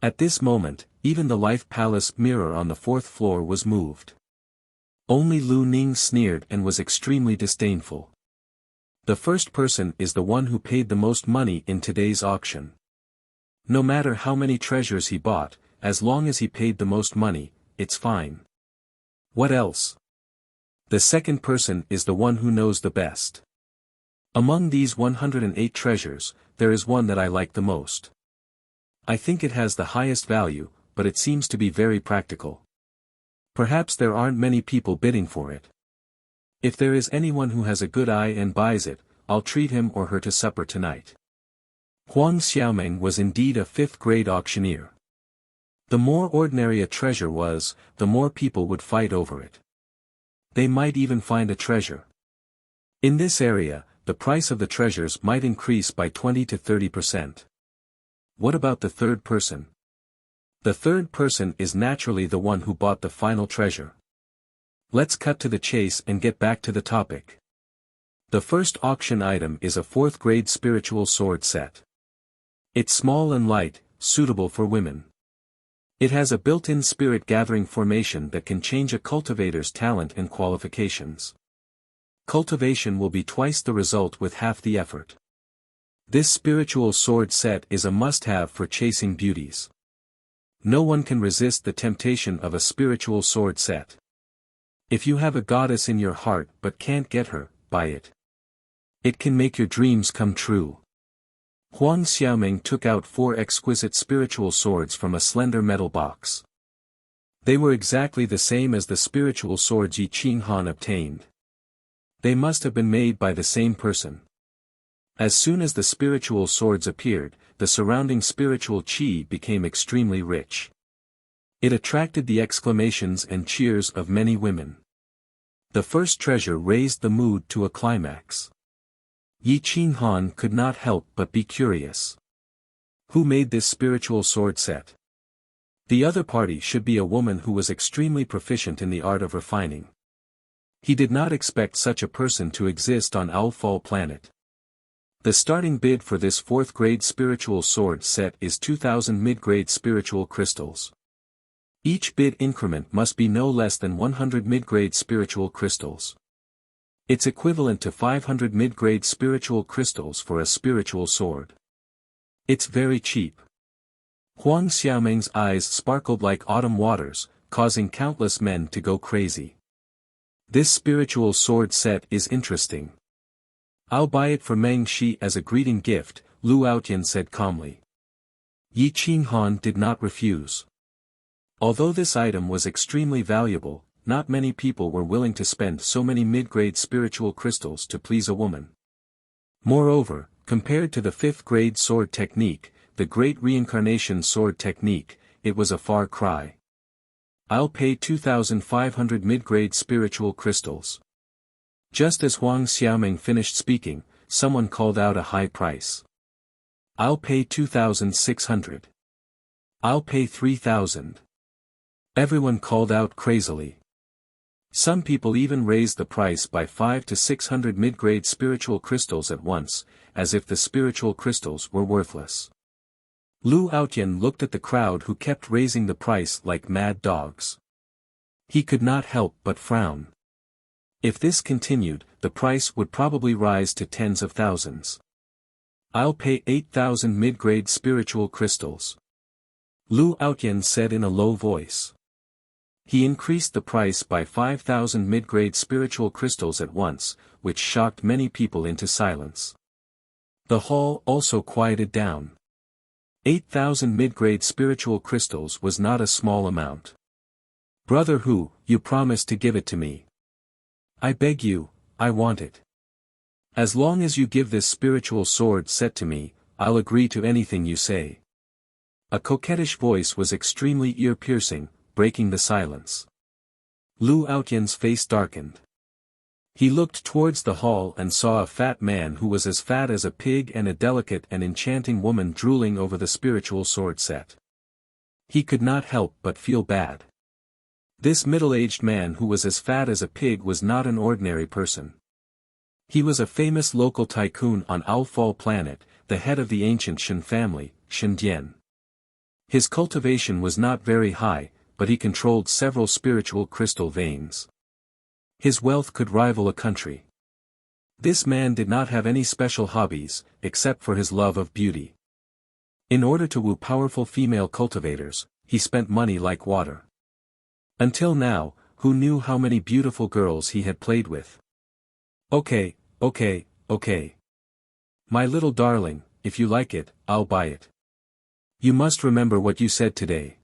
At this moment, even the Life Palace mirror on the 4th floor was moved. Only Lu Ning sneered and was extremely disdainful. The first person is the one who paid the most money in today's auction. No matter how many treasures he bought, as long as he paid the most money, it's fine. What else? The second person is the one who knows the best. Among these 108 treasures, there is one that I like the most. I think it has the highest value, but it seems to be very practical. Perhaps there aren't many people bidding for it. If there is anyone who has a good eye and buys it, I'll treat him or her to supper tonight. Huang Xiaoming was indeed a 5th grade auctioneer. The more ordinary a treasure was, the more people would fight over it. They might even find a treasure. In this area, the price of the treasures might increase by 20 to 30%. What about the third person? The third person is naturally the one who bought the final treasure. Let's cut to the chase and get back to the topic. The first auction item is a 4th grade spiritual sword set. It's small and light, suitable for women. It has a built-in spirit-gathering formation that can change a cultivator's talent and qualifications. Cultivation will be twice the result with half the effort. This spiritual sword set is a must-have for chasing beauties. No one can resist the temptation of a spiritual sword set. If you have a goddess in your heart but can't get her, buy it. It can make your dreams come true. Huang Xiaoming took out 4 exquisite spiritual swords from a slender metal box. They were exactly the same as the spiritual swords Yi Qinghan obtained. They must have been made by the same person. As soon as the spiritual swords appeared, the surrounding spiritual qi became extremely rich. It attracted the exclamations and cheers of many women. The first treasure raised the mood to a climax. Yi Qinghan could not help but be curious. Who made this spiritual sword set? The other party should be a woman who was extremely proficient in the art of refining. He did not expect such a person to exist on Owlfall planet. The starting bid for this 4th grade spiritual sword set is 2,000 mid-grade spiritual crystals. Each bid increment must be no less than 100 mid-grade spiritual crystals. It's equivalent to 500 mid-grade spiritual crystals for a spiritual sword. It's very cheap. Huang Xiaoming's eyes sparkled like autumn waters, causing countless men to go crazy. This spiritual sword set is interesting. I'll buy it for Meng Shi as a greeting gift, Lu Outyan said calmly. Yi Qinghan did not refuse. Although this item was extremely valuable, not many people were willing to spend so many mid-grade spiritual crystals to please a woman. Moreover, compared to the 5th grade sword technique, the Great Reincarnation sword technique, it was a far cry. I'll pay 2,500 mid-grade spiritual crystals. Just as Huang Xiaoming finished speaking, someone called out a high price. I'll pay 2,600. I'll pay 3,000. Everyone called out crazily. Some people even raised the price by 500 to 600 mid-grade spiritual crystals at once, as if the spiritual crystals were worthless. Lu Outyan looked at the crowd who kept raising the price like mad dogs. He could not help but frown. If this continued, the price would probably rise to tens of thousands. I'll pay 8,000 mid-grade spiritual crystals. Lu Outyan said in a low voice. He increased the price by 5,000 mid-grade spiritual crystals at once, which shocked many people into silence. The hall also quieted down. 8,000 mid-grade spiritual crystals was not a small amount. Brother Hu, you promised to give it to me. I beg you, I want it. As long as you give this spiritual sword set to me, I'll agree to anything you say. A coquettish voice was extremely ear-piercing, breaking the silence. Lu Outyan's face darkened. He looked towards the hall and saw a fat man who was as fat as a pig and a delicate and enchanting woman drooling over the spiritual sword set. He could not help but feel bad. This middle-aged man who was as fat as a pig was not an ordinary person. He was a famous local tycoon on Owlfall Planet, the head of the ancient Shen family, Shen Dian. His cultivation was not very high, but he controlled several spiritual crystal veins. His wealth could rival a country. This man did not have any special hobbies, except for his love of beauty. In order to woo powerful female cultivators, he spent money like water. Until now, who knew how many beautiful girls he had played with? Okay. My little darling, if you like it, I'll buy it. You must remember what you said today.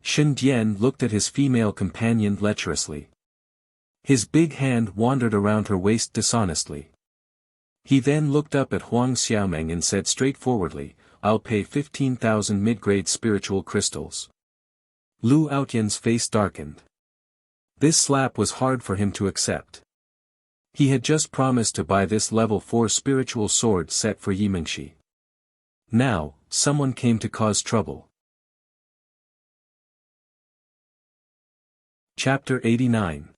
Shen Dian looked at his female companion lecherously. His big hand wandered around her waist dishonestly. He then looked up at Huang Xiaoming and said straightforwardly, I'll pay 15,000 mid-grade spiritual crystals. Lu Outyan's face darkened. This slap was hard for him to accept. He had just promised to buy this level 4 spiritual sword set for Yimengshi. Now, someone came to cause trouble. Chapter 89.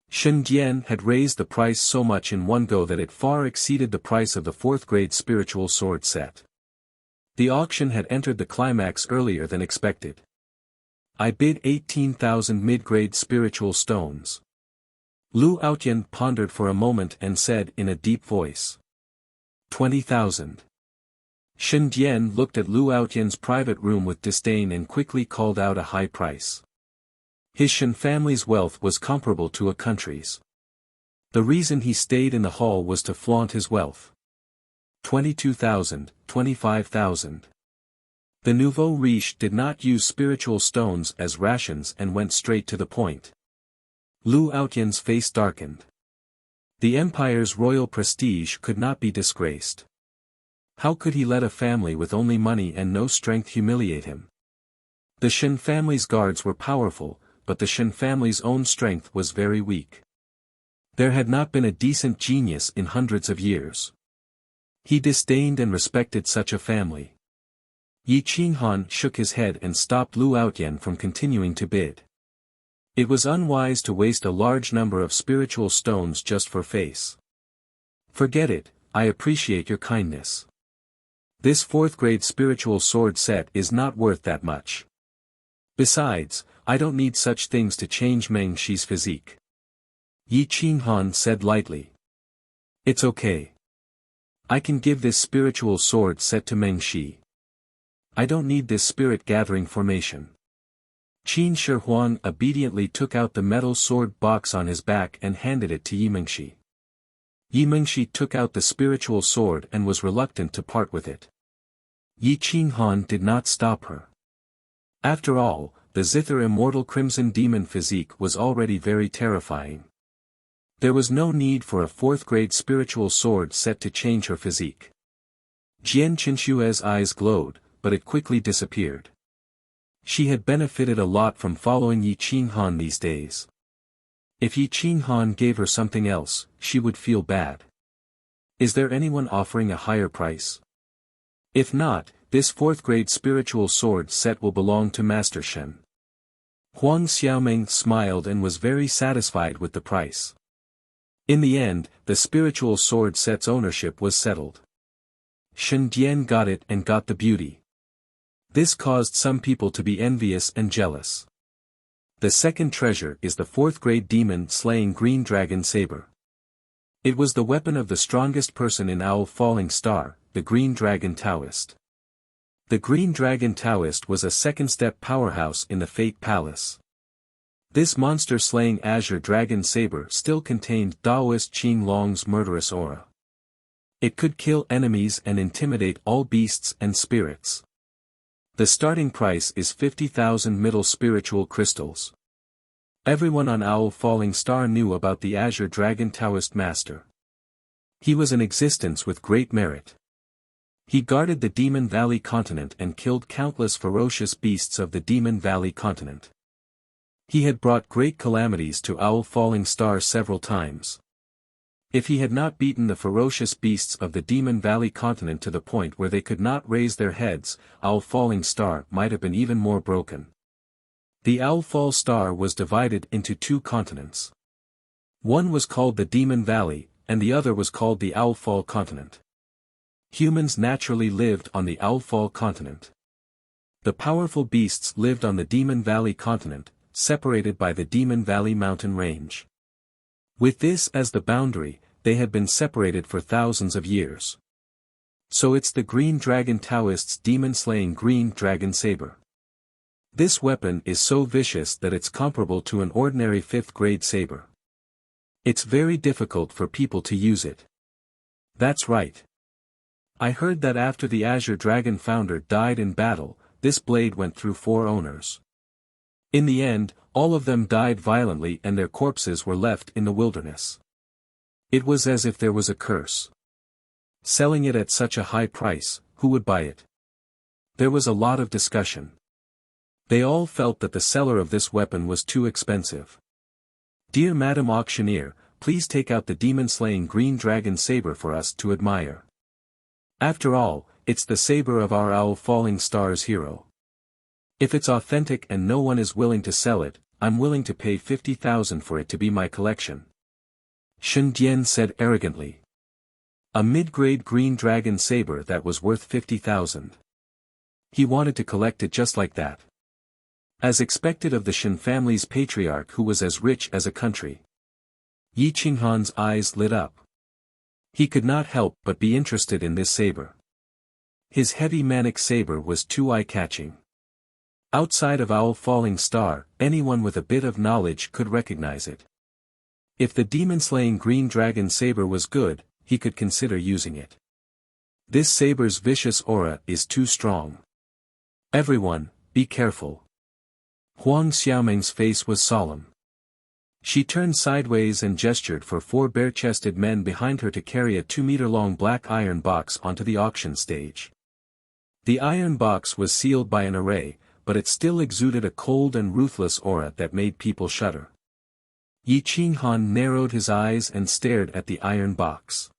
Shen Dian had raised the price so much in one go that it far exceeded the price of the 4th grade spiritual sword set. The auction had entered the climax earlier than expected. I bid 18,000 mid-grade spiritual stones. Lu Outyan pondered for a moment and said in a deep voice. 20,000. Shen Dian looked at Lu Outyan's private room with disdain and quickly called out a high price. His Shen family's wealth was comparable to a country's. The reason he stayed in the hall was to flaunt his wealth. 22,000, 25,000. The nouveau riche did not use spiritual stones as rations and went straight to the point. Lu Outyan's face darkened. The empire's royal prestige could not be disgraced. How could he let a family with only money and no strength humiliate him? The Shen family's guards were powerful, but the Shen family's own strength was very weak. There had not been a decent genius in hundreds of years. He disdained and respected such a family. Yi Qinghan shook his head and stopped Lu Outyan from continuing to bid. It was unwise to waste a large number of spiritual stones just for face. Forget it, I appreciate your kindness. This 4th grade spiritual sword set is not worth that much. Besides, I don't need such things to change Meng Shi's physique. Yi Qinghan said lightly. It's okay. I can give this spiritual sword set to Meng Shi. I don't need this spirit gathering formation. Qin Shi Huang obediently took out the metal sword box on his back and handed it to Yimengshi. Yimengshi took out the spiritual sword and was reluctant to part with it. Yi Qinghan did not stop her. After all, the zither immortal crimson demon physique was already very terrifying. There was no need for a fourth-grade spiritual sword set to change her physique. Jian Qinshue's eyes glowed, but it quickly disappeared. She had benefited a lot from following Yi Qinghan these days. If Yi Qinghan gave her something else, she would feel bad. Is there anyone offering a higher price? If not, this fourth-grade spiritual sword set will belong to Master Shen. Huang Xiaoming smiled and was very satisfied with the price. In the end, the spiritual sword set's ownership was settled. Shen Dian got it and got the beauty. This caused some people to be envious and jealous. The second treasure is the fourth-grade demon-slaying green dragon saber. It was the weapon of the strongest person in Owl Falling Star, the Green Dragon Taoist. The Green Dragon Taoist was a second-step powerhouse in the Fate Palace. This monster-slaying azure dragon saber still contained Daoist Qing Long's murderous aura. It could kill enemies and intimidate all beasts and spirits. The starting price is 50,000 middle spiritual crystals. Everyone on Owl Falling Star knew about the Azure Dragon Taoist Master. He was in existence with great merit. He guarded the Demon Valley continent and killed countless ferocious beasts of the Demon Valley continent. He had brought great calamities to Owl Falling Star several times. If he had not beaten the ferocious beasts of the Demon Valley continent to the point where they could not raise their heads, Owl Falling Star might have been even more broken. The Owl Fall Star was divided into two continents. One was called the Demon Valley, and the other was called the Owl Fall continent. Humans naturally lived on the Owl Fall continent. The powerful beasts lived on the Demon Valley continent, separated by the Demon Valley mountain range. With this as the boundary, they had been separated for thousands of years. So it's the Green Dragon Taoist's demon-slaying green dragon saber. This weapon is so vicious that it's comparable to an ordinary fifth-grade saber. It's very difficult for people to use it. That's right. I heard that after the Azure Dragon founder died in battle, this blade went through 4 owners. In the end, all of them died violently and their corpses were left in the wilderness. It was as if there was a curse. Selling it at such a high price, who would buy it? There was a lot of discussion. They all felt that the seller of this weapon was too expensive. Dear Madam Auctioneer, please take out the demon-slaying green dragon saber for us to admire. After all, it's the saber of our Owl Falling Star's hero. If it's authentic and no one is willing to sell it, I'm willing to pay 50,000 for it to be my collection. Shen Dian said arrogantly. A mid-grade green dragon saber that was worth 50,000. He wanted to collect it just like that. As expected of the Shen family's patriarch who was as rich as a country. Yi Qinghan's eyes lit up. He could not help but be interested in this saber. His heavy manic saber was too eye-catching. Outside of Owl Falling Star, anyone with a bit of knowledge could recognize it. If the demon-slaying green dragon saber was good, he could consider using it. This saber's vicious aura is too strong. Everyone, be careful. Huang Xiaoming's face was solemn. She turned sideways and gestured for 4 bare-chested men behind her to carry a 2-meter-long black iron box onto the auction stage. The iron box was sealed by an array, but it still exuded a cold and ruthless aura that made people shudder. Yi Qinghan narrowed his eyes and stared at the iron box.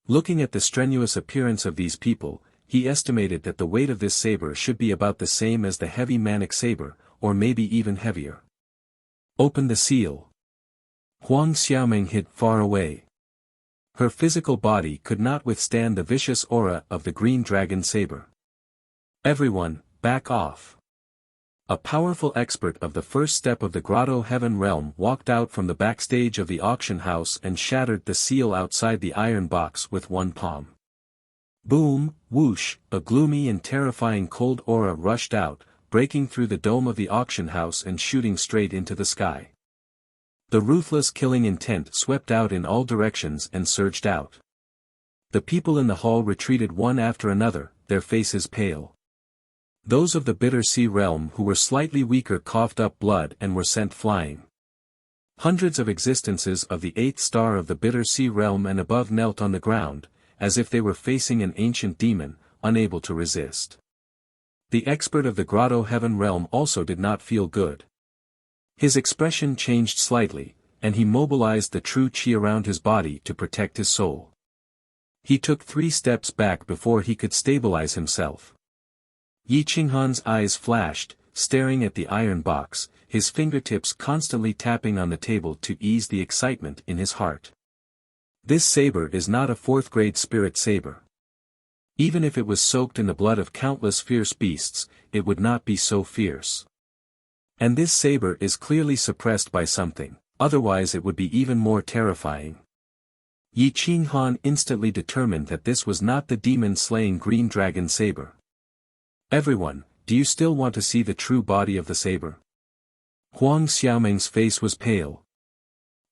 Looking at the strenuous appearance of these people, he estimated that the weight of this saber should be about the same as the heavy manic saber, or maybe even heavier. Open the seal. Huang Xiaoming hid far away. Her physical body could not withstand the vicious aura of the green dragon saber. Everyone, back off. A powerful expert of the first step of the Grotto Heaven realm walked out from the backstage of the auction house and shattered the seal outside the iron box with one palm. Boom, whoosh, a gloomy and terrifying cold aura rushed out, breaking through the dome of the auction house and shooting straight into the sky. The ruthless killing intent swept out in all directions and surged out. The people in the hall retreated one after another, their faces pale. Those of the Bitter Sea realm who were slightly weaker coughed up blood and were sent flying. Hundreds of existences of the 8th star of the Bitter Sea realm and above knelt on the ground, as if they were facing an ancient demon, unable to resist. The expert of the Grotto Heaven realm also did not feel good. His expression changed slightly, and he mobilized the true chi around his body to protect his soul. He took 3 steps back before he could stabilize himself. Yi Qinghan's eyes flashed, staring at the iron box, his fingertips constantly tapping on the table to ease the excitement in his heart. This saber is not a 4th-grade spirit saber. Even if it was soaked in the blood of countless fierce beasts, it would not be so fierce. And this saber is clearly suppressed by something, otherwise it would be even more terrifying. Yi Qinghan instantly determined that this was not the demon-slaying green dragon saber. Everyone, do you still want to see the true body of the saber? Huang Xiaoming's face was pale.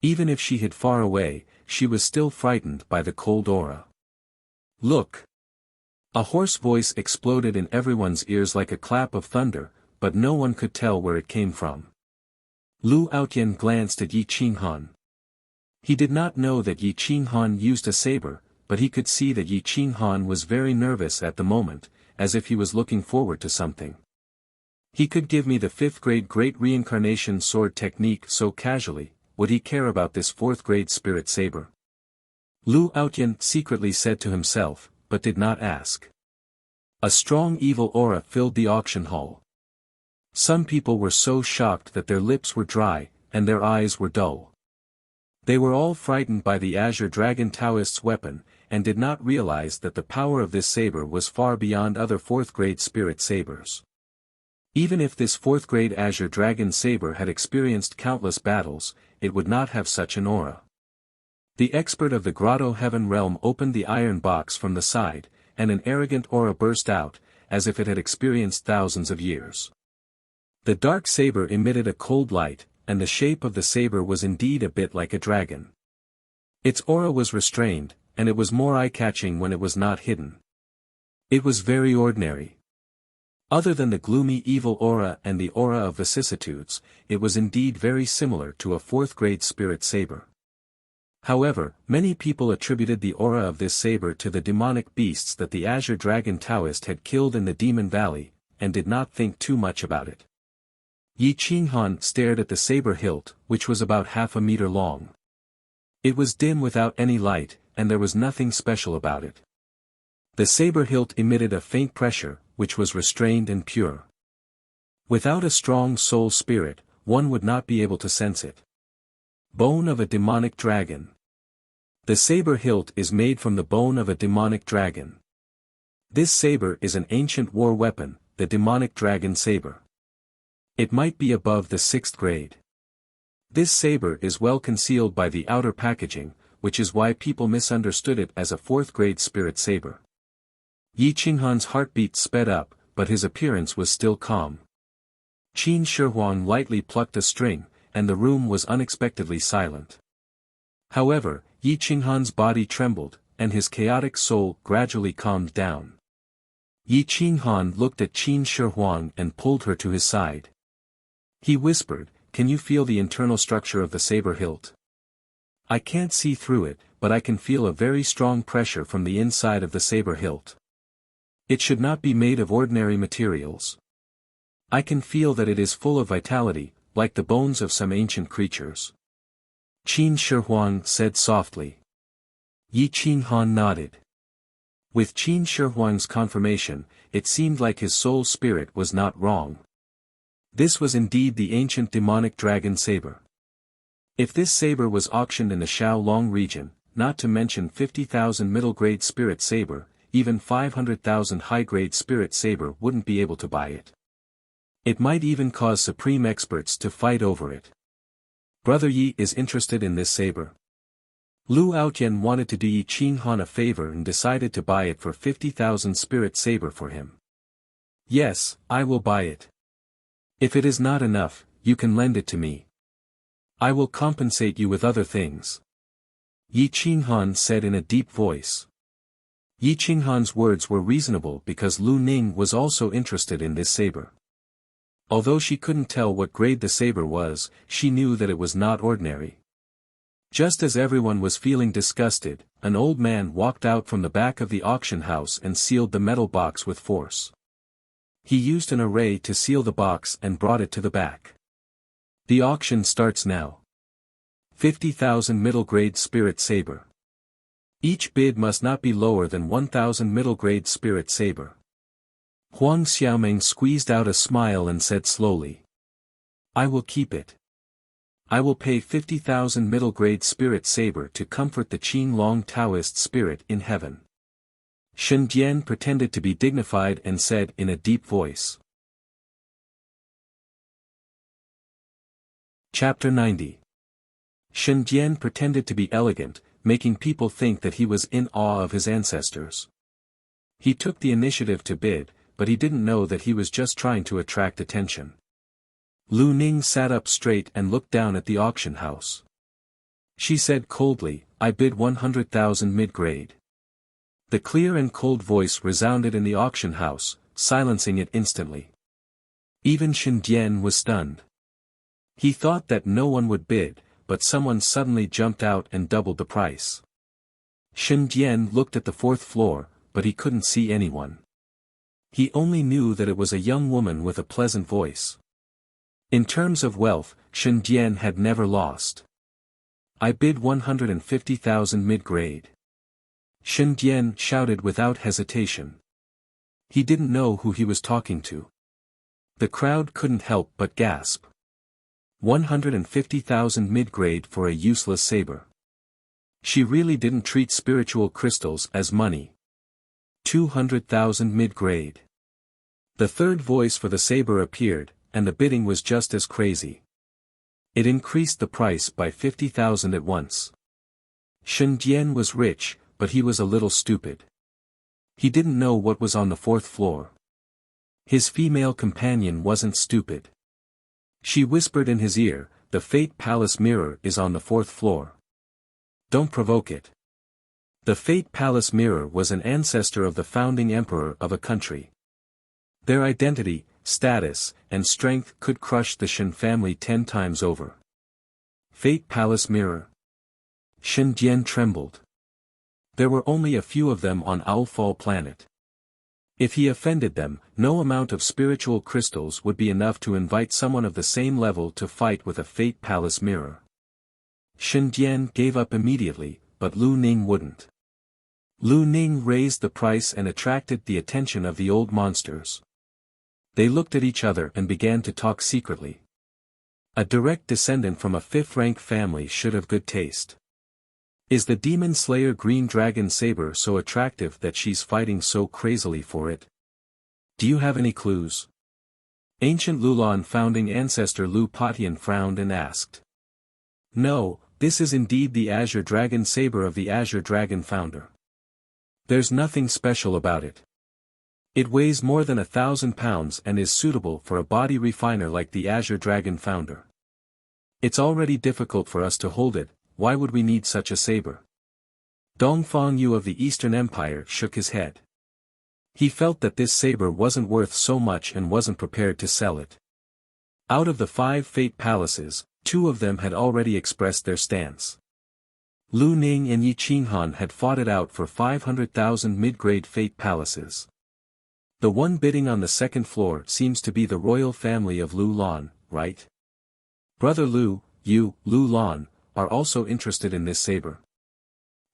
Even if she hid far away, she was still frightened by the cold aura. Look! A hoarse voice exploded in everyone's ears like a clap of thunder, but no one could tell where it came from. Lu Outyan glanced at Yi Qinghan. He did not know that Yi Qinghan used a saber, but he could see that Yi Qinghan was very nervous at the moment, as if he was looking forward to something. He could give me the 5th-grade Great Reincarnation Sword technique so casually, would he care about this 4th-grade spirit saber? Lu Outyan secretly said to himself, but did not ask. A strong evil aura filled the auction hall. Some people were so shocked that their lips were dry, and their eyes were dull. They were all frightened by the Azure Dragon Taoist's weapon, and did not realize that the power of this saber was far beyond other 4th-grade spirit sabers. Even if this 4th-grade Azure Dragon saber had experienced countless battles, it would not have such an aura. The expert of the Grotto Heaven realm opened the iron box from the side, and an arrogant aura burst out, as if it had experienced thousands of years. The dark saber emitted a cold light, and the shape of the saber was indeed a bit like a dragon. Its aura was restrained, and it was more eye-catching when it was not hidden. It was very ordinary. Other than the gloomy evil aura and the aura of vicissitudes, it was indeed very similar to a 4th-grade spirit saber. However, many people attributed the aura of this saber to the demonic beasts that the Azure Dragon Taoist had killed in the Demon Valley, and did not think too much about it. Yi Qinghan stared at the saber hilt, which was about half a meter long. It was dim without any light, and there was nothing special about it. The saber hilt emitted a faint pressure, which was restrained and pure. Without a strong soul spirit, one would not be able to sense it. Bone of a demonic dragon. The saber hilt is made from the bone of a demonic dragon. This saber is an ancient war weapon, the demonic dragon saber. It might be above the 6th grade. This saber is well concealed by the outer packaging, which is why people misunderstood it as a 4th-grade spirit saber. Yi Qinghan's heartbeat sped up, but his appearance was still calm. Qin Shihuang lightly plucked a string, and the room was unexpectedly silent. However, Yi Qinghan's body trembled, and his chaotic soul gradually calmed down. Yi Qinghan looked at Qin Shihuang and pulled her to his side. He whispered, "Can you feel the internal structure of the saber hilt? I can't see through it, but I can feel a very strong pressure from the inside of the saber hilt. It should not be made of ordinary materials. I can feel that it is full of vitality, like the bones of some ancient creatures." Qin Shihuang said softly. Yi Qinghan nodded. With Qin Shihuang's confirmation, it seemed like his soul spirit was not wrong. This was indeed the ancient demonic dragon saber. If this saber was auctioned in the Xiaolong region, not to mention 50,000 middle-grade spirit saber, even 500,000 high-grade spirit saber wouldn't be able to buy it. It might even cause supreme experts to fight over it. Brother Yi is interested in this saber. Lu Outyan wanted to do Yi Qinghan a favor and decided to buy it for 50,000 spirit saber for him. Yes, I will buy it. If it is not enough, you can lend it to me. I will compensate you with other things. Yi Qinghan said in a deep voice. Yi Qinghan's words were reasonable because Lu Ning was also interested in this saber. Although she couldn't tell what grade the saber was, she knew that it was not ordinary. Just as everyone was feeling disgusted, an old man walked out from the back of the auction house and sealed the metal box with force. He used an array to seal the box and brought it to the back. The auction starts now. 50,000 middle-grade spirit saber. Each bid must not be lower than 1,000 middle-grade spirit saber. Huang Xiaoming squeezed out a smile and said slowly. I will keep it. I will pay 50,000 middle-grade spirit saber to comfort the Qin Long Taoist spirit in heaven. Shen Jian pretended to be dignified and said in a deep voice. Chapter 90. Shen Jian pretended to be elegant, making people think that he was in awe of his ancestors. He took the initiative to bid, but he didn't know that he was just trying to attract attention. Lu Ning sat up straight and looked down at the auction house. She said coldly, I bid 100,000 mid-grade. The clear and cold voice resounded in the auction house, silencing it instantly. Even Shen Jian was stunned. He thought that no one would bid, but someone suddenly jumped out and doubled the price. Shen Jian looked at the fourth floor, but he couldn't see anyone. He only knew that it was a young woman with a pleasant voice. In terms of wealth, Shen Jian had never lost. I bid 150,000 mid-grade. Shen Jian shouted without hesitation. He didn't know who he was talking to. The crowd couldn't help but gasp. 150,000 mid-grade for a useless saber. She really didn't treat spiritual crystals as money. 200,000 mid-grade. The third voice for the saber appeared, and the bidding was just as crazy. It increased the price by 50,000 at once. Shen Jian was rich, but he was a little stupid. He didn't know what was on the fourth floor. His female companion wasn't stupid. She whispered in his ear, the Fate Palace mirror is on the fourth floor. Don't provoke it. The Fate Palace mirror was an ancestor of the founding emperor of a country. Their identity, status, and strength could crush the Shen family 10 times over. Fate Palace mirror. Shen Jian trembled. There were only a few of them on Owlfall planet. If he offended them, no amount of spiritual crystals would be enough to invite someone of the same level to fight with a Fate Palace mirror. Shen Jian gave up immediately, but Lu Ning wouldn't. Lu Ning raised the price and attracted the attention of the old monsters. They looked at each other and began to talk secretly. A direct descendant from a fifth-rank family should have good taste. Is the Demon Slayer Green Dragon Saber so attractive that she's fighting so crazily for it? Do you have any clues? Ancient Lulan founding ancestor Lu Patian frowned and asked. No, this is indeed the Azure Dragon Saber of the Azure Dragon founder. There's nothing special about it. It weighs more than 1,000 pounds and is suitable for a body refiner like the Azure Dragon founder. It's already difficult for us to hold it, why would we need such a saber? Dongfang Yu of the Eastern Empire shook his head. He felt that this saber wasn't worth so much and wasn't prepared to sell it. Out of the 5 Fate Palaces, 2 of them had already expressed their stance. Lu Ning and Yi Qinghan had fought it out for 500,000 mid-grade Fate Palaces. The one bidding on the second floor seems to be the royal family of Lu Lan, right? Brother Lu, you, Lu Lan, are also interested in this saber.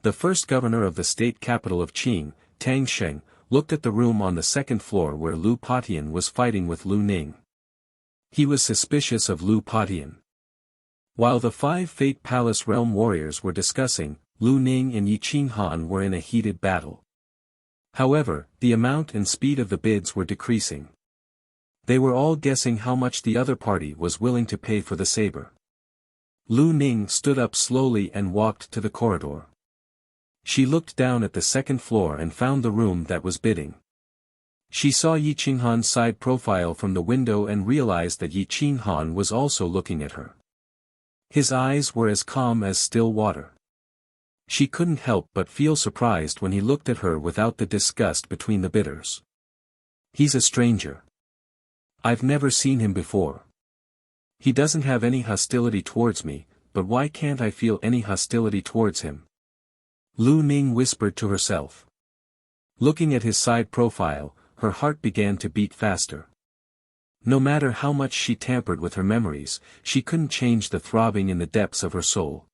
The first governor of the state capital of Qing, Tang Sheng, looked at the room on the second floor where Lu Patian was fighting with Lu Ning. He was suspicious of Lu Patian. While the 5 Fate Palace realm warriors were discussing, Lu Ning and Yi Qinghan were in a heated battle. However, the amount and speed of the bids were decreasing. They were all guessing how much the other party was willing to pay for the saber. Lu Ning stood up slowly and walked to the corridor. She looked down at the second floor and found the room that was bidding. She saw Yi Qinghan's side profile from the window and realized that Yi Qinghan was also looking at her. His eyes were as calm as still water. She couldn't help but feel surprised when he looked at her without the disgust between the bidders. He's a stranger. I've never seen him before. He doesn't have any hostility towards me, but why can't I feel any hostility towards him? Lu Ning whispered to herself. Looking at his side profile, her heart began to beat faster. No matter how much she tampered with her memories, she couldn't change the throbbing in the depths of her soul.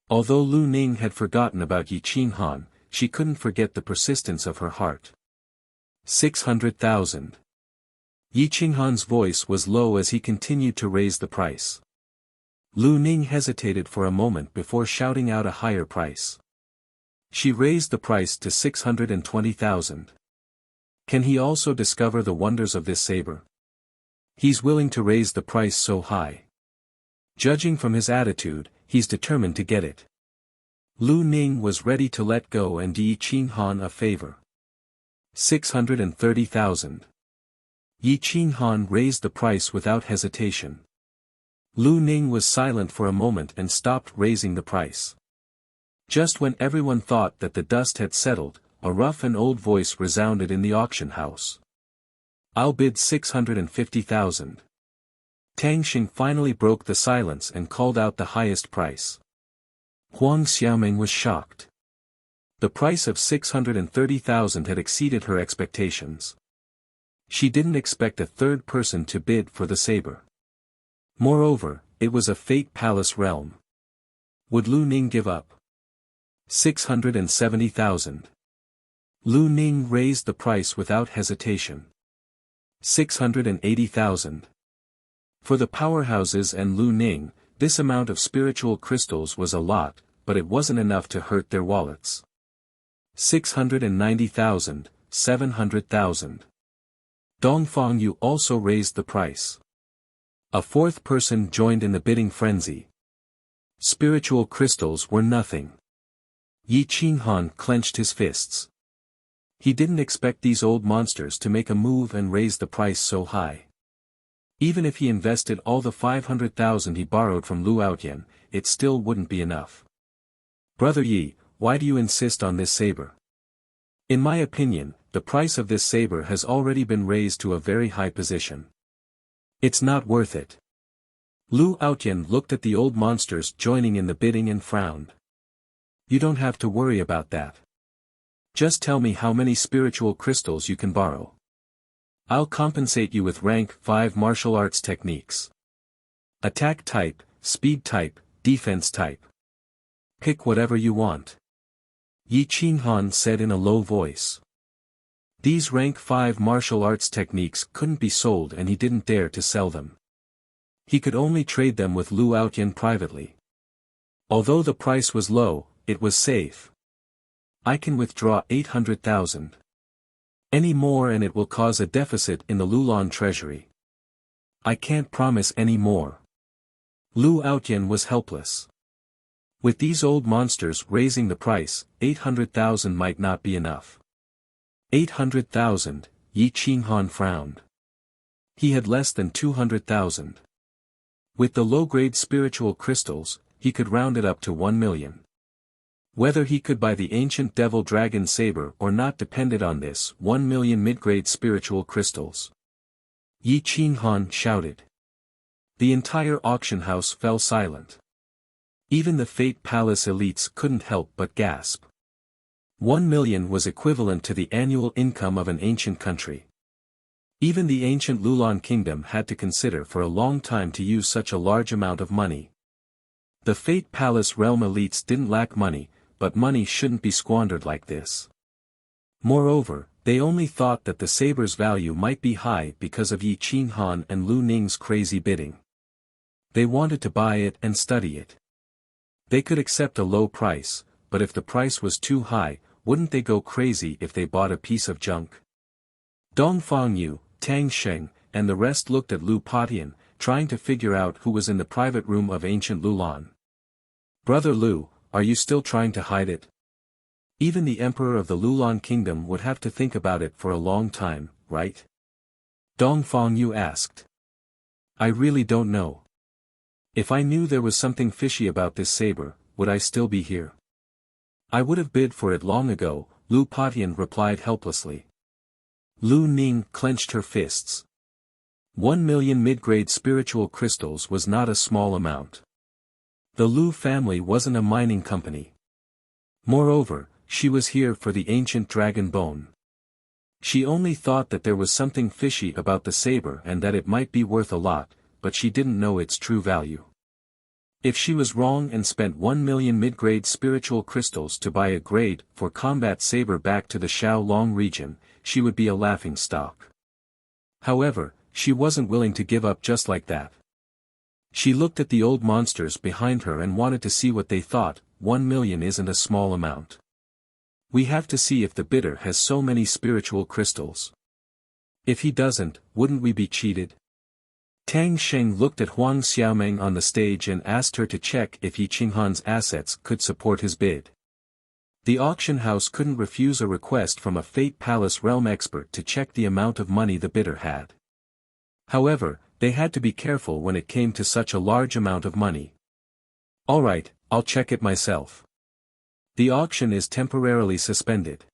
Although Lu Ning had forgotten about Yi Qinghan, she couldn't forget the persistence of her heart. 600,000. Yi Qinghan's voice was low as he continued to raise the price. Lu Ning hesitated for a moment before shouting out a higher price. She raised the price to 620,000. Can he also discover the wonders of this saber? He's willing to raise the price so high. Judging from his attitude, he's determined to get it. Lu Ning was ready to let go and do Yi Qinghan a favor. 630,000. Yi Qinghan raised the price without hesitation. Lu Ning was silent for a moment and stopped raising the price. Just when everyone thought that the dust had settled, a rough and old voice resounded in the auction house. I'll bid 650,000. Tang Xing finally broke the silence and called out the highest price. Huang Xiaoming was shocked. The price of 630,000 had exceeded her expectations. She didn't expect a third person to bid for the saber. Moreover, it was a fate palace realm. Would Lu Ning give up? 670,000. Lu Ning raised the price without hesitation. 680,000. For the powerhouses and Lu Ning, this amount of spiritual crystals was a lot, but it wasn't enough to hurt their wallets. 690,000, 700,000. Dongfang Yu also raised the price. A fourth person joined in the bidding frenzy. Spiritual crystals were nothing. Yi Qinghan clenched his fists. He didn't expect these old monsters to make a move and raise the price so high. Even if he invested all the 500,000 he borrowed from Lu Outyan, it still wouldn't be enough. Brother Yi, why do you insist on this saber? In my opinion, the price of this saber has already been raised to a very high position. It's not worth it. Lu Outyan looked at the old monsters joining in the bidding and frowned. You don't have to worry about that. Just tell me how many spiritual crystals you can borrow. I'll compensate you with rank 5 martial arts techniques. Attack type, speed type, defense type. Pick whatever you want. Yi Qinghan said in a low voice. These rank 5 martial arts techniques couldn't be sold and he didn't dare to sell them. He could only trade them with Lu Outyan privately. Although the price was low, it was safe. I can withdraw 800,000. Any more and it will cause a deficit in the Lulan treasury. I can't promise any more. Lu Outyan was helpless. With these old monsters raising the price, 800,000 might not be enough. 800,000, Yi Qinghan frowned. He had less than 200,000. With the low-grade spiritual crystals, he could round it up to 1 million. Whether he could buy the ancient devil dragon saber or not depended on this 1 million mid-grade spiritual crystals. Yi Qinghan shouted. The entire auction house fell silent. Even the Fate Palace elites couldn't help but gasp. 1 million was equivalent to the annual income of an ancient country. Even the ancient Lulan kingdom had to consider for a long time to use such a large amount of money. The Fate Palace realm elites didn't lack money, but money shouldn't be squandered like this. Moreover, they only thought that the saber's value might be high because of Yi Qinghan and Lu Ning's crazy bidding. They wanted to buy it and study it. They could accept a low price, but if the price was too high, wouldn't they go crazy if they bought a piece of junk? Dongfang Yu, Tang Sheng, and the rest looked at Lu Patian, trying to figure out who was in the private room of ancient Lulan. Brother Lu, are you still trying to hide it? Even the emperor of the Lulan kingdom would have to think about it for a long time, right? Dongfang Yu asked. I really don't know. If I knew there was something fishy about this saber, would I still be here? I would have bid for it long ago, Lu Patian replied helplessly. Lu Ning clenched her fists. 1 million mid-grade spiritual crystals was not a small amount. The Lu family wasn't a mining company. Moreover, she was here for the ancient dragon bone. She only thought that there was something fishy about the saber and that it might be worth a lot, but she didn't know its true value. If she was wrong and spent 1 million mid-grade spiritual crystals to buy a grade for combat saber back to the Xiaolong region, she would be a laughingstock. However, she wasn't willing to give up just like that. She looked at the old monsters behind her and wanted to see what they thought. 1 million isn't a small amount. We have to see if the bidder has so many spiritual crystals. If he doesn't, wouldn't we be cheated? Tang Sheng looked at Huang Xiaomeng on the stage and asked her to check if Yi Qinghan's assets could support his bid. The auction house couldn't refuse a request from a Fate Palace realm expert to check the amount of money the bidder had. However, they had to be careful when it came to such a large amount of money. Alright, I'll check it myself. The auction is temporarily suspended.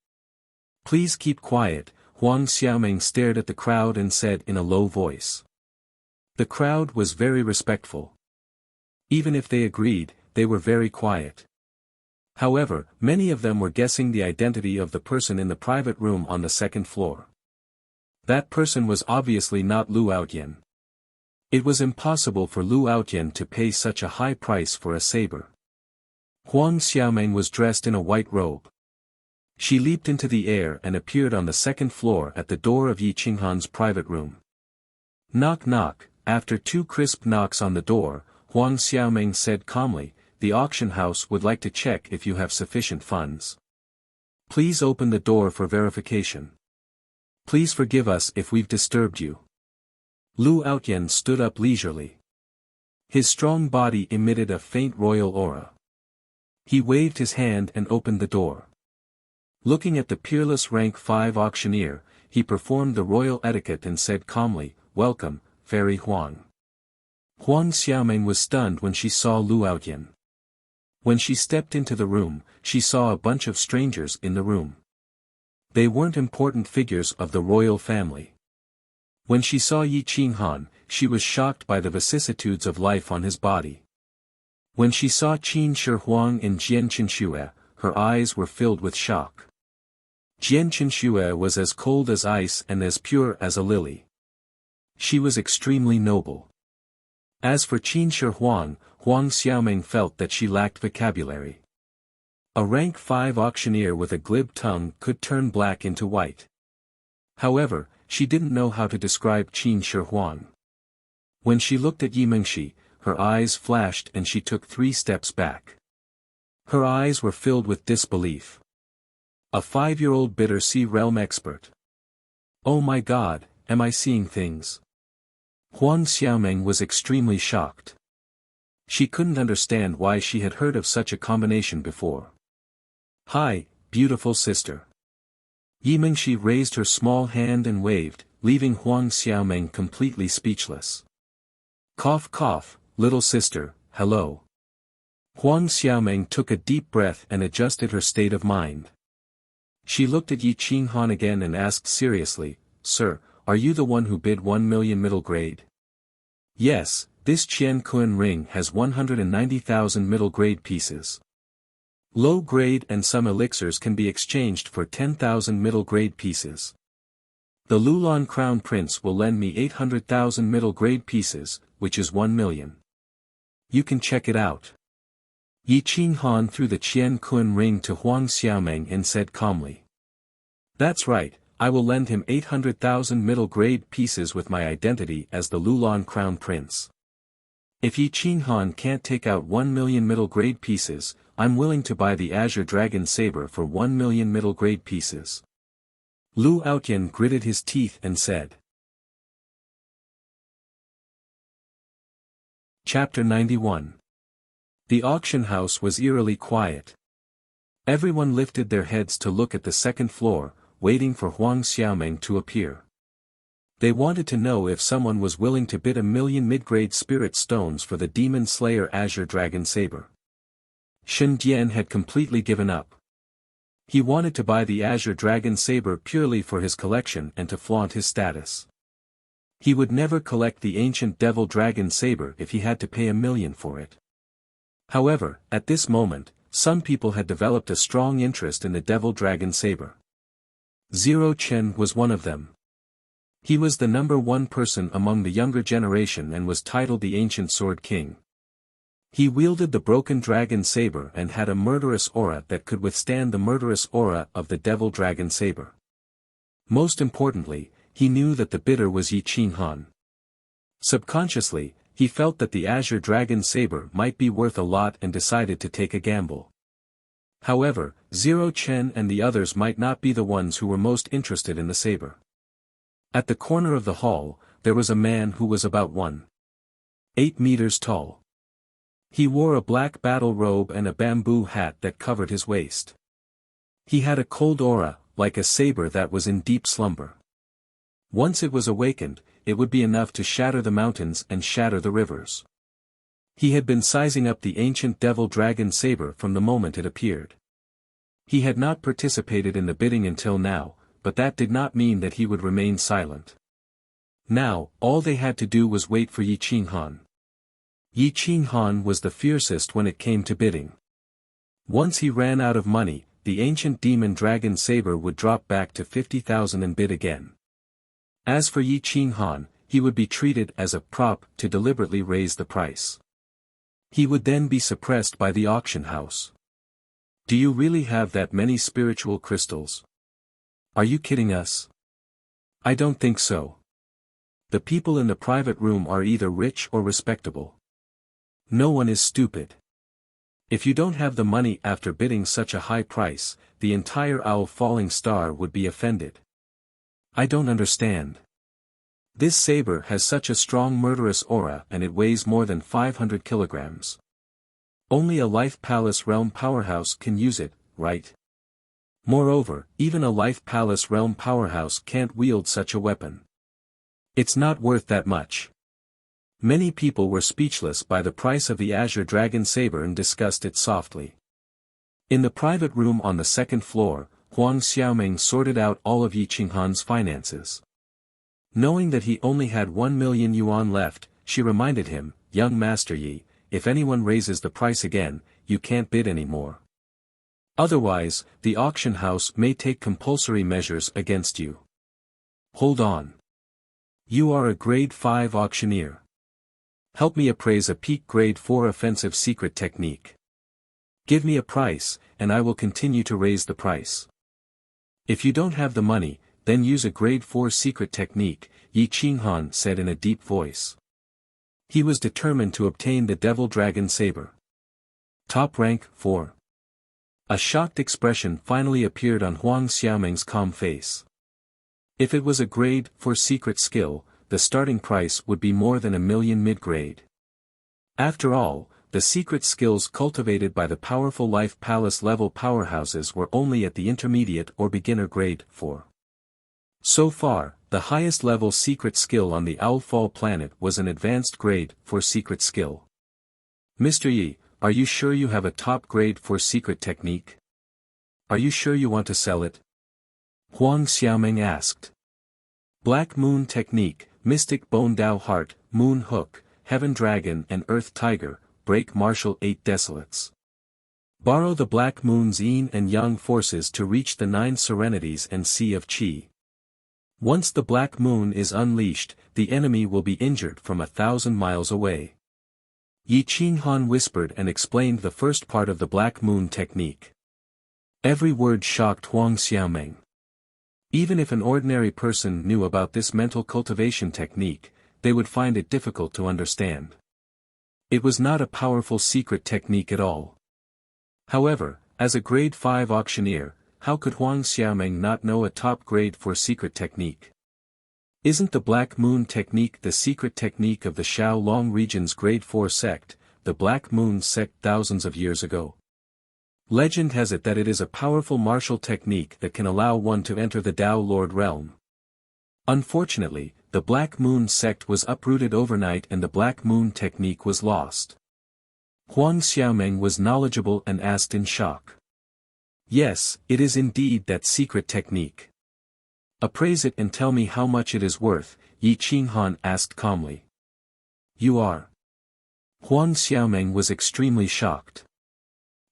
Please keep quiet, Huang Xiaomeng stared at the crowd and said in a low voice. The crowd was very respectful. Even if they agreed, they were very quiet. However, many of them were guessing the identity of the person in the private room on the second floor. That person was obviously not Lu Outyen. It was impossible for Lu Outyen to pay such a high price for a saber. Huang Xiaomeng was dressed in a white robe. She leaped into the air and appeared on the second floor at the door of Yi Qinghan's private room. Knock knock, after 2 crisp knocks on the door, Huang Xiaomeng said calmly, the auction house would like to check if you have sufficient funds. Please open the door for verification. Please forgive us if we've disturbed you. Lu Outyen stood up leisurely. His strong body emitted a faint royal aura. He waved his hand and opened the door. Looking at the peerless rank 5 auctioneer, he performed the royal etiquette and said calmly, Welcome, Fairy Huang. Huang Xiaomeng was stunned when she saw Lu Outyen. When she stepped into the room, she saw a bunch of strangers in the room. They weren't important figures of the royal family. When she saw Yi Qinghan, she was shocked by the vicissitudes of life on his body. When she saw Qin Shi Huang and Jian Qinxue, her eyes were filled with shock. Jian Qinxue was as cold as ice and as pure as a lily. She was extremely noble. As for Qin Shi Huang, Huang Xiaomeng felt that she lacked vocabulary. A rank 5 auctioneer with a glib tongue could turn black into white. However, she didn't know how to describe Qin Shi Huang. When she looked at Yi Mengxi, her eyes flashed and she took 3 steps back. Her eyes were filled with disbelief. A 5-year-old bidder sea realm expert. Oh my God, am I seeing things? Huang Xiaomeng was extremely shocked. She couldn't understand why she had heard of such a combination before. Hi, beautiful sister. Yi Mengxi raised her small hand and waved, leaving Huang Xiaomeng completely speechless. Cough cough, little sister, hello. Huang Xiaomeng took a deep breath and adjusted her state of mind. She looked at Yi Qinghan again and asked seriously, Sir, are you the one who bid 1 million middle grade? Yes, this Qian Kun ring has 190,000 middle grade pieces. Low grade and some elixirs can be exchanged for 10,000 middle grade pieces. The Lulan Crown Prince will lend me 800,000 middle grade pieces, which is 1 million. You can check it out. Yi Qinghan threw the Qian Kun ring to Huang Xiaomeng and said calmly. That's right, I will lend him 800,000 middle grade pieces with my identity as the Lulan Crown Prince. If Yi Qinghan can't take out 1 million middle grade pieces, I'm willing to buy the Azure Dragon Saber for 1 million middle grade pieces. Lu Outyen gritted his teeth and said. Chapter 91. The auction house was eerily quiet. Everyone lifted their heads to look at the second floor, waiting for Huang Xiaomeng to appear. They wanted to know if someone was willing to bid 1,000,000 mid-grade spirit stones for the Demon Slayer Azure Dragon Saber. Shen Dian had completely given up. He wanted to buy the Azure Dragon Saber purely for his collection and to flaunt his status. He would never collect the ancient Devil Dragon Saber if he had to pay 1,000,000 for it. However, at this moment, some people had developed a strong interest in the Devil Dragon Saber. Zero Chen was one of them. He was the #1 person among the younger generation and was titled the Ancient Sword King. He wielded the broken dragon saber and had a murderous aura that could withstand the murderous aura of the Devil Dragon Saber. Most importantly, he knew that the bidder was Yi Qinghan. Subconsciously, he felt that the Azure Dragon Saber might be worth a lot and decided to take a gamble. However, Zero Chen and the others might not be the ones who were most interested in the saber. At the corner of the hall, there was a man who was about 1.8 meters tall. He wore a black battle robe and a bamboo hat that covered his waist. He had a cold aura, like a saber that was in deep slumber. Once it was awakened, it would be enough to shatter the mountains and shatter the rivers. He had been sizing up the ancient Devil Dragon Saber from the moment it appeared. He had not participated in the bidding until now, but that did not mean that he would remain silent. Now, all they had to do was wait for Yi Qinghan. Yi Qinghan was the fiercest when it came to bidding. Once he ran out of money, the ancient demon dragon saber would drop back to 50,000 and bid again. As for Yi Qinghan, he would be treated as a prop to deliberately raise the price. He would then be suppressed by the auction house. Do you really have that many spiritual crystals? Are you kidding us? I don't think so. The people in the private room are either rich or respectable. No one is stupid. If you don't have the money after bidding such a high price, the entire Owl Falling Star would be offended. I don't understand. This saber has such a strong murderous aura and it weighs more than 500 kilograms. Only a Life Palace Realm powerhouse can use it, right? Moreover, even a Life Palace Realm powerhouse can't wield such a weapon. It's not worth that much. Many people were speechless by the price of the Azure Dragon Saber and discussed it softly. In the private room on the second floor, Huang Xiaomeng sorted out all of Yi Qinghan's finances. Knowing that he only had 1,000,000 yuan left, she reminded him, "Young Master Yi, if anyone raises the price again, you can't bid anymore. Otherwise, the auction house may take compulsory measures against you. Hold on. You are a grade 5 auctioneer. Help me appraise a peak grade 4 offensive secret technique. Give me a price, and I will continue to raise the price. If you don't have the money, then use a grade 4 secret technique," Yi Qinghan said in a deep voice. He was determined to obtain the Devil Dragon Saber. Top rank 4. A shocked expression finally appeared on Huang Xiaomeng's calm face. If it was a grade 4 secret skill, the starting price would be more than 1,000,000 mid-grade. After all, the secret skills cultivated by the powerful Life Palace level powerhouses were only at the intermediate or beginner grade 4. So far, the highest level secret skill on the Owlfall planet was an advanced grade 4 secret skill. Mr. Yi, are you sure you have a top grade 4 secret technique? Are you sure you want to sell it? Huang Xiaomeng asked. Black Moon Technique, Mystic Bone Dao Heart, Moon Hook, Heaven Dragon and Earth Tiger, Break Martial 8 Desolates. Borrow the Black Moon's yin and yang forces to reach the 9 Serenities and Sea of Qi. Once the Black Moon is unleashed, the enemy will be injured from 1,000 miles away. Yi Qinghan whispered and explained the first part of the Black Moon technique. Every word shocked Huang Xiaomeng. Even if an ordinary person knew about this mental cultivation technique, they would find it difficult to understand. It was not a powerful secret technique at all. However, as a grade 5 auctioneer, how could Huang Xiaomeng not know a top grade 4 secret technique? Isn't the Black Moon technique the secret technique of the Shaolong region's grade 4 sect, the Black Moon sect thousands of years ago? Legend has it that it is a powerful martial technique that can allow one to enter the Tao Lord realm. Unfortunately, the Black Moon sect was uprooted overnight and the Black Moon technique was lost. Huang Xiaomeng was knowledgeable and asked in shock. Yes, it is indeed that secret technique. Appraise it and tell me how much it is worth, Yi Qinghan asked calmly. You are. Huang Xiaomeng was extremely shocked.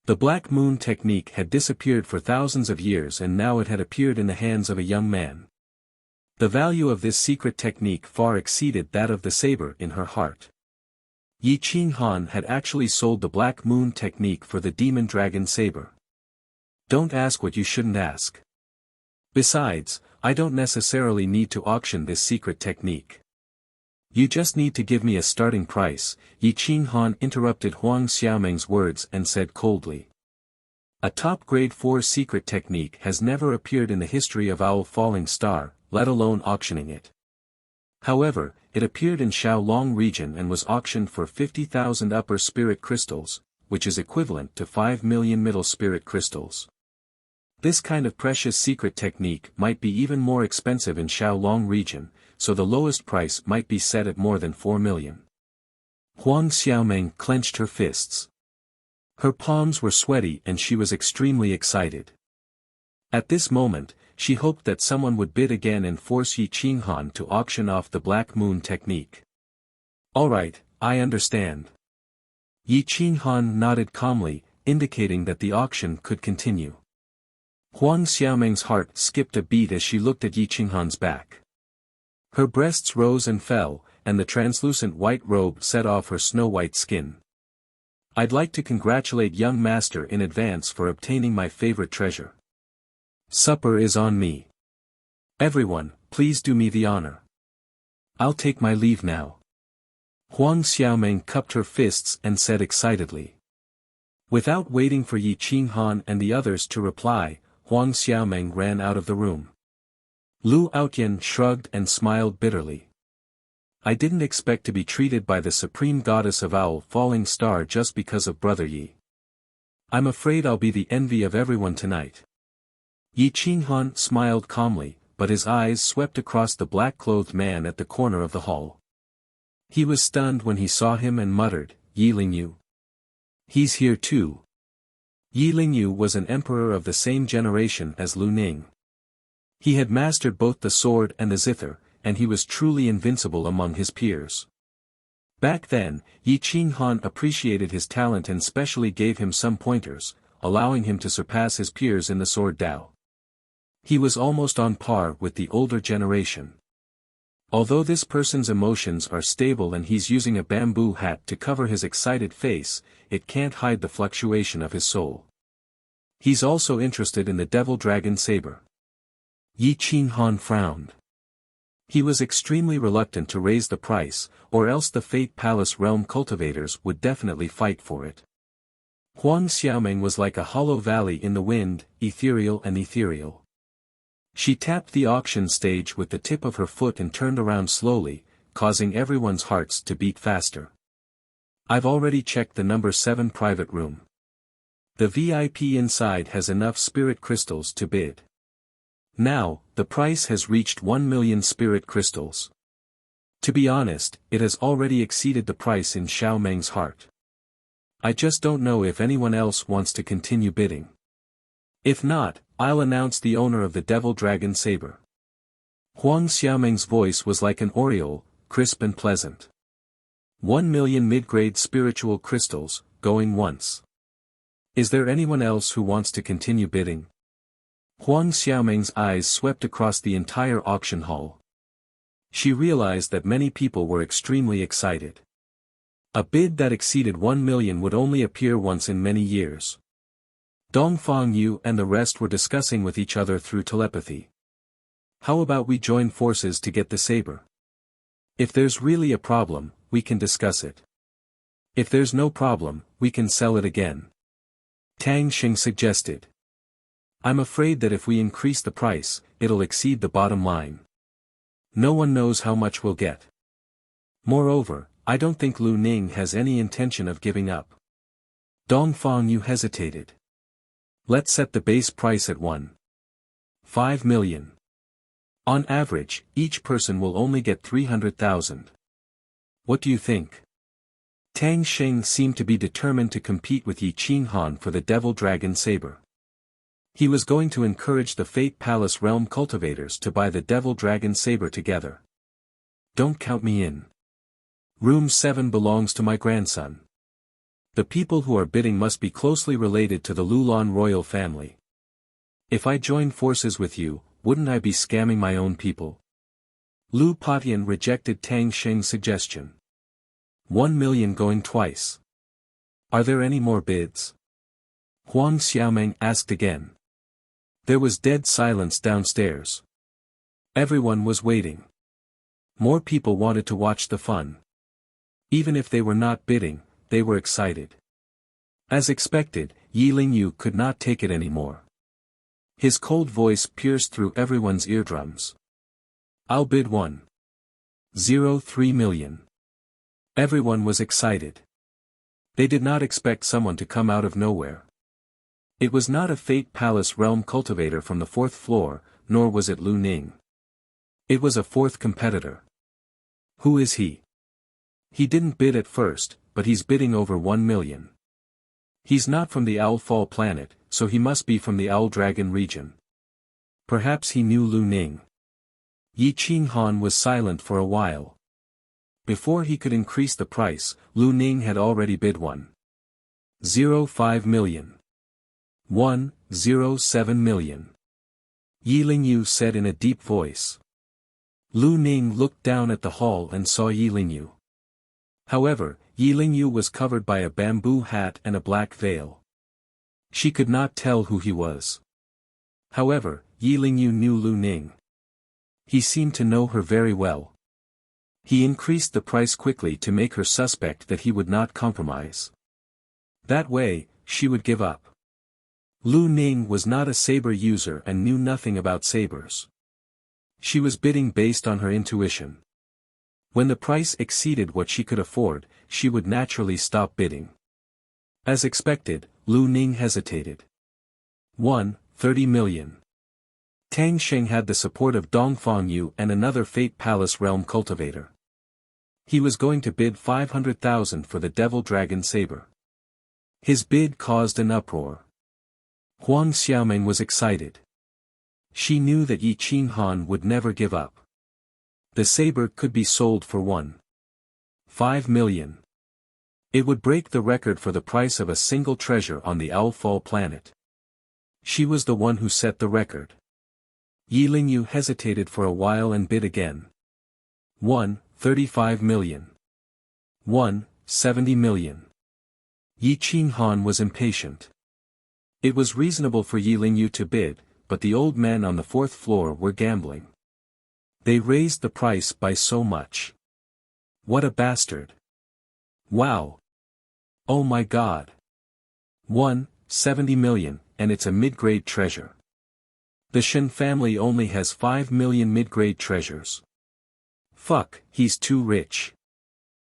The Black Moon technique had disappeared for thousands of years and now it had appeared in the hands of a young man. The value of this secret technique far exceeded that of the saber in her heart. Yi Qinghan had actually sold the Black Moon technique for the Demon Dragon saber. Don't ask what you shouldn't ask. Besides, I don't necessarily need to auction this secret technique. You just need to give me a starting price, Yi Qinghan interrupted Huang Xiaomeng's words and said coldly. A top grade 4 secret technique has never appeared in the history of Owl Falling Star, let alone auctioning it. However, it appeared in Xiaolong region and was auctioned for 50,000 upper spirit crystals, which is equivalent to 5 million middle spirit crystals. This kind of precious secret technique might be even more expensive in Xiaolong region, so the lowest price might be set at more than 4 million. Huang Xiaomeng clenched her fists. Her palms were sweaty and she was extremely excited. At this moment, she hoped that someone would bid again and force Yi Qinghan to auction off the Black Moon technique. Alright, I understand. Yi Qinghan nodded calmly, indicating that the auction could continue. Huang Xiaomeng's heart skipped a beat as she looked at Yi Qinghan's back. Her breasts rose and fell, and the translucent white robe set off her snow-white skin. I'd like to congratulate young master in advance for obtaining my favorite treasure. Supper is on me. Everyone, please do me the honor. I'll take my leave now. Huang Xiaomeng cupped her fists and said excitedly. Without waiting for Yi Qinghan and the others to reply, Huang Xiaomeng ran out of the room. Lu Outyan shrugged and smiled bitterly. I didn't expect to be treated by the supreme goddess of Owl Falling Star just because of Brother Yi. I'm afraid I'll be the envy of everyone tonight. Yi Qinghan smiled calmly, but his eyes swept across the black-clothed man at the corner of the hall. He was stunned when he saw him and muttered, Yi Lingyu. He's here too. Yi Lingyu was an emperor of the same generation as Lu Ning. He had mastered both the sword and the zither, and he was truly invincible among his peers. Back then, Yi Qinghan appreciated his talent and specially gave him some pointers, allowing him to surpass his peers in the sword Dao. He was almost on par with the older generation. Although this person's emotions are stable and he's using a bamboo hat to cover his excited face, it can't hide the fluctuation of his soul. He's also interested in the Devil Dragon Saber. Yi Qinghan frowned. He was extremely reluctant to raise the price, or else the Fate Palace realm cultivators would definitely fight for it. Huang Xiaomeng was like a hollow valley in the wind, ethereal and ethereal. She tapped the auction stage with the tip of her foot and turned around slowly, causing everyone's hearts to beat faster. I've already checked the number 7 private room. The VIP inside has enough spirit crystals to bid. Now, the price has reached 1 million spirit crystals. To be honest, it has already exceeded the price in Xiaomeng's heart. I just don't know if anyone else wants to continue bidding. If not, I'll announce the owner of the Devil Dragon Saber. Huang Xiaomeng's voice was like an aureole, crisp and pleasant. 1 million mid-grade spiritual crystals, going once. Is there anyone else who wants to continue bidding? Huang Xiaomeng's eyes swept across the entire auction hall. She realized that many people were extremely excited. A bid that exceeded 1 million would only appear once in many years. Dongfang Yu and the rest were discussing with each other through telepathy. How about we join forces to get the saber? If there's really a problem, we can discuss it. If there's no problem, we can sell it again. Tang Xing suggested. I'm afraid that if we increase the price, it'll exceed the bottom line. No one knows how much we'll get. Moreover, I don't think Lu Ning has any intention of giving up. Dongfang Yu hesitated. Let's set the base price at 1.5 million. On average, each person will only get 300,000. What do you think? Tang Sheng seemed to be determined to compete with Yi Qinghan for the Devil Dragon Saber. He was going to encourage the Fate Palace Realm cultivators to buy the Devil Dragon Saber together. Don't count me in. Room 7 belongs to my grandson. The people who are bidding must be closely related to the Lulan royal family. If I join forces with you, wouldn't I be scamming my own people? Lu Patian rejected Tang Sheng's suggestion. 1 million going twice. Are there any more bids? Huang Xiaomeng asked again. There was dead silence downstairs. Everyone was waiting. More people wanted to watch the fun. Even if they were not bidding, they were excited. As expected, Yi Lingyu could not take it anymore. His cold voice pierced through everyone's eardrums. I'll bid 1.03 million. Everyone was excited. They did not expect someone to come out of nowhere. It was not a Fate Palace Realm cultivator from the 4th floor, nor was it Lu Ning. It was a 4th competitor. Who is he? He didn't bid at first, but he's bidding over 1 million. He's not from the Owl Fall planet, so he must be from the Owl Dragon region. Perhaps he knew Lu Ning. Yi Qinghan was silent for a while. Before he could increase the price, Lu Ning had already bid 1.05 million. 1.07 million. Yi Lingyu said in a deep voice. Lu Ning looked down at the hall and saw Yi Lingyu. However, Yi Lingyu was covered by a bamboo hat and a black veil. She could not tell who he was. However, Yi Lingyu knew Lu Ning. He seemed to know her very well. He increased the price quickly to make her suspect that he would not compromise. That way, she would give up. Lu Ning was not a saber user and knew nothing about sabers. She was bidding based on her intuition. When the price exceeded what she could afford, she would naturally stop bidding. As expected, Lu Ning hesitated. 1.30 million. Tang Sheng had the support of Dongfang Yu and another Fate Palace Realm cultivator. He was going to bid 500,000 for the Devil Dragon Saber. His bid caused an uproar. Huang Xiaomeng was excited. She knew that Yi Qinghan would never give up. The saber could be sold for 1.5 million. It would break the record for the price of a single treasure on the Owl Fall planet. She was the one who set the record. Yi Lingyu hesitated for a while and bid again. 1.35 million. 1.70 million. Yi Qinghan was impatient. It was reasonable for Yi Lingyu to bid, but the old men on the 4th floor were gambling. They raised the price by so much. What a bastard. Wow. Oh my god. 1.70 million, and it's a mid-grade treasure. The Shen family only has 5 million mid-grade treasures. Fuck, he's too rich.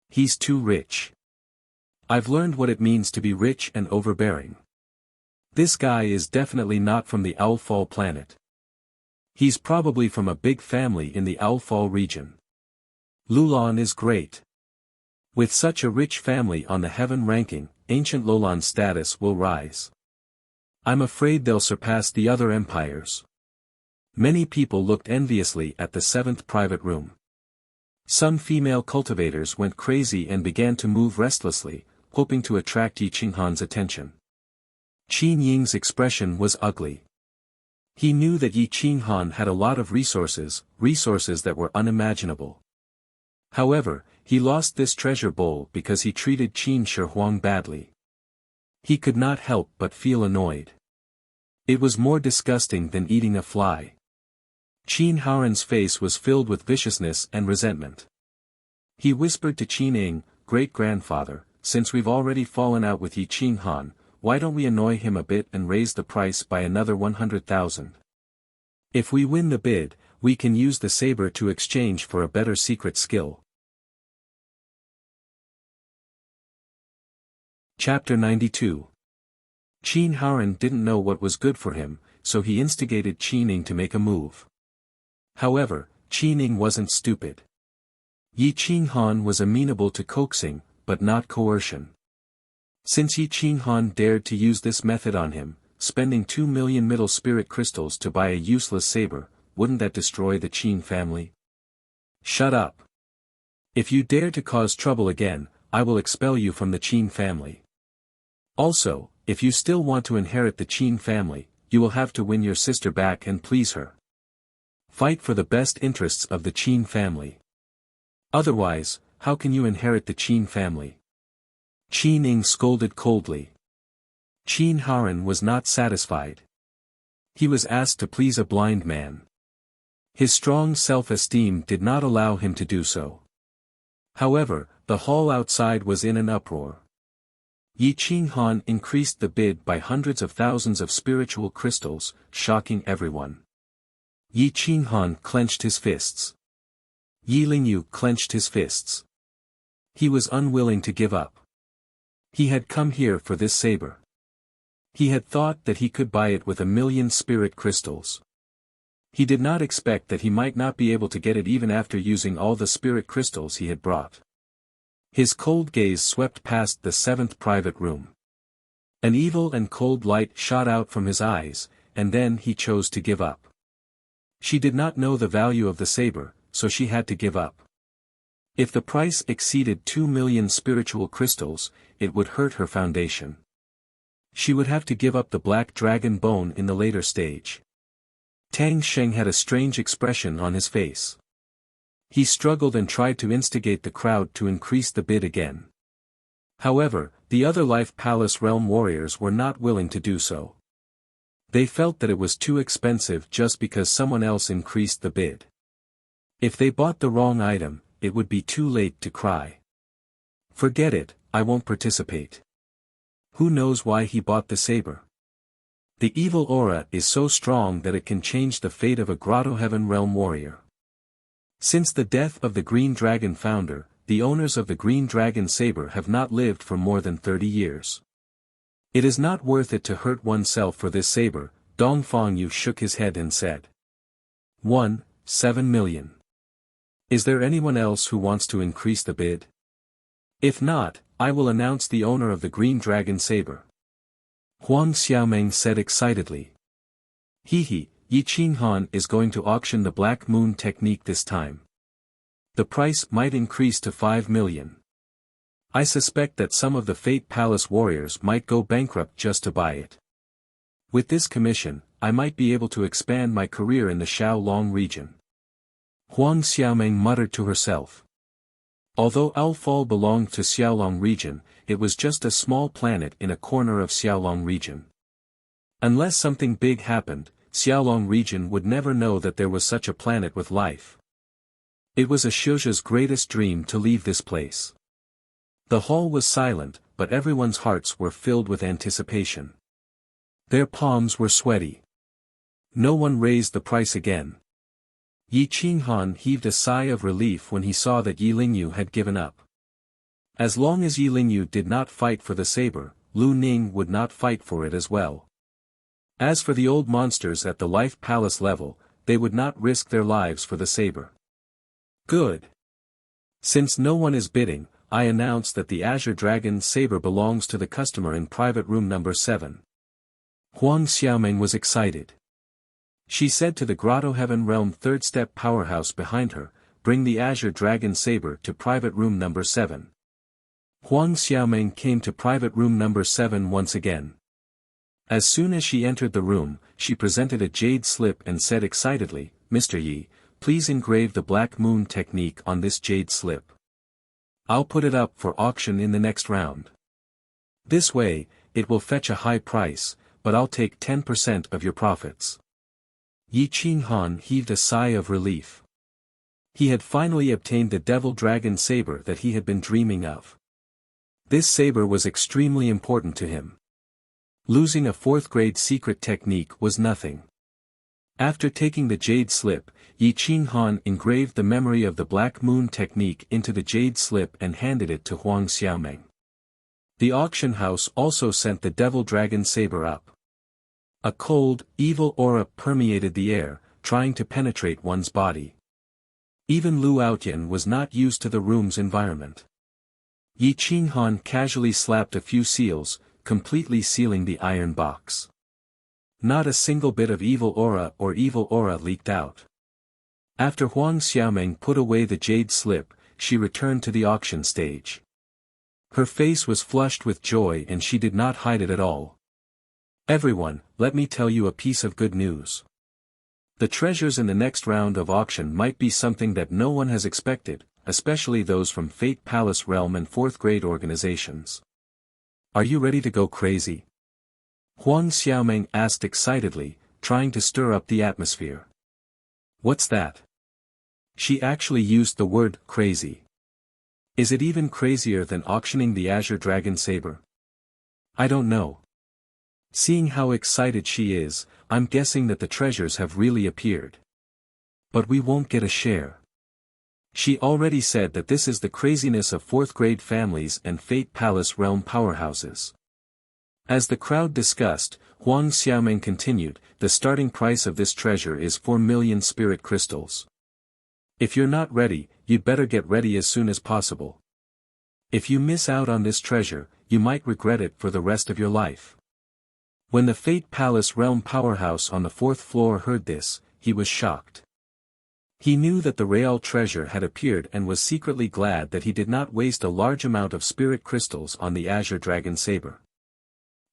He's too rich. I've learned what it means to be rich and overbearing. This guy is definitely not from the Owl Fall planet. He's probably from a big family in the Owl Fall region. Lulan is great. With such a rich family on the heaven ranking, ancient Lulan's status will rise. I'm afraid they'll surpass the other empires. Many people looked enviously at the 7th private room. Some female cultivators went crazy and began to move restlessly, hoping to attract Yi Qinghan's attention. Qin Ying's expression was ugly. He knew that Yi Qinghan had a lot of resources that were unimaginable. However, he lost this treasure bowl because he treated Qin Shi Huang badly. He could not help but feel annoyed. It was more disgusting than eating a fly. Qin Haoran's face was filled with viciousness and resentment. He whispered to Qin Ying, "Great-grandfather, since we've already fallen out with Yi Qinghan, why don't we annoy him a bit and raise the price by another 100,000? If we win the bid, we can use the saber to exchange for a better secret skill." Chapter 92. Qin Haoran didn't know what was good for him, so he instigated Qi Ning to make a move. However, Qi Ning wasn't stupid. Yi Qinghan was amenable to coaxing, but not coercion. Since Yi Qinghan dared to use this method on him, spending 2 million middle spirit crystals to buy a useless saber, wouldn't that destroy the Qin family? Shut up. If you dare to cause trouble again, I will expel you from the Qin family. Also, if you still want to inherit the Qin family, you will have to win your sister back and please her. Fight for the best interests of the Qin family. Otherwise, how can you inherit the Qin family? Qi Ning scolded coldly. Qin Haoran was not satisfied. He was asked to please a blind man. His strong self-esteem did not allow him to do so. However, the hall outside was in an uproar. Yi Qinghan increased the bid by hundreds of thousands of spiritual crystals, shocking everyone. Yi Qinghan clenched his fists. Yi Lingyu clenched his fists. He was unwilling to give up. He had come here for this saber. He had thought that he could buy it with 1,000,000 spirit crystals. He did not expect that he might not be able to get it even after using all the spirit crystals he had brought. His cold gaze swept past the 7th private room. An evil and cold light shot out from his eyes, and then he chose to give up. She did not know the value of the saber, so she had to give up. If the price exceeded 2 million spiritual crystals, it would hurt her foundation. She would have to give up the black dragon bone in the later stage. Tang Sheng had a strange expression on his face. He struggled and tried to instigate the crowd to increase the bid again. However, the other Life Palace Realm warriors were not willing to do so. They felt that it was too expensive just because someone else increased the bid. If they bought the wrong item, it would be too late to cry. Forget it, I won't participate. Who knows why he bought the saber? The evil aura is so strong that it can change the fate of a Grotto Heaven Realm warrior. Since the death of the Green Dragon founder, the owners of the Green Dragon saber have not lived for more than 30 years. It is not worth it to hurt oneself for this saber. Dong Fangyu shook his head and said. 7 million. Is there anyone else who wants to increase the bid? If not, I will announce the owner of the Green Dragon saber. Huang Xiaomeng said excitedly. Yi Qinghan is going to auction the Black Moon technique this time. The price might increase to 5 million. I suspect that some of the Fate Palace warriors might go bankrupt just to buy it. With this commission, I might be able to expand my career in the Xiaolong region. Huang Xiaomeng muttered to herself. Although Aulfall belonged to Xiaolong region, it was just a small planet in a corner of Xiaolong region. Unless something big happened, Xiaolong region would never know that there was such a planet with life. It was Ashilja's greatest dream to leave this place. The hall was silent, but everyone's hearts were filled with anticipation. Their palms were sweaty. No one raised the price again. Yi Qinghan heaved a sigh of relief when he saw that Yi Lingyu had given up. As long as Yi Lingyu did not fight for the saber, Lu Ning would not fight for it as well. As for the old monsters at the Life Palace level, they would not risk their lives for the saber. Good. Since no one is bidding, I announce that the Azure Dragon saber belongs to the customer in private room number 7. Huang Xiaomeng was excited. She said to the Grotto Heaven Realm third step powerhouse behind her, bring the Azure Dragon saber to private room number 7. Huang Xiaomeng came to private room number 7 once again. As soon as she entered the room, she presented a jade slip and said excitedly, Mr. Yi, please engrave the Black Moon technique on this jade slip. I'll put it up for auction in the next round. This way, it will fetch a high price, but I'll take 10% of your profits. Yi Qinghan heaved a sigh of relief. He had finally obtained the Devil Dragon saber that he had been dreaming of. This saber was extremely important to him. Losing a 4th-grade secret technique was nothing. After taking the jade slip, Yi Qinghan engraved the memory of the Black Moon technique into the jade slip and handed it to Huang Xiaomeng. The auction house also sent the devil dragon saber up. A cold, evil aura permeated the air, trying to penetrate one's body. Even Lu Outyan was not used to the room's environment. Yi Qinghan casually slapped a few seals, completely sealing the iron box. Not a single bit of evil aura leaked out. After Huang Xiaomeng put away the jade slip, she returned to the auction stage. Her face was flushed with joy and she did not hide it at all. Everyone, let me tell you a piece of good news. The treasures in the next round of auction might be something that no one has expected, especially those from Fate Palace Realm and 4th grade organizations. Are you ready to go crazy? Huang Xiaomeng asked excitedly, trying to stir up the atmosphere. What's that? She actually used the word crazy. Is it even crazier than auctioning the Azure Dragon Saber? I don't know. Seeing how excited she is, I'm guessing that the treasures have really appeared. But we won't get a share. She already said that this is the craziness of 4th grade families and Fate Palace Realm powerhouses. As the crowd discussed, Huang Xiaomeng continued, the starting price of this treasure is 4 million spirit crystals. If you're not ready, you'd better get ready as soon as possible. If you miss out on this treasure, you might regret it for the rest of your life. When the Fate Palace Realm powerhouse on the 4th floor heard this, he was shocked. He knew that the real treasure had appeared and was secretly glad that he did not waste a large amount of spirit crystals on the Azure Dragon Saber.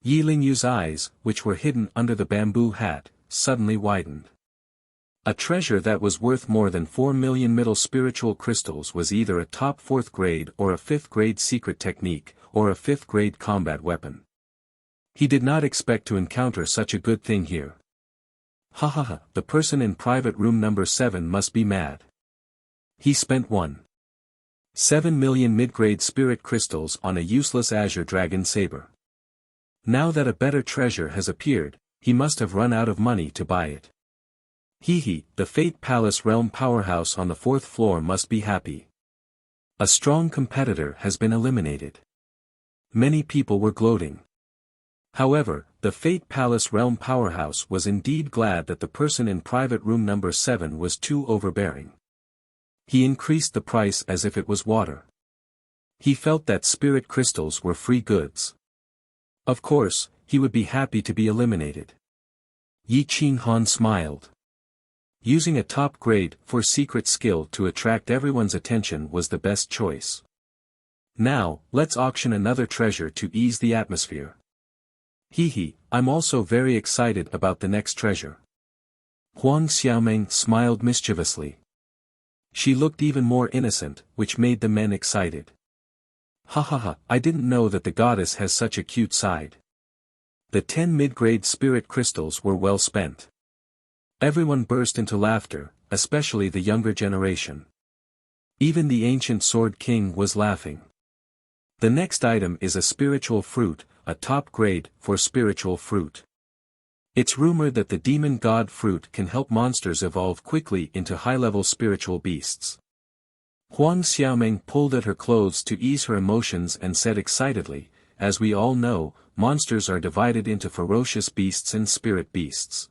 Yi Lingyu's eyes, which were hidden under the bamboo hat, suddenly widened. A treasure that was worth more than 4 million middle spiritual crystals was either a top 4th grade or a 5th grade secret technique, or a 5th grade combat weapon. He did not expect to encounter such a good thing here. Ha ha ha, the person in private room number 7 must be mad. He spent 1.7 million mid-grade spirit crystals on a useless Azure Dragon Saber. Now that a better treasure has appeared, he must have run out of money to buy it. The Fate Palace Realm powerhouse on the 4th floor must be happy. A strong competitor has been eliminated. Many people were gloating. However, the Fate Palace Realm powerhouse was indeed glad that the person in private room number 7 was too overbearing. He increased the price as if it was water. He felt that spirit crystals were free goods. Of course, he would be happy to be eliminated. Yi Qinghan smiled. Using a top grade for secret skill to attract everyone's attention was the best choice. Now, let's auction another treasure to ease the atmosphere. I'm also very excited about the next treasure. Huang Xiaomeng smiled mischievously. She looked even more innocent, which made the men excited. Ha ha ha, I didn't know that the goddess has such a cute side. The 10 mid-grade spirit crystals were well spent. Everyone burst into laughter, especially the younger generation. Even the ancient Sword King was laughing. The next item is a spiritual fruit, a top grade for spiritual fruit. It's rumored that the demon god fruit can help monsters evolve quickly into high-level spiritual beasts. Huang Xiaomeng pulled at her clothes to ease her emotions and said excitedly, as we all know, monsters are divided into ferocious beasts and spirit beasts.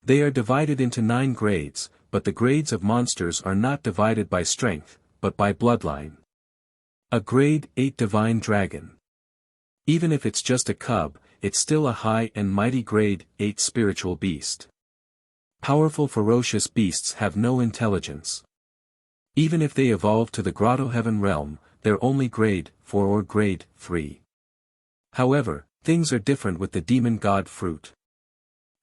They are divided into 9 grades, but the grades of monsters are not divided by strength, but by bloodline. A grade 8 divine dragon. Even if it's just a cub, it's still a high and mighty grade 8 spiritual beast. Powerful ferocious beasts have no intelligence. Even if they evolve to the Grotto Heaven realm, they're only grade 4 or grade 3. However, things are different with the demon god fruit.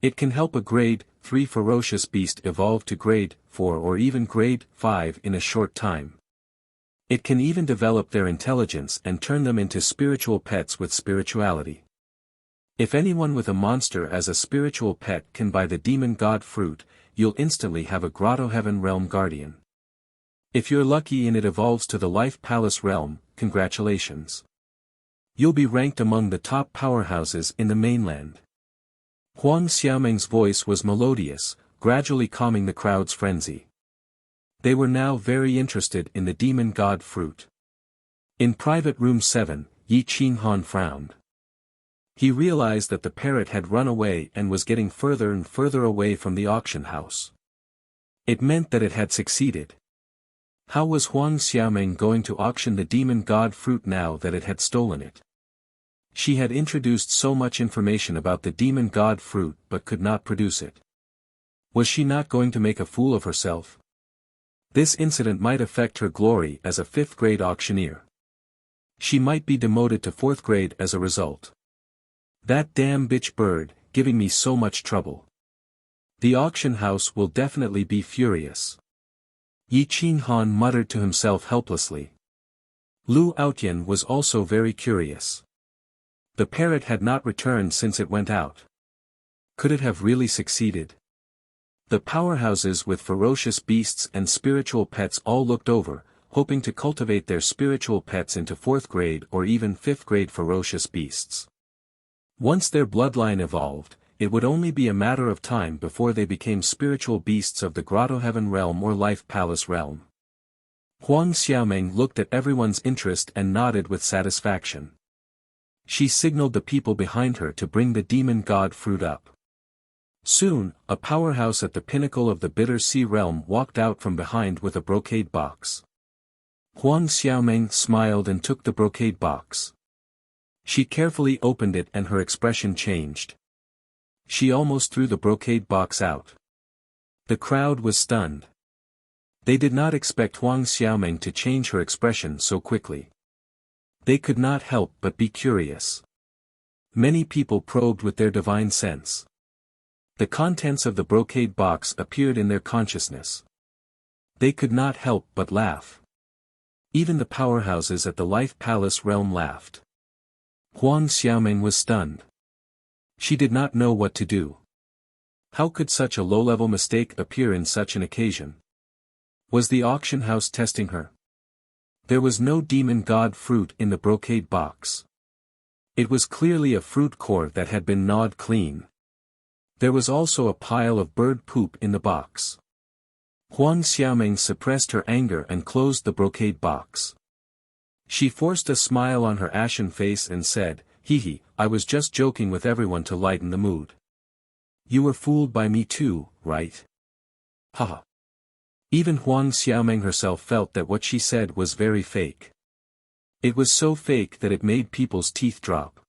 It can help a grade 3 ferocious beast evolve to grade 4 or even grade 5 in a short time. It can even develop their intelligence and turn them into spiritual pets with spirituality. If anyone with a monster as a spiritual pet can buy the demon god fruit, you'll instantly have a Grotto Heaven realm guardian. If you're lucky and it evolves to the Life Palace realm, congratulations. You'll be ranked among the top powerhouses in the mainland. Huang Xiaomeng's voice was melodious, gradually calming the crowd's frenzy. They were now very interested in the demon god fruit. In private room 7, Yi Qinghan frowned. He realized that the parrot had run away and was getting further and further away from the auction house. It meant that it had succeeded. How was Huang Xiaomeng going to auction the demon god fruit now that it had stolen it? She had introduced so much information about the demon god fruit but could not produce it. Was she not going to make a fool of herself? This incident might affect her glory as a 5th-grade auctioneer. She might be demoted to 4th grade as a result. That damn bitch bird, giving me so much trouble. The auction house will definitely be furious. Yi Qinghan muttered to himself helplessly. Lu Outyan was also very curious. The parrot had not returned since it went out. Could it have really succeeded? The powerhouses with ferocious beasts and spiritual pets all looked over, hoping to cultivate their spiritual pets into 4th grade or even 5th grade ferocious beasts. Once their bloodline evolved, it would only be a matter of time before they became spiritual beasts of the Grotto Heaven realm or Life Palace realm. Huang Xiaomeng looked at everyone's interest and nodded with satisfaction. She signaled the people behind her to bring the demon god fruit up. Soon, a powerhouse at the pinnacle of the Bitter Sea realm walked out from behind with a brocade box. Huang Xiaomeng smiled and took the brocade box. She carefully opened it and her expression changed. She almost threw the brocade box out. The crowd was stunned. They did not expect Huang Xiaomeng to change her expression so quickly. They could not help but be curious. Many people probed with their divine sense. The contents of the brocade box appeared in their consciousness. They could not help but laugh. Even the powerhouses at the Life Palace realm laughed. Huang Xiaomeng was stunned. She did not know what to do. How could such a low-level mistake appear in such an occasion? Was the auction house testing her? There was no demon god fruit in the brocade box. It was clearly a fruit core that had been gnawed clean. There was also a pile of bird poop in the box. Huang Xiaomeng suppressed her anger and closed the brocade box. She forced a smile on her ashen face and said, "Hee, I was just joking with everyone to lighten the mood. You were fooled by me too, right? Haha." Even Huang Xiaomeng herself felt that what she said was very fake. It was so fake that it made people's teeth drop.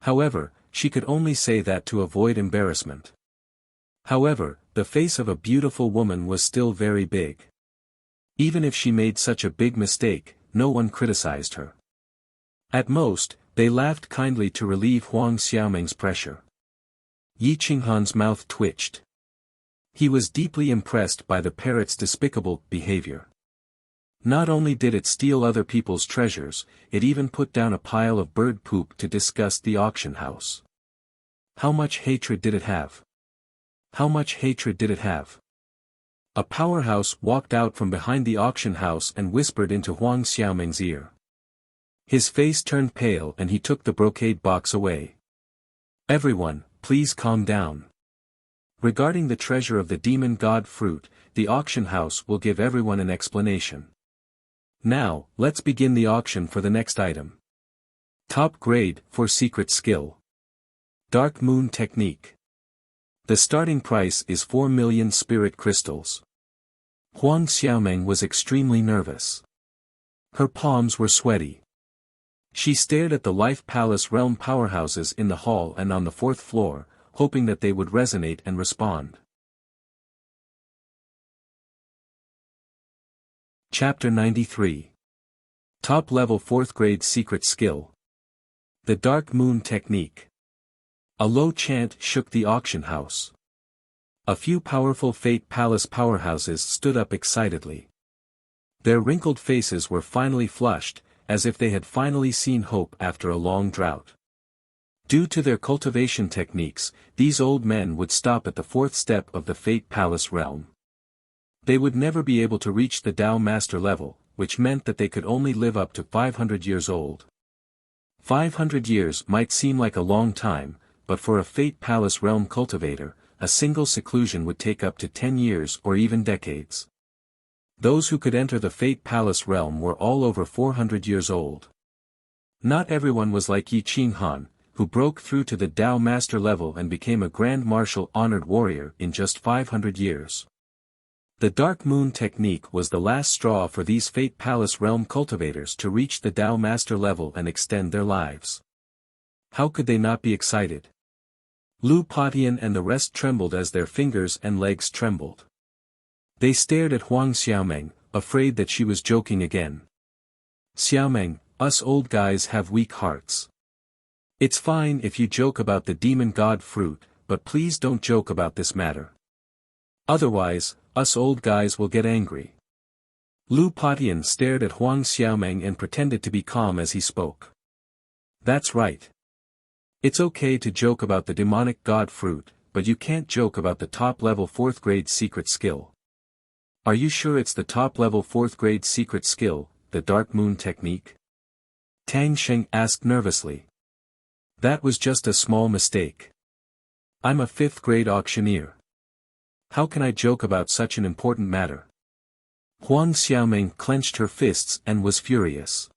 However, she could only say that to avoid embarrassment. However, the face of a beautiful woman was still very big. Even if she made such a big mistake, no one criticized her. At most, they laughed kindly to relieve Huang Xiaomeng's pressure. Yi Qinghan's mouth twitched. He was deeply impressed by the parrot's despicable behavior. Not only did it steal other people's treasures, it even put down a pile of bird poop to disgust the auction house. How much hatred did it have? How much hatred did it have? A powerhouse walked out from behind the auction house and whispered into Huang Xiaomeng's ear. His face turned pale and he took the brocade box away. "Everyone, please calm down. Regarding the treasure of the demon god fruit, the auction house will give everyone an explanation. Now, let's begin the auction for the next item. Top grade for secret skill. Dark Moon Technique. The starting price is 4 million spirit crystals." Huang Xiaomeng was extremely nervous. Her palms were sweaty. She stared at the Life Palace realm powerhouses in the hall and on the 4th floor, hoping that they would resonate and respond. Chapter 93. Top-level 4th grade secret skill. The Dark Moon Technique. A low chant shook the auction house. A few powerful Fate Palace powerhouses stood up excitedly. Their wrinkled faces were finally flushed, as if they had finally seen hope after a long drought. Due to their cultivation techniques, these old men would stop at the 4th step of the Fate Palace realm. They would never be able to reach the Tao Master level, which meant that they could only live up to 500 years old. 500 years might seem like a long time, but for a Fate Palace realm cultivator, a single seclusion would take up to 10 years or even decades. Those who could enter the Fate Palace realm were all over 400 years old. Not everyone was like Yi Qinghan, who broke through to the Dao Master level and became a Grand Marshal honored warrior in just 500 years. The Dark Moon technique was the last straw for these Fate Palace realm cultivators to reach the Dao Master level and extend their lives. How could they not be excited? Lu Patian and the rest trembled as their fingers and legs trembled. They stared at Huang Xiaomeng, afraid that she was joking again. Xiaomeng, us old guys have weak hearts. It's fine if you joke about the demon god fruit, but please don't joke about this matter. Otherwise, us old guys will get angry. Lu Patian stared at Huang Xiaomeng and pretended to be calm as he spoke. That's right. It's okay to joke about the demonic god fruit, but you can't joke about the top-level 4th grade secret skill. Are you sure it's the top-level 4th grade secret skill, the Dark Moon technique? Tang Sheng asked nervously. That was just a small mistake. I'm a 5th grade auctioneer. How can I joke about such an important matter? Huang Xiaomeng clenched her fists and was furious.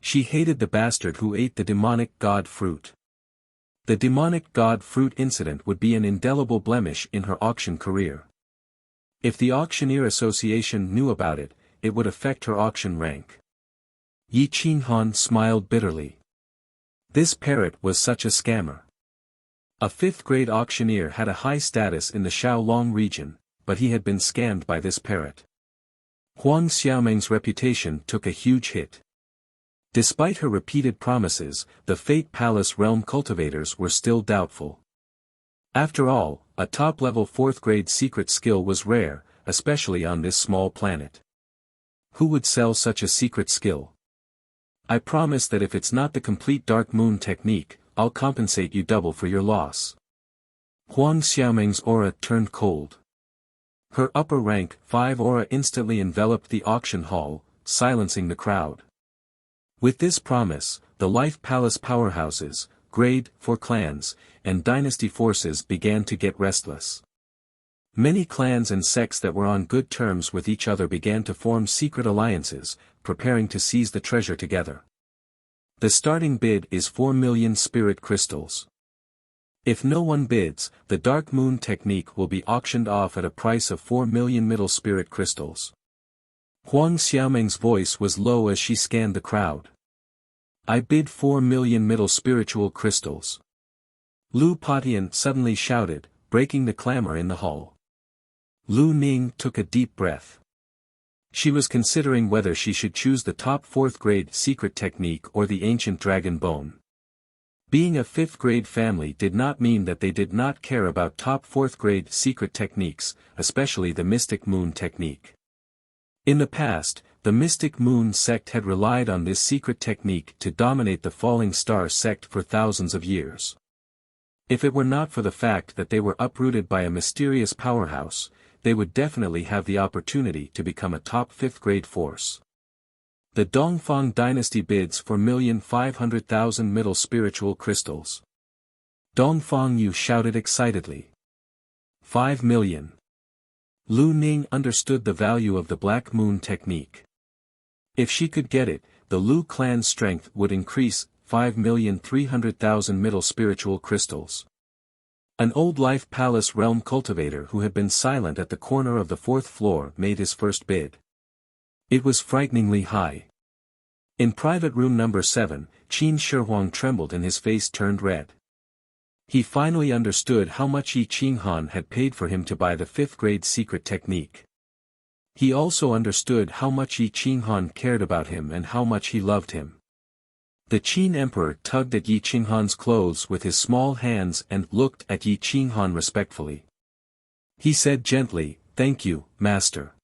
She hated the bastard who ate the demonic god fruit. The demonic god fruit incident would be an indelible blemish in her auction career. If the Auctioneer Association knew about it, it would affect her auction rank. Yi Qinghan smiled bitterly. This parrot was such a scammer. A 5th grade auctioneer had a high status in the Shaolong region, but he had been scammed by this parrot. Huang Xiaomeng's reputation took a huge hit. Despite her repeated promises, the Fate Palace realm cultivators were still doubtful. After all, a top-level 4th grade secret skill was rare, especially on this small planet. Who would sell such a secret skill? I promise that if it's not the complete Dark Moon technique, I'll compensate you double for your loss. Huang Xiaomeng's aura turned cold. Her upper rank 5 aura instantly enveloped the auction hall, silencing the crowd. With this promise, the Life Palace powerhouses, Grade 4 clans, and dynasty forces began to get restless. Many clans and sects that were on good terms with each other began to form secret alliances, preparing to seize the treasure together. The starting bid is 4 million spirit crystals. If no one bids, the Dark Moon technique will be auctioned off at a price of 4 million middle spirit crystals. Huang Xiaomeng's voice was low as she scanned the crowd. I bid 4 million middle spiritual crystals. Lu Patian suddenly shouted, breaking the clamor in the hall. Lu Ning took a deep breath. She was considering whether she should choose the top 4th grade secret technique or the ancient dragon bone. Being a 5th grade family did not mean that they did not care about top 4th grade secret techniques, especially the Mystic Moon technique. In the past, the Mystic Moon sect had relied on this secret technique to dominate the Falling Star sect for thousands of years. If it were not for the fact that they were uprooted by a mysterious powerhouse, they would definitely have the opportunity to become a top 5th grade force. The Dongfang dynasty bids for 1,500,000 middle spiritual crystals. Dongfang Yu shouted excitedly. 5 million. Lu Ning understood the value of the Black Moon technique. If she could get it, the Lu clan's strength would increase, 5,300,000 middle spiritual crystals. An old Life Palace realm cultivator who had been silent at the corner of the 4th floor made his first bid. It was frighteningly high. In private room number 7, Qin Shihuang trembled and his face turned red. He finally understood how much Yi Qinghan had paid for him to buy the 5th grade secret technique. He also understood how much Yi Qinghan cared about him and how much he loved him. The Qin Emperor tugged at Yi Qinghan's clothes with his small hands and looked at Yi Qinghan respectfully. He said gently, "Thank you, master."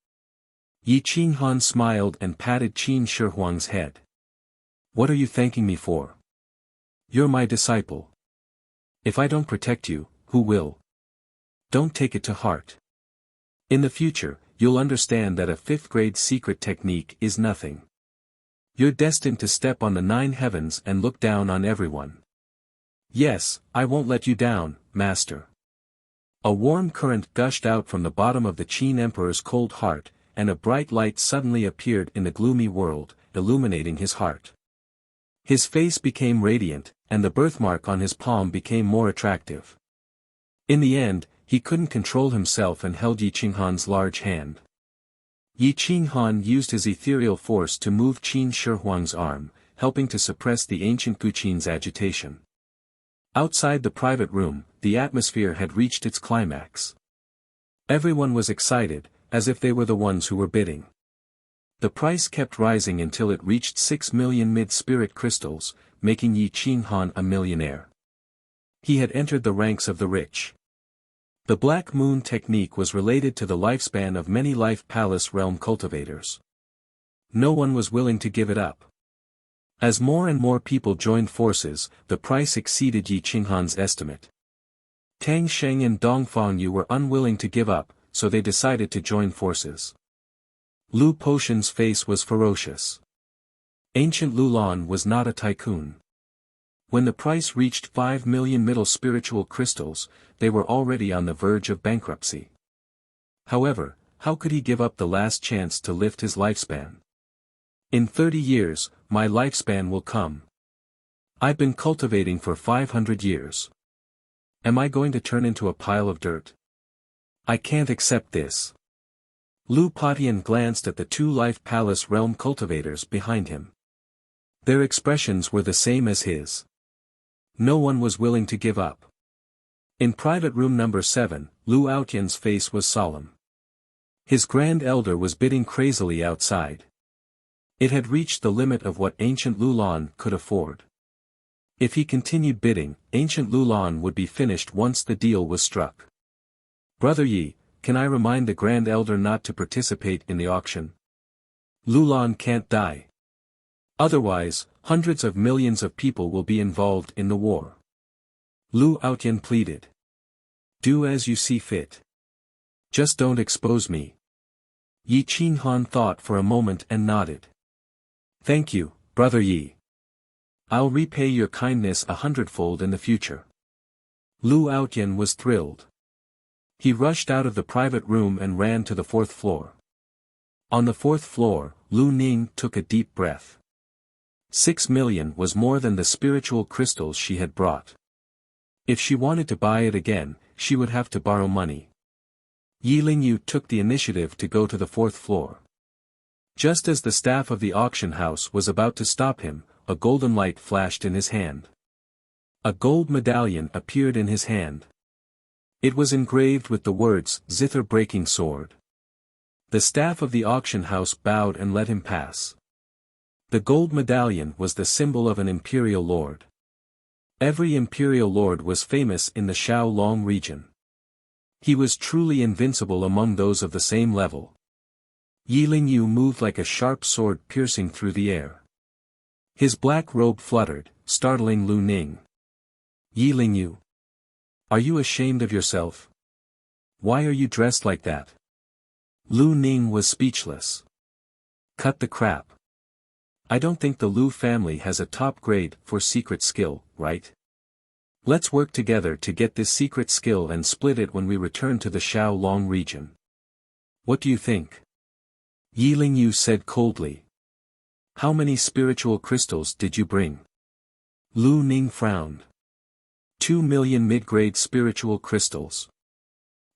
Yi Qinghan smiled and patted Qin Shihuang's head. "What are you thanking me for? You're my disciple. If I don't protect you, who will? Don't take it to heart. In the future, you'll understand that a 5th grade secret technique is nothing. You're destined to step on the 9 heavens and look down on everyone. Yes, I won't let you down, master." A warm current gushed out from the bottom of the Qin Emperor's cold heart, and a bright light suddenly appeared in the gloomy world, illuminating his heart. His face became radiant, and the birthmark on his palm became more attractive. In the end, he couldn't control himself and held Yi Qinghan's large hand. Yi Qinghan used his ethereal force to move Qin Shihuang's arm, helping to suppress the ancient Guqin's agitation. Outside the private room, the atmosphere had reached its climax. Everyone was excited, as if they were the ones who were bidding. The price kept rising until it reached 6 million mid-spirit crystals, making Yi Qinghan a millionaire. He had entered the ranks of the rich. The Black Moon technique was related to the lifespan of many Life Palace realm cultivators. No one was willing to give it up. As more and more people joined forces, the price exceeded Yi Qinghan's estimate. Tang Sheng and Dong Fangyu were unwilling to give up, so they decided to join forces. Lu Potion's face was ferocious. Ancient Lulan was not a tycoon. When the price reached 5 million middle spiritual crystals, they were already on the verge of bankruptcy. However, how could he give up the last chance to lift his lifespan? In 30 years, my lifespan will come. I've been cultivating for 500 years. Am I going to turn into a pile of dirt? I can't accept this. Lu Patian glanced at the two Life Palace realm cultivators behind him. Their expressions were the same as his. No one was willing to give up. In private room number 7, Lu Aotian's face was solemn. His grand elder was bidding crazily outside. It had reached the limit of what ancient Lulan could afford. If he continued bidding, ancient Lulan would be finished once the deal was struck. Brother Yi, can I remind the Grand Elder not to participate in the auction? Lulan can't die. Otherwise, hundreds of millions of people will be involved in the war. Lu Aotian pleaded. Do as you see fit. Just don't expose me. Yi Qinghan thought for a moment and nodded. Thank you, Brother Yi. I'll repay your kindness 100-fold in the future. Lu Aotian was thrilled. He rushed out of the private room and ran to the 4th floor. On the 4th floor, Lu Ning took a deep breath. 6 million was more than the spiritual crystals she had brought. If she wanted to buy it again, she would have to borrow money. Yi Lingyu took the initiative to go to the 4th floor. Just as the staff of the auction house was about to stop him, a golden light flashed in his hand. A gold medallion appeared in his hand. It was engraved with the words, Zither-breaking sword. The staff of the auction house bowed and let him pass. The gold medallion was the symbol of an imperial lord. Every imperial lord was famous in the Xiaolong region. He was truly invincible among those of the same level. Yi Lingyu moved like a sharp sword piercing through the air. His black robe fluttered, startling Lu Ning. Yi Lingyu. Are you ashamed of yourself? Why are you dressed like that? Lu Ning was speechless. Cut the crap. I don't think the Lu family has a top grade for secret skill, right? Let's work together to get this secret skill and split it when we return to the Xiaolong region. What do you think? Yi Lingyu said coldly. How many spiritual crystals did you bring? Lu Ning frowned. 2 million mid-grade spiritual crystals.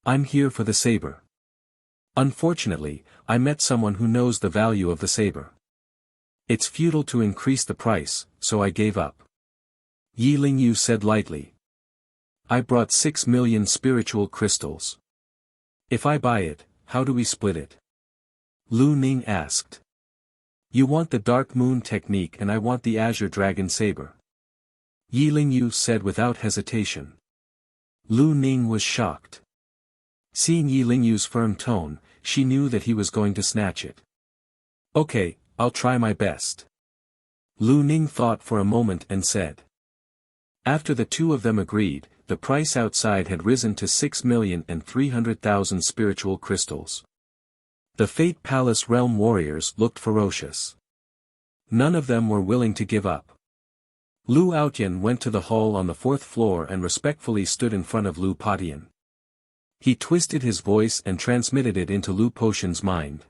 I'm here for the saber. Unfortunately, I met someone who knows the value of the saber. It's futile to increase the price, so I gave up. Yi Lingyu said lightly. I brought 6 million spiritual crystals. If I buy it, how do we split it? Lu Ning asked. You want the Dark Moon technique and I want the Azure Dragon saber. Yi Lingyu said without hesitation. Lu Ning was shocked. Seeing Yi Lingyu's firm tone, she knew that he was going to snatch it. Okay, I'll try my best. Lu Ning thought for a moment and said. After the two of them agreed, the price outside had risen to 6,300,000 spiritual crystals. The Fate Palace realm warriors looked ferocious. None of them were willing to give up. Lu Aotian went to the hall on the 4th floor and respectfully stood in front of Lu Patian. He twisted his voice and transmitted it into Lu Potion's mind.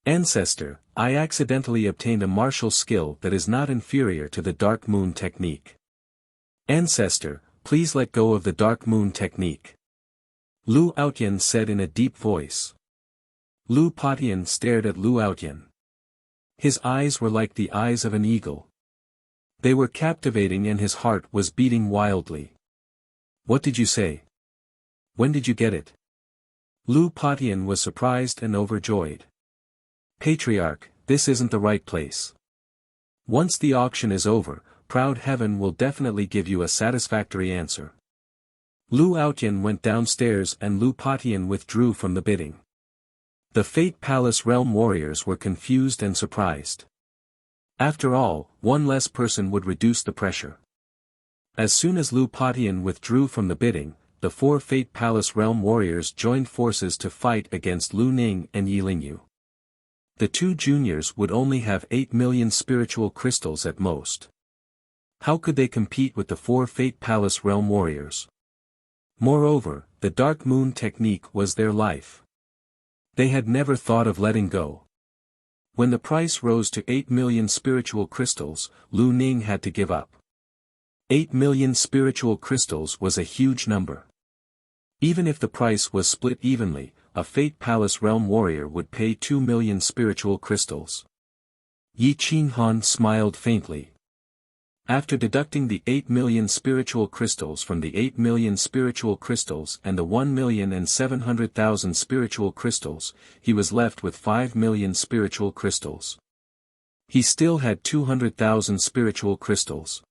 Ancestor, I accidentally obtained a martial skill that is not inferior to the Dark Moon technique. Ancestor, please let go of the Dark Moon technique. Lu Outyan said in a deep voice. Lu Patian stared at Lu Outyan. His eyes were like the eyes of an eagle. They were captivating and his heart was beating wildly. What did you say? When did you get it? Lu Patian was surprised and overjoyed. Patriarch, this isn't the right place. Once the auction is over, Proud Heaven will definitely give you a satisfactory answer. Lu Outyan went downstairs and Lu Patian withdrew from the bidding. The Fate Palace Realm warriors were confused and surprised. After all, one less person would reduce the pressure. As soon as Lu Patian withdrew from the bidding, the 4 Fate Palace Realm warriors joined forces to fight against Lu Ning and Yi Lingyu. The 2 juniors would only have 8 million spiritual crystals at most. How could they compete with the 4 Fate Palace Realm warriors? Moreover, the Dark Moon technique was their life. They had never thought of letting go. When the price rose to 8 million spiritual crystals, Lu Ning had to give up. 8 million spiritual crystals was a huge number. Even if the price was split evenly, a Fate Palace Realm warrior would pay 2 million spiritual crystals. Yi Qinghan smiled faintly. After deducting the 8 million spiritual crystals from the 8 million spiritual crystals and the 1,700,000 spiritual crystals, he was left with 5 million spiritual crystals. He still had 200,000 spiritual crystals.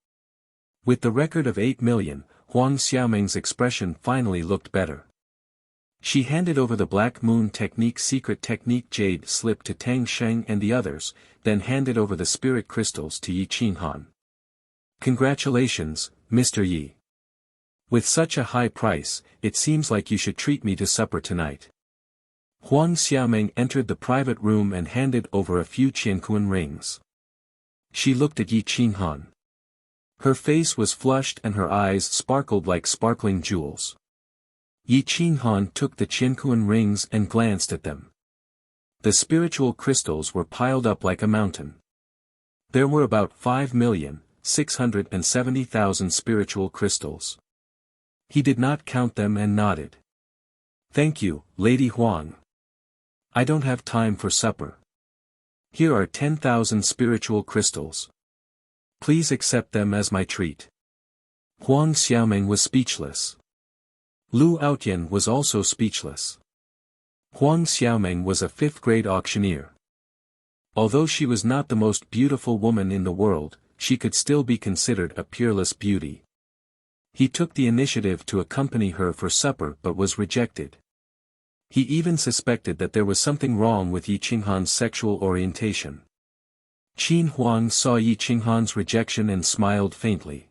With the record of 8 million, Huang Xiaoming's expression finally looked better. She handed over the Black Moon Technique secret technique jade slip to Tang Sheng and the others, then handed over the spirit crystals to Yi Qinghan. Congratulations, Mr. Yi. With such a high price, it seems like you should treat me to supper tonight. Huang Xiaoming entered the private room and handed over a few Qianquan rings. She looked at Yi Qinghan. Her face was flushed and her eyes sparkled like sparkling jewels. Yi Qinghan took the Qianquan rings and glanced at them. The spiritual crystals were piled up like a mountain. There were about 5,670,000 spiritual crystals. He did not count them and nodded. Thank you, Lady Huang. I don't have time for supper. Here are 10,000 spiritual crystals. Please accept them as my treat. Huang Xiaoming was speechless. Lu Outyan was also speechless. Huang Xiaoming was a 5th-grade auctioneer. Although she was not the most beautiful woman in the world, she could still be considered a peerless beauty. He took the initiative to accompany her for supper but was rejected. He even suspected that there was something wrong with Yi Qinghan's sexual orientation. Qin Huang saw Yi Qinghan's rejection and smiled faintly.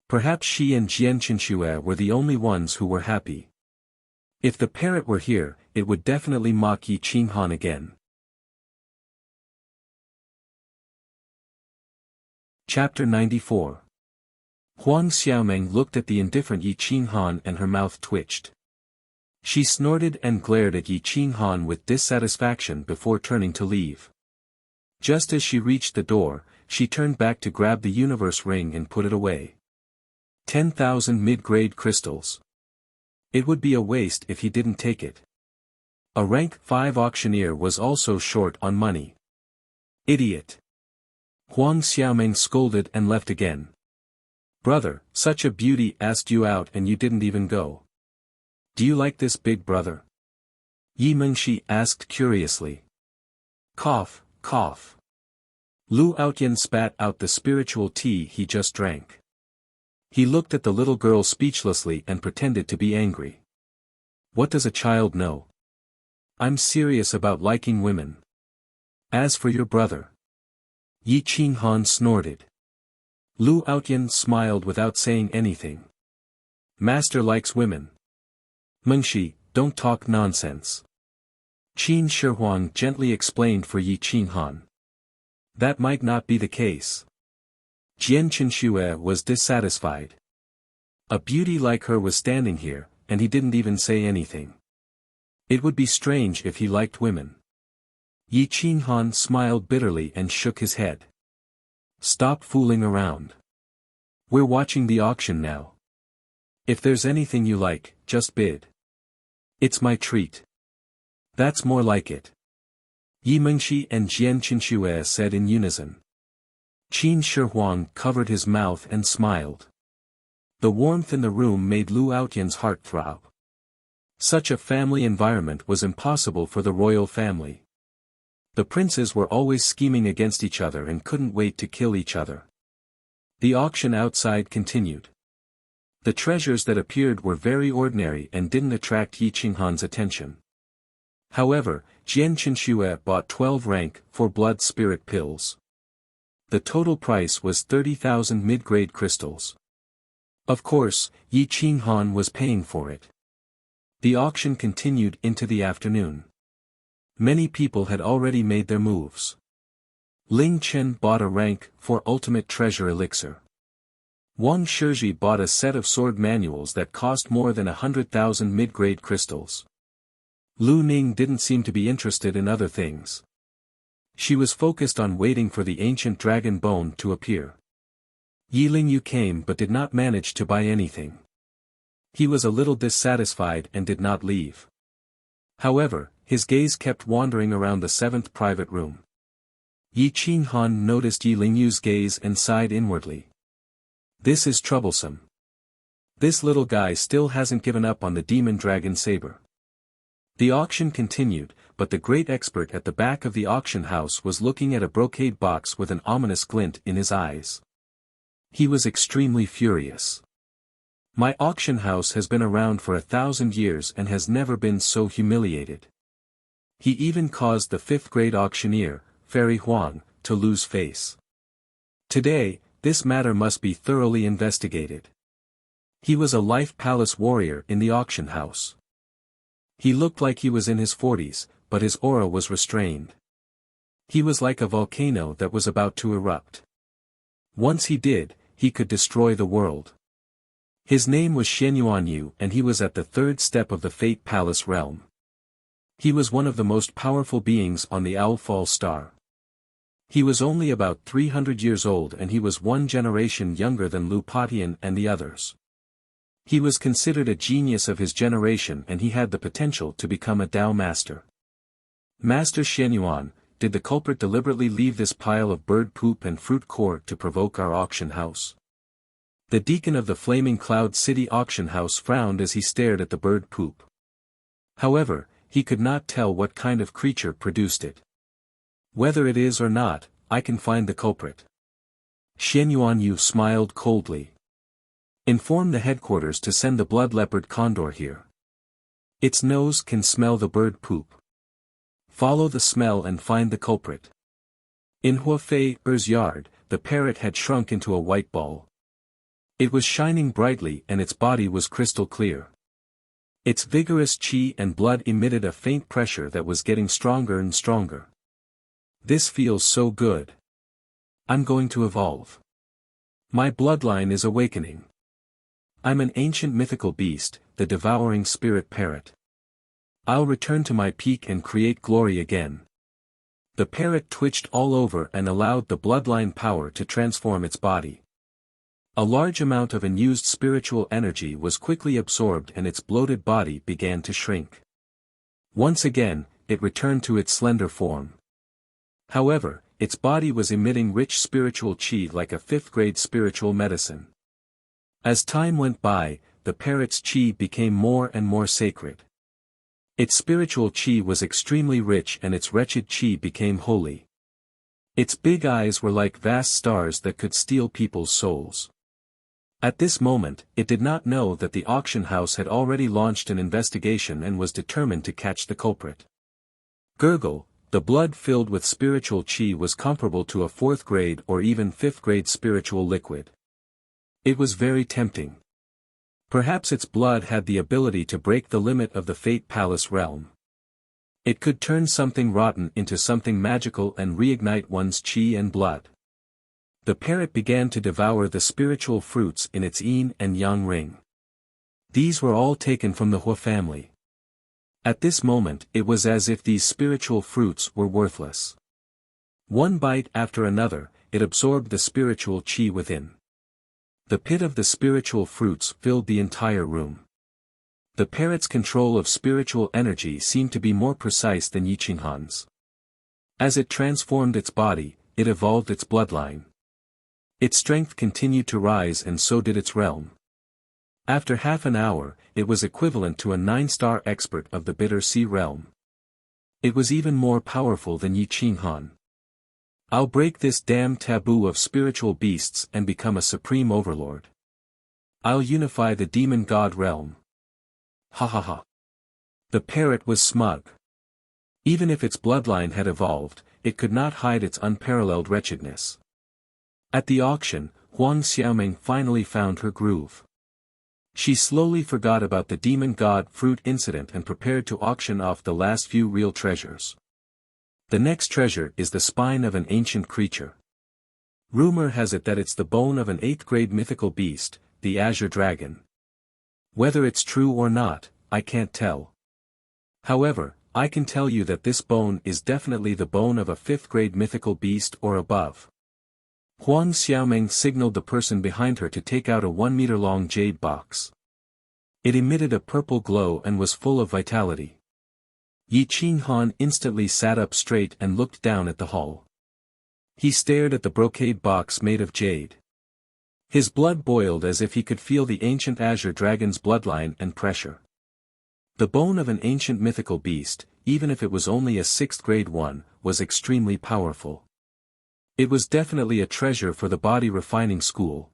Perhaps she and Jian Qinxue were the only ones who were happy. If the parrot were here, it would definitely mock Yi Qinghan again. Chapter 94. Huang Xiaoming looked at the indifferent Yi Qinghan and her mouth twitched. She snorted and glared at Yi Qinghan with dissatisfaction before turning to leave. Just as she reached the door, she turned back to grab the universe ring and put it away. 10,000 mid-grade crystals. It would be a waste if he didn't take it. A rank 5 auctioneer was also short on money. Idiot. Huang Xiaoming scolded and left again. Brother, such a beauty asked you out and you didn't even go. Do you like this big brother? Yi Mengshi asked curiously. Cough, cough. Lu Outyan spat out the spiritual tea he just drank. He looked at the little girl speechlessly and pretended to be angry. What does a child know? I'm serious about liking women. As for your brother. Yi Qinghan snorted. Lu Outyan smiled without saying anything. Master likes women. Mengshi, don't talk nonsense. Qin Shihuang gently explained for Yi Qinghan. That might not be the case. Jian Qinxue was dissatisfied. A beauty like her was standing here, and he didn't even say anything. It would be strange if he liked women. Yi Qinghan smiled bitterly and shook his head. Stop fooling around. We're watching the auction now. If there's anything you like, just bid. It's my treat. That's more like it. Yi Mengxi and Jian Qinxue said in unison. Qin Shi covered his mouth and smiled. The warmth in the room made Lu Outyan's heart throb. Such a family environment was impossible for the royal family. The princes were always scheming against each other and couldn't wait to kill each other. The auction outside continued. The treasures that appeared were very ordinary and didn't attract Yi Qinghan's attention. However, Jian Qinxue bought 12 rank 4 blood spirit pills. The total price was 30,000 mid-grade crystals. Of course, Yi Qinghan was paying for it. The auction continued into the afternoon. Many people had already made their moves. Ling Chen bought a rank 4 ultimate treasure elixir. Wang Shizhi bought a set of sword manuals that cost more than 100,000 mid-grade crystals. Lu Ning didn't seem to be interested in other things. She was focused on waiting for the ancient dragon bone to appear. Yi Lingyu came but did not manage to buy anything. He was a little dissatisfied and did not leave. However, his gaze kept wandering around the 7th private room. Yi Qinghan noticed Yi Lingyu's gaze and sighed inwardly. This is troublesome. This little guy still hasn't given up on the demon dragon saber. The auction continued, but the great expert at the back of the auction house was looking at a brocade box with an ominous glint in his eyes. He was extremely furious. My auction house has been around for 1,000 years and has never been so humiliated. He even caused the 5th grade auctioneer, Fairy Huang, to lose face. Today, this matter must be thoroughly investigated. He was a life palace warrior in the auction house. He looked like he was in his 40s, but his aura was restrained. He was like a volcano that was about to erupt. Once he did, he could destroy the world. His name was Xianyuanyu and he was at the 3rd step of the Fate Palace realm. He was one of the most powerful beings on the Owlfall star. He was only about 300 years old and he was 1 generation younger than Lu Patian and the others. He was considered a genius of his generation and he had the potential to become a Dao master. Master Xianyuan, did the culprit deliberately leave this pile of bird poop and fruit core to provoke our auction house? The deacon of the Flaming Cloud City auction house frowned as he stared at the bird poop. However, he could not tell what kind of creature produced it. Whether it is or not, I can find the culprit. Xianyuanyu smiled coldly. Inform the headquarters to send the blood leopard condor here. Its nose can smell the bird poop. Follow the smell and find the culprit. In Huafei's yard, the parrot had shrunk into a white ball. It was shining brightly and its body was crystal clear. Its vigorous qi and blood emitted a faint pressure that was getting stronger and stronger. This feels so good. I'm going to evolve. My bloodline is awakening. I'm an ancient mythical beast, the devouring spirit parrot. I'll return to my peak and create glory again. The parrot twitched all over and allowed the bloodline power to transform its body. A large amount of unused spiritual energy was quickly absorbed and its bloated body began to shrink. Once again, it returned to its slender form. However, its body was emitting rich spiritual qi like a 5th grade spiritual medicine. As time went by, the parrot's qi became more and more sacred. Its spiritual qi was extremely rich and its wretched qi became holy. Its big eyes were like vast stars that could steal people's souls. At this moment, it did not know that the auction house had already launched an investigation and was determined to catch the culprit. Gurgle, the blood filled with spiritual qi was comparable to a 4th grade or even 5th grade spiritual liquid. It was very tempting. Perhaps its blood had the ability to break the limit of the Fate Palace realm. It could turn something rotten into something magical and reignite one's qi and blood. The parrot began to devour the spiritual fruits in its yin and yang ring. These were all taken from the Hua family. At this moment it was as if these spiritual fruits were worthless. One bite after another, it absorbed the spiritual qi within. The pit of the spiritual fruits filled the entire room. The parrot's control of spiritual energy seemed to be more precise than Yi Qinghan's. As it transformed its body, it evolved its bloodline. Its strength continued to rise and so did its realm. After half an hour, it was equivalent to a 9-star expert of the Bitter Sea realm. It was even more powerful than Yi Qinghan. I'll break this damned taboo of spiritual beasts and become a supreme overlord. I'll unify the demon god realm. Ha ha ha. The parrot was smug. Even if its bloodline had evolved, it could not hide its unparalleled wretchedness. At the auction, Huang Xiaoming finally found her groove. She slowly forgot about the demon god fruit incident and prepared to auction off the last few real treasures. The next treasure is the spine of an ancient creature. Rumor has it that it's the bone of an 8th-grade mythical beast, the Azure Dragon. Whether it's true or not, I can't tell. However, I can tell you that this bone is definitely the bone of a 5th-grade mythical beast or above. Huang Xiaoming signaled the person behind her to take out a 1-meter-long jade box. It emitted a purple glow and was full of vitality. Yi Qinghan instantly sat up straight and looked down at the hull. He stared at the brocade box made of jade. His blood boiled as if he could feel the ancient Azure Dragon's bloodline and pressure. The bone of an ancient mythical beast, even if it was only a 6th-grade one, was extremely powerful. It was definitely a treasure for the body refining school.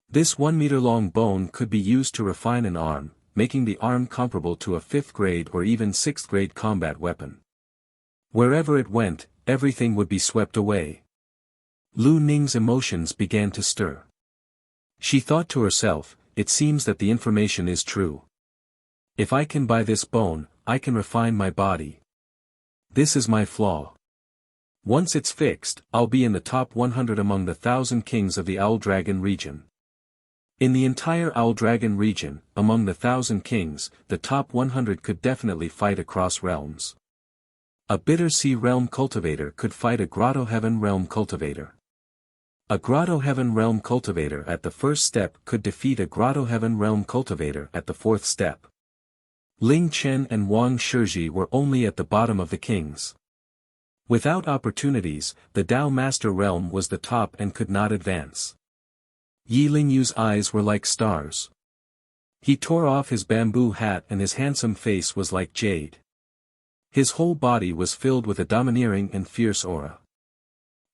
This 1-meter-long bone could be used to refine an arm, making the arm comparable to a 5th-grade or even 6th-grade combat weapon. Wherever it went, everything would be swept away. Lu Ning's emotions began to stir. She thought to herself, it seems that the information is true. If I can buy this bone, I can refine my body. This is my flaw. Once it's fixed, I'll be in the top 100 among the 1,000 kings of the Owl Dragon region. In the entire Owl Dragon region, among the 1,000 kings, the top 100 could definitely fight across realms. A Bitter Sea realm cultivator could fight a Grotto Heaven realm cultivator. A Grotto Heaven realm cultivator at the first step could defeat a Grotto Heaven realm cultivator at the 4th step. Ling Chen and Wang Shizhi were only at the bottom of the kings. Without opportunities, the Dao Master realm was the top and could not advance. Yi Lingyu's eyes were like stars. He tore off his bamboo hat and his handsome face was like jade. His whole body was filled with a domineering and fierce aura.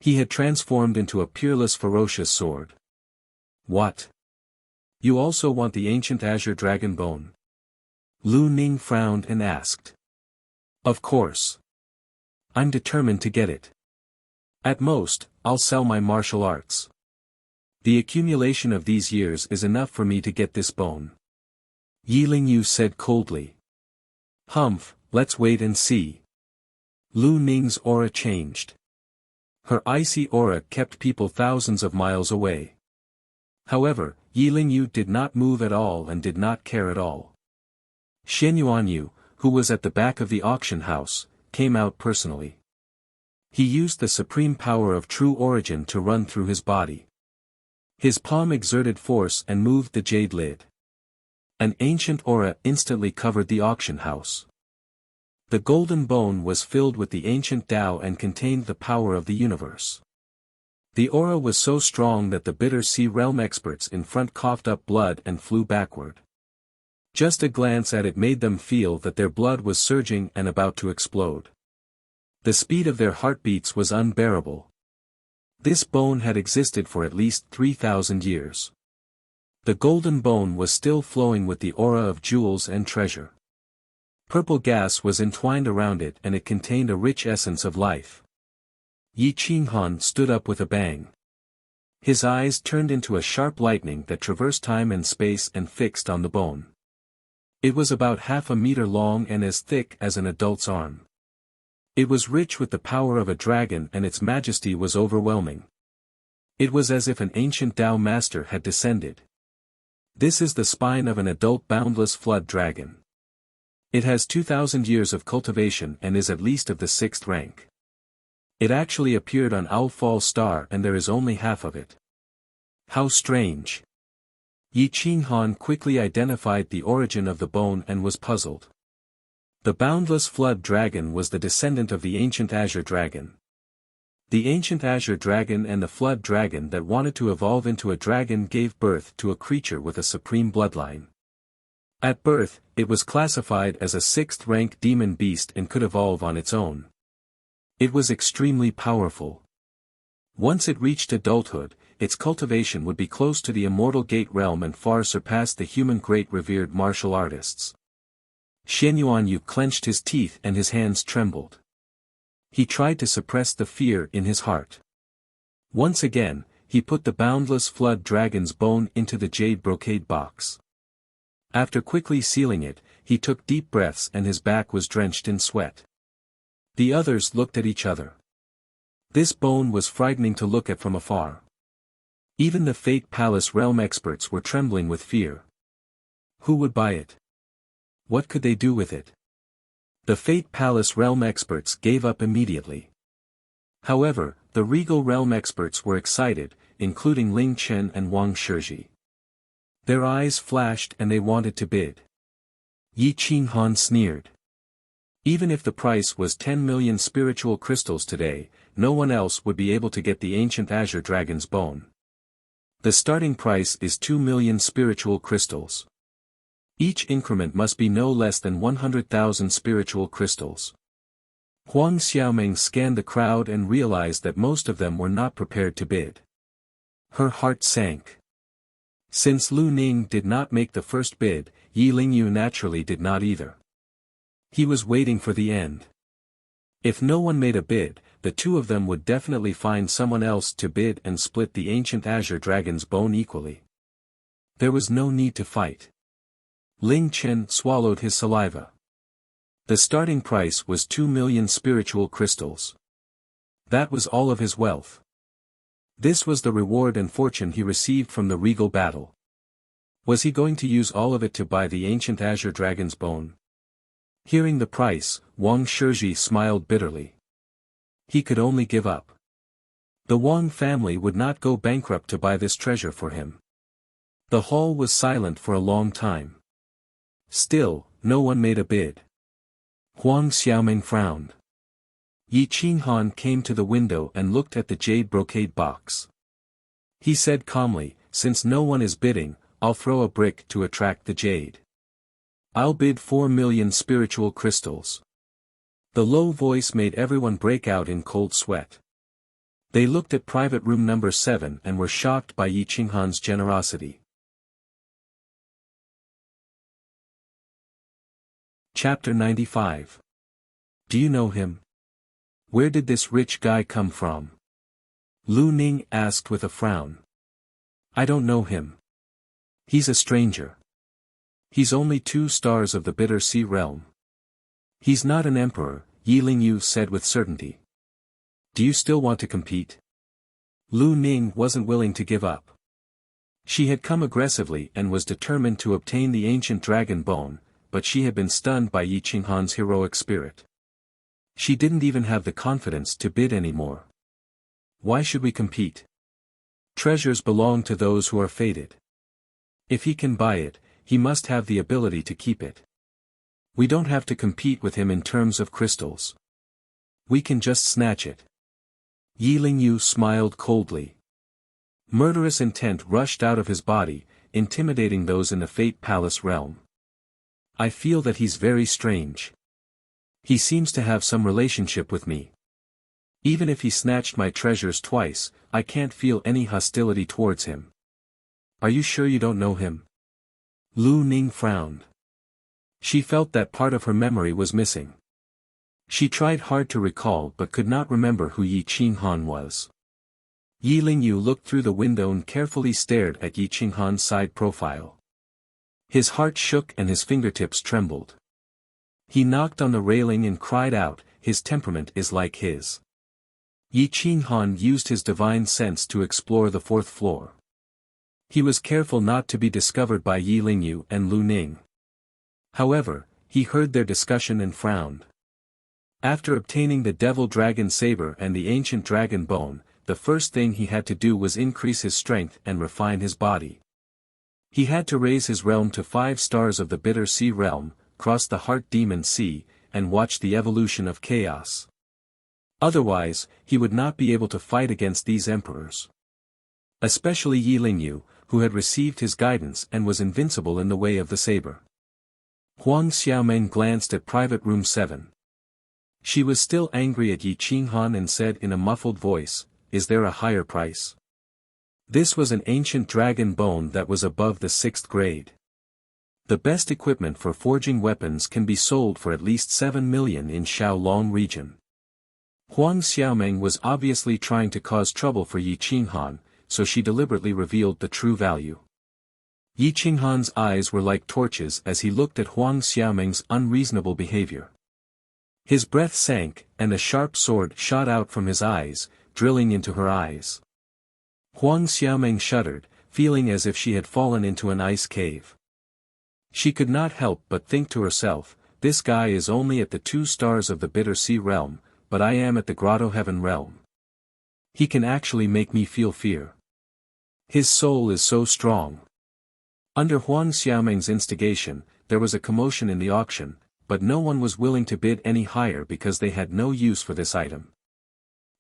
He had transformed into a peerless ferocious sword. What? You also want the ancient Azure Dragon bone? Lu Ning frowned and asked. Of course. I'm determined to get it. At most, I'll sell my martial arts. The accumulation of these years is enough for me to get this bone. Yi Lingyu said coldly. Humph, let's wait and see. Lu Ning's aura changed. Her icy aura kept people thousands of miles away. However, Yi Lingyu did not move at all and did not care at all. Shen Yuanyu, who was at the back of the auction house, came out personally. He used the supreme power of true origin to run through his body. His palm exerted force and moved the jade lid. An ancient aura instantly covered the auction house. The golden bone was filled with the ancient Tao and contained the power of the universe. The aura was so strong that the Bitter Sea realm experts in front coughed up blood and flew backward. Just a glance at it made them feel that their blood was surging and about to explode. The speed of their heartbeats was unbearable. This bone had existed for at least 3,000 years. The golden bone was still flowing with the aura of jewels and treasure. Purple gas was entwined around it and it contained a rich essence of life. Yi Qinghan stood up with a bang. His eyes turned into a sharp lightning that traversed time and space and fixed on the bone. It was about 1/2 meter long and as thick as an adult's arm. It was rich with the power of a dragon and its majesty was overwhelming. It was as if an ancient Tao master had descended. This is the spine of an adult boundless flood dragon. It has 2,000 years of cultivation and is at least of the 6th rank. It actually appeared on Owl Falls Star and there is only half of it. How strange. Yi Qinghan quickly identified the origin of the bone and was puzzled. The boundless flood dragon was the descendant of the ancient azure dragon. The ancient azure dragon and the flood dragon that wanted to evolve into a dragon gave birth to a creature with a supreme bloodline. At birth, it was classified as a 6th-rank demon beast and could evolve on its own. It was extremely powerful. Once it reached adulthood, its cultivation would be close to the immortal gate realm and far surpass the human great revered martial artists. Xian Yuanyu clenched his teeth and his hands trembled. He tried to suppress the fear in his heart. Once again, he put the boundless flood dragon's bone into the jade brocade box. After quickly sealing it, he took deep breaths and his back was drenched in sweat. The others looked at each other. This bone was frightening to look at from afar. Even the Fate Palace realm experts were trembling with fear. Who would buy it? What could they do with it? The Fate Palace realm experts gave up immediately. However, the Regal realm experts were excited, including Ling Chen and Wang Shizhi. Their eyes flashed and they wanted to bid. Yi Qinghan sneered. Even if the price was 10 million spiritual crystals today, no one else would be able to get the ancient azure dragon's bone. The starting price is 2 million spiritual crystals. Each increment must be no less than 100,000 spiritual crystals. Huang Xiaoming scanned the crowd and realized that most of them were not prepared to bid. Her heart sank. Since Lu Ning did not make the first bid, Yi Lingyu naturally did not either. He was waiting for the end. If no one made a bid, the two of them would definitely find someone else to bid and split the ancient azure dragon's bone equally. There was no need to fight. Ling Chen swallowed his saliva. The starting price was 2 million spiritual crystals. That was all of his wealth. This was the reward and fortune he received from the regal battle. Was he going to use all of it to buy the ancient azure dragon's bone? Hearing the price, Wang Shizhi smiled bitterly. He could only give up. The Wang family would not go bankrupt to buy this treasure for him. The hall was silent for a long time. Still, no one made a bid. Huang Xiaoming frowned. Yi Qinghan came to the window and looked at the jade brocade box. He said calmly, "Since no one is bidding, I'll throw a brick to attract the jade. I'll bid 4 million spiritual crystals." The low voice made everyone break out in cold sweat. They looked at private room number 7 and were shocked by Yi Qinghan's generosity. Chapter 95. Do you know him? Where did this rich guy come from? Lu Ning asked with a frown. I don't know him. He's a stranger. He's only 2 stars of the Bitter Sea realm. He's not an emperor, Yi Lingyu said with certainty. Do you still want to compete? Lu Ning wasn't willing to give up. She had come aggressively and was determined to obtain the ancient dragon bone, but she had been stunned by Yi Qinghan's heroic spirit. She didn't even have the confidence to bid anymore. Why should we compete? Treasures belong to those who are fated. If he can buy it, he must have the ability to keep it. We don't have to compete with him in terms of crystals. We can just snatch it. Yi Lingyu smiled coldly. Murderous intent rushed out of his body, intimidating those in the Fate Palace realm. I feel that he's very strange. He seems to have some relationship with me. Even if he snatched my treasures twice, I can't feel any hostility towards him. Are you sure you don't know him? Lu Ning frowned. She felt that part of her memory was missing. She tried hard to recall but could not remember who Yi Qinghan was. Yi Lingyu looked through the window and carefully stared at Yi Qinghan's side profile. His heart shook and his fingertips trembled. He knocked on the railing and cried out, his temperament is like his. Yi Qinghan used his divine sense to explore the 4th floor. He was careful not to be discovered by Yi Lingyu and Lu Ning. However, He heard their discussion and frowned. After obtaining the devil dragon saber and the ancient dragon bone, the first thing he had to do was increase his strength and refine his body. He had to raise his realm to 5 stars of the Bitter Sea realm, cross the Heart Demon Sea, and watch the evolution of chaos. Otherwise, he would not be able to fight against these emperors. Especially Yi Lingyu, who had received his guidance and was invincible in the way of the saber. Huang Xiaomeng glanced at Private Room 7. She was still angry at Yi Qinghan and said in a muffled voice, "Is there a higher price?" This was an ancient dragon bone that was above the 6th grade. The best equipment for forging weapons can be sold for at least 7 million in Xiaolong region. Huang Xiaomeng was obviously trying to cause trouble for Yi Qinghan, so she deliberately revealed the true value. Yi Qinghan's eyes were like torches as he looked at Huang Xiaomeng's unreasonable behavior. His breath sank, and a sharp sword shot out from his eyes, drilling into her eyes. Huang Xiaomeng shuddered, feeling as if she had fallen into an ice cave. She could not help but think to herself, this guy is only at the 2 stars of the Bitter Sea realm, but I am at the Grotto Heaven realm. He can actually make me feel fear. His soul is so strong. Under Huang Xiaomeng's instigation, there was a commotion in the auction, but no one was willing to bid any higher because they had no use for this item.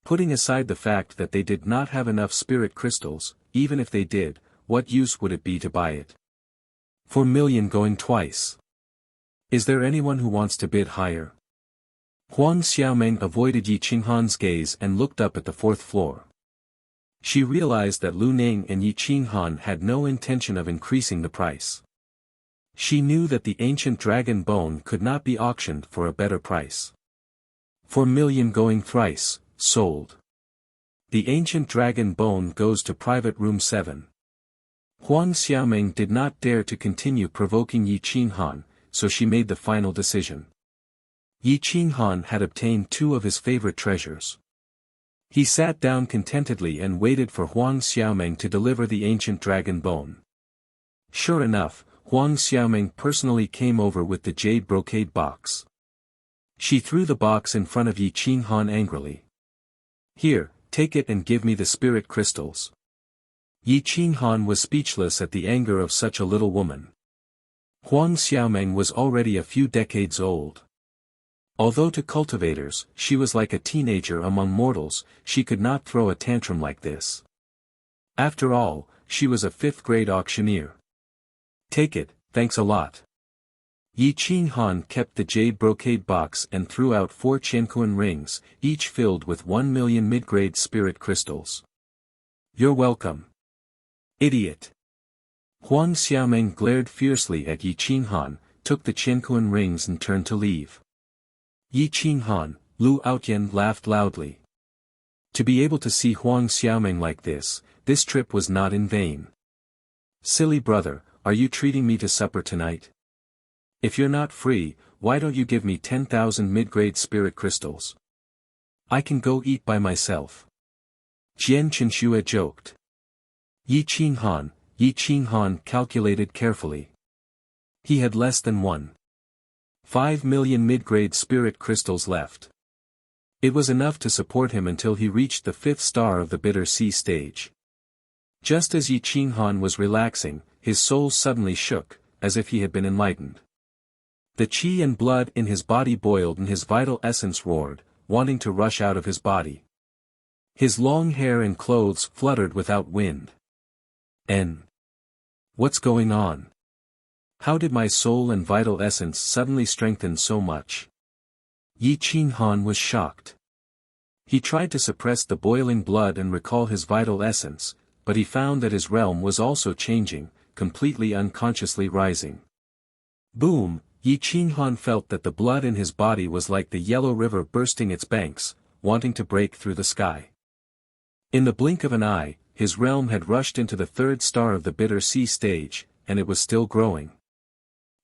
Putting aside the fact that they did not have enough spirit crystals, even if they did, what use would it be to buy it? 4 million going twice. Is there anyone who wants to bid higher? Huang Xiaomeng avoided Yi Qinghan's gaze and looked up at the 4th floor. She realized that Lu Ning and Yi Qinghan had no intention of increasing the price. She knew that the ancient dragon bone could not be auctioned for a better price. 4 million going thrice, sold. The ancient dragon bone goes to Private Room 7. Huang Xiaomeng did not dare to continue provoking Yi Qinghan, so she made the final decision. Yi Qinghan had obtained 2 of his favorite treasures. He sat down contentedly and waited for Huang Xiaomeng to deliver the ancient dragon bone. Sure enough, Huang Xiaomeng personally came over with the jade brocade box. She threw the box in front of Yi Qinghan angrily. "Here, take it and give me the spirit crystals." Yi Qinghan was speechless at the anger of such a little woman. Huang Xiaomeng was already a few decades old. Although to cultivators, she was like a teenager among mortals, she could not throw a tantrum like this. After all, she was a 5th-grade auctioneer. "Take it, thanks a lot." Yi Qinghan kept the jade brocade box and threw out 4 Qianquan rings, each filled with 1 million mid-grade spirit crystals. "You're welcome. Idiot." Huang Xiaomeng glared fiercely at Yi Qinghan, took the Qianquan rings and turned to leave. Yi Qinghan, Lu Outyan laughed loudly. To be able to see Huang Xiaomeng like this trip was not in vain. "Silly brother, are you treating me to supper tonight? If you're not free, why don't you give me 10,000 mid-grade spirit crystals? I can go eat by myself." Jian Chenxue joked. Yi Qinghan calculated carefully. He had less than 1.5 million mid-grade spirit crystals left. It was enough to support him until he reached the 5th star of the Bitter Sea stage. Just as Yi Qinghan was relaxing, his soul suddenly shook, as if he had been enlightened. The qi and blood in his body boiled and his vital essence roared, wanting to rush out of his body. His long hair and clothes fluttered without wind. What's going on? How did my soul and vital essence suddenly strengthen so much? Yi Qinghan was shocked. He tried to suppress the boiling blood and recall his vital essence, but he found that his realm was also changing, completely unconsciously rising. Boom! Yi Qinghan felt that the blood in his body was like the yellow river bursting its banks, wanting to break through the sky. In the blink of an eye, his realm had rushed into the 3rd star of the Bitter Sea stage, and it was still growing.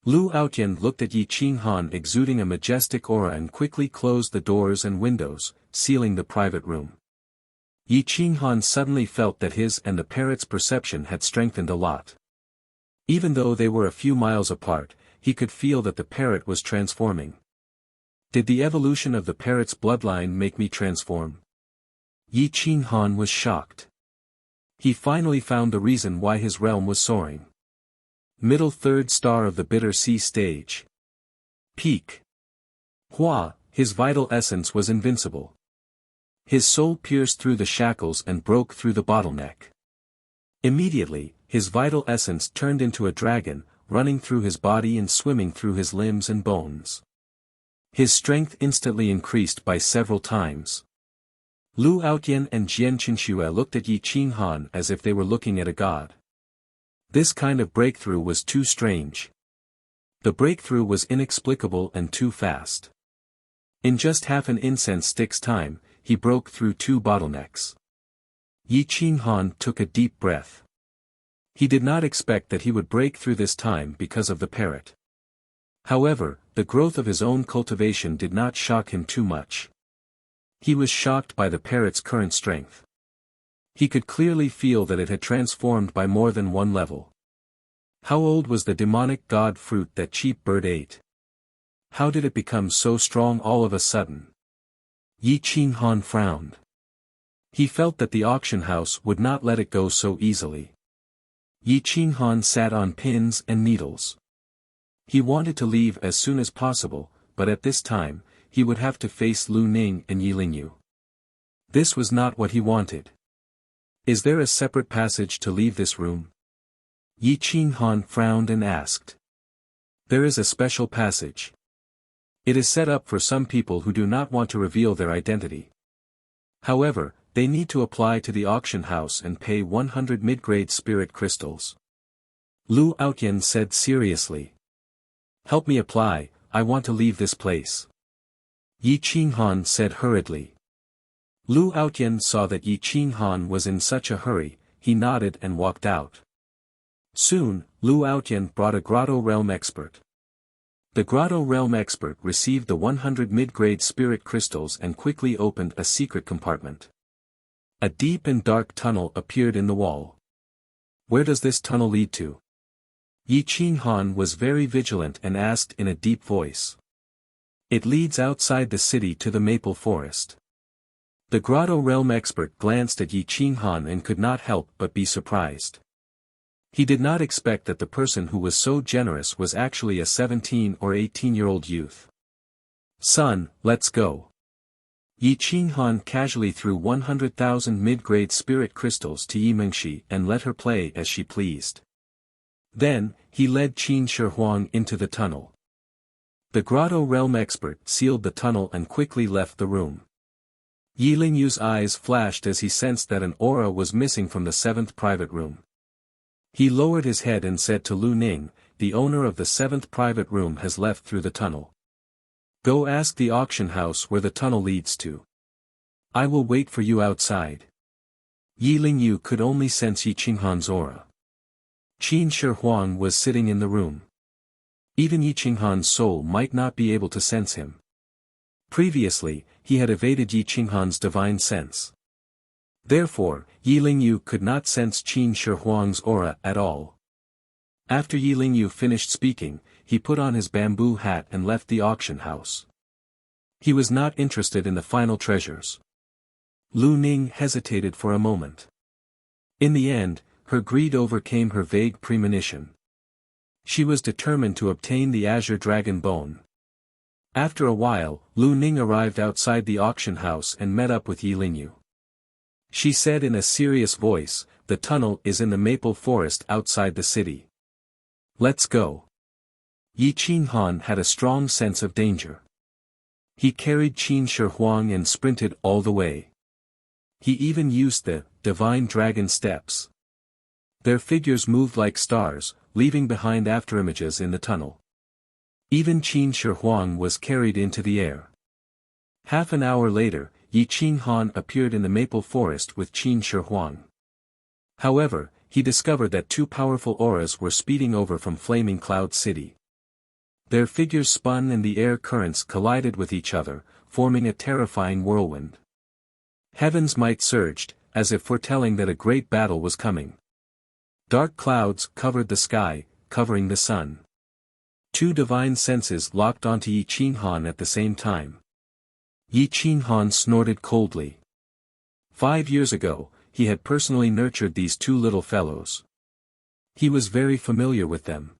Lu Outyan looked at Yi Qinghan exuding a majestic aura and quickly closed the doors and windows, sealing the private room. Yi Qinghan suddenly felt that his and the parrot's perception had strengthened a lot. Even though they were a few miles apart, he could feel that the parrot was transforming. Did the evolution of the parrot's bloodline make me transform? Yi Qinghan was shocked. He finally found the reason why his realm was soaring. Middle third star of the bitter sea stage. Peak. Hua, his vital essence was invincible. His soul pierced through the shackles and broke through the bottleneck. Immediately, his vital essence turned into a dragon, running through his body and swimming through his limbs and bones. His strength instantly increased by several times. Lu Outyan and Jian Qinxue looked at Yi Qinghan as if they were looking at a god. This kind of breakthrough was too strange. The breakthrough was inexplicable and too fast. In just half an incense stick's time, he broke through 2 bottlenecks. Yi Qinghan took a deep breath. He did not expect that he would break through this time because of the parrot. However, the growth of his own cultivation did not shock him too much. He was shocked by the parrot's current strength. He could clearly feel that it had transformed by more than one level. How old was the demonic god fruit that cheap bird ate? How did it become so strong all of a sudden? Yi Qinghan frowned. He felt that the auction house would not let it go so easily. Yi Qinghan sat on pins and needles. He wanted to leave as soon as possible, but at this time, he would have to face Lu Ning and Yi Lingyu. This was not what he wanted. Is there a separate passage to leave this room? Yi Qinghan frowned and asked. There is a special passage. It is set up for some people who do not want to reveal their identity. However, they need to apply to the auction house and pay 100 mid-grade spirit crystals. Lu Outyan said seriously. Help me apply, I want to leave this place. Yi Qinghan said hurriedly. Lu Outyan saw that Yi Qinghan was in such a hurry, he nodded and walked out. Soon, Lu Outyan brought a Grotto Realm expert. The Grotto Realm expert received the 100 mid-grade spirit crystals and quickly opened a secret compartment. A deep and dark tunnel appeared in the wall. Where does this tunnel lead to? Yi Qinghan was very vigilant and asked in a deep voice. It leads outside the city to the maple forest. The Grotto Realm expert glanced at Yi Qinghan and could not help but be surprised. He did not expect that the person who was so generous was actually a 17 or 18-year-old youth. Son, let's go. Yi Qinghan casually threw 100,000 mid-grade spirit crystals to Yi Mengxi and let her play as she pleased. Then, he led Qin Shihuang into the tunnel. The Grotto Realm expert sealed the tunnel and quickly left the room. Yi Lingyu's eyes flashed as he sensed that an aura was missing from the 7th private room. He lowered his head and said to Lu Ning, the owner of the 7th private room has left through the tunnel. Go ask the auction house where the tunnel leads to. I will wait for you outside. Yi Lingyu could only sense Yi Qinghan's aura. Qin Shihuang was sitting in the room. Even Yi Qinghan's soul might not be able to sense him. Previously, he had evaded Yi Qinghan's divine sense. Therefore, Yi Lingyu could not sense Qin Shihuang's aura at all. After Yi Lingyu finished speaking, he put on his bamboo hat and left the auction house. He was not interested in the final treasures. Lu Ning hesitated for a moment. In the end, her greed overcame her vague premonition. She was determined to obtain the azure dragon bone. After a while, Lu Ning arrived outside the auction house and met up with Yi Lingyu. She said in a serious voice, the tunnel is in the maple forest outside the city. Let's go. Yi Qinghan had a strong sense of danger. He carried Qin Shihuang and sprinted all the way. He even used the divine dragon steps. Their figures moved like stars, leaving behind afterimages in the tunnel. Even Qin Shihuang was carried into the air. Half an hour later, Yi Qinghan appeared in the maple forest with Qin Shihuang. However, he discovered that 2 powerful auras were speeding over from Flaming Cloud City. Their figures spun and the air currents collided with each other, forming a terrifying whirlwind. Heavens might surged, as if foretelling that a great battle was coming. Dark clouds covered the sky, covering the sun. Two divine senses locked onto Yi Qinghan at the same time. Yi Qinghan snorted coldly. 5 years ago, he had personally nurtured these two little fellows. He was very familiar with them.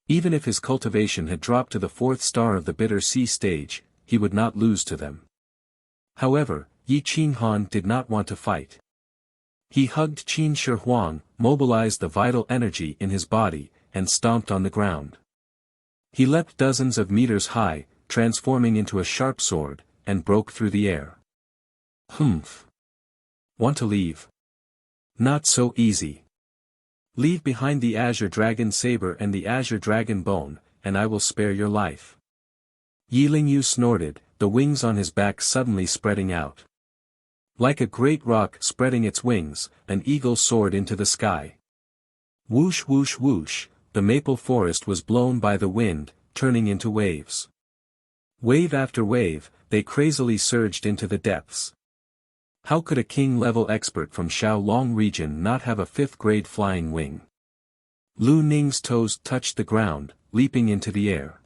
Even if his cultivation had dropped to the 4th star of the bitter sea stage, he would not lose to them. However, Yi Qinghan did not want to fight. He hugged Qin Shi Huang, mobilized the vital energy in his body, and stomped on the ground. He leapt dozens of meters high, transforming into a sharp sword, and broke through the air. Humph. Want to leave? Not so easy. Leave behind the Azure Dragon Saber and the Azure Dragon Bone, and I will spare your life. Yi Lingyu snorted, the wings on his back suddenly spreading out. Like a great rock spreading its wings, an eagle soared into the sky. Whoosh whoosh whoosh, the maple forest was blown by the wind, turning into waves. Wave after wave, they crazily surged into the depths. How could a king-level expert from Xiaolong region not have a 5th-grade flying wing? Lu Ning's toes touched the ground, leaping into the air.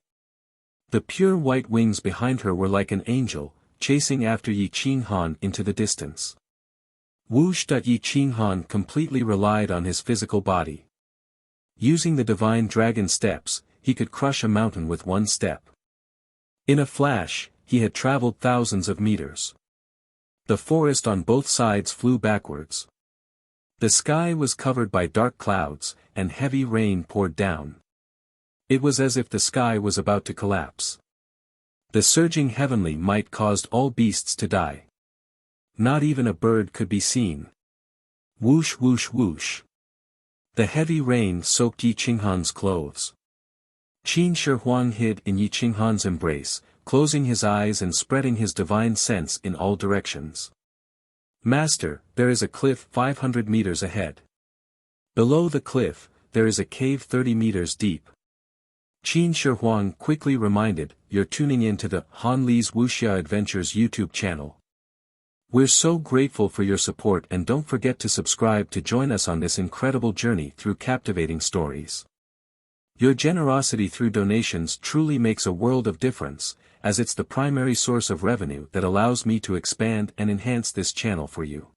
The pure white wings behind her were like an angel, chasing after Yi Qinghan into the distance. Whoosh! Yi Qinghan completely relied on his physical body. Using the divine dragon steps, he could crush a mountain with one step. In a flash, he had traveled thousands of meters. The forest on both sides flew backwards. The sky was covered by dark clouds, and heavy rain poured down. It was as if the sky was about to collapse. The surging heavenly might caused all beasts to die. Not even a bird could be seen. Whoosh whoosh whoosh. The heavy rain soaked Yi Qinghan's clothes. Qin Shi Huang hid in Yi Qinghan's embrace, closing his eyes and spreading his divine sense in all directions. Master, there is a cliff 500 meters ahead. Below the cliff, there is a cave 30 meters deep. Qin Shi Huang quickly reminded, you're tuning in to the Han Li's Wuxia Adventures YouTube channel. We're so grateful for your support, and don't forget to subscribe to join us on this incredible journey through captivating stories. Your generosity through donations truly makes a world of difference, as it's the primary source of revenue that allows me to expand and enhance this channel for you.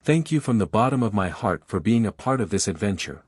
Thank you from the bottom of my heart for being a part of this adventure.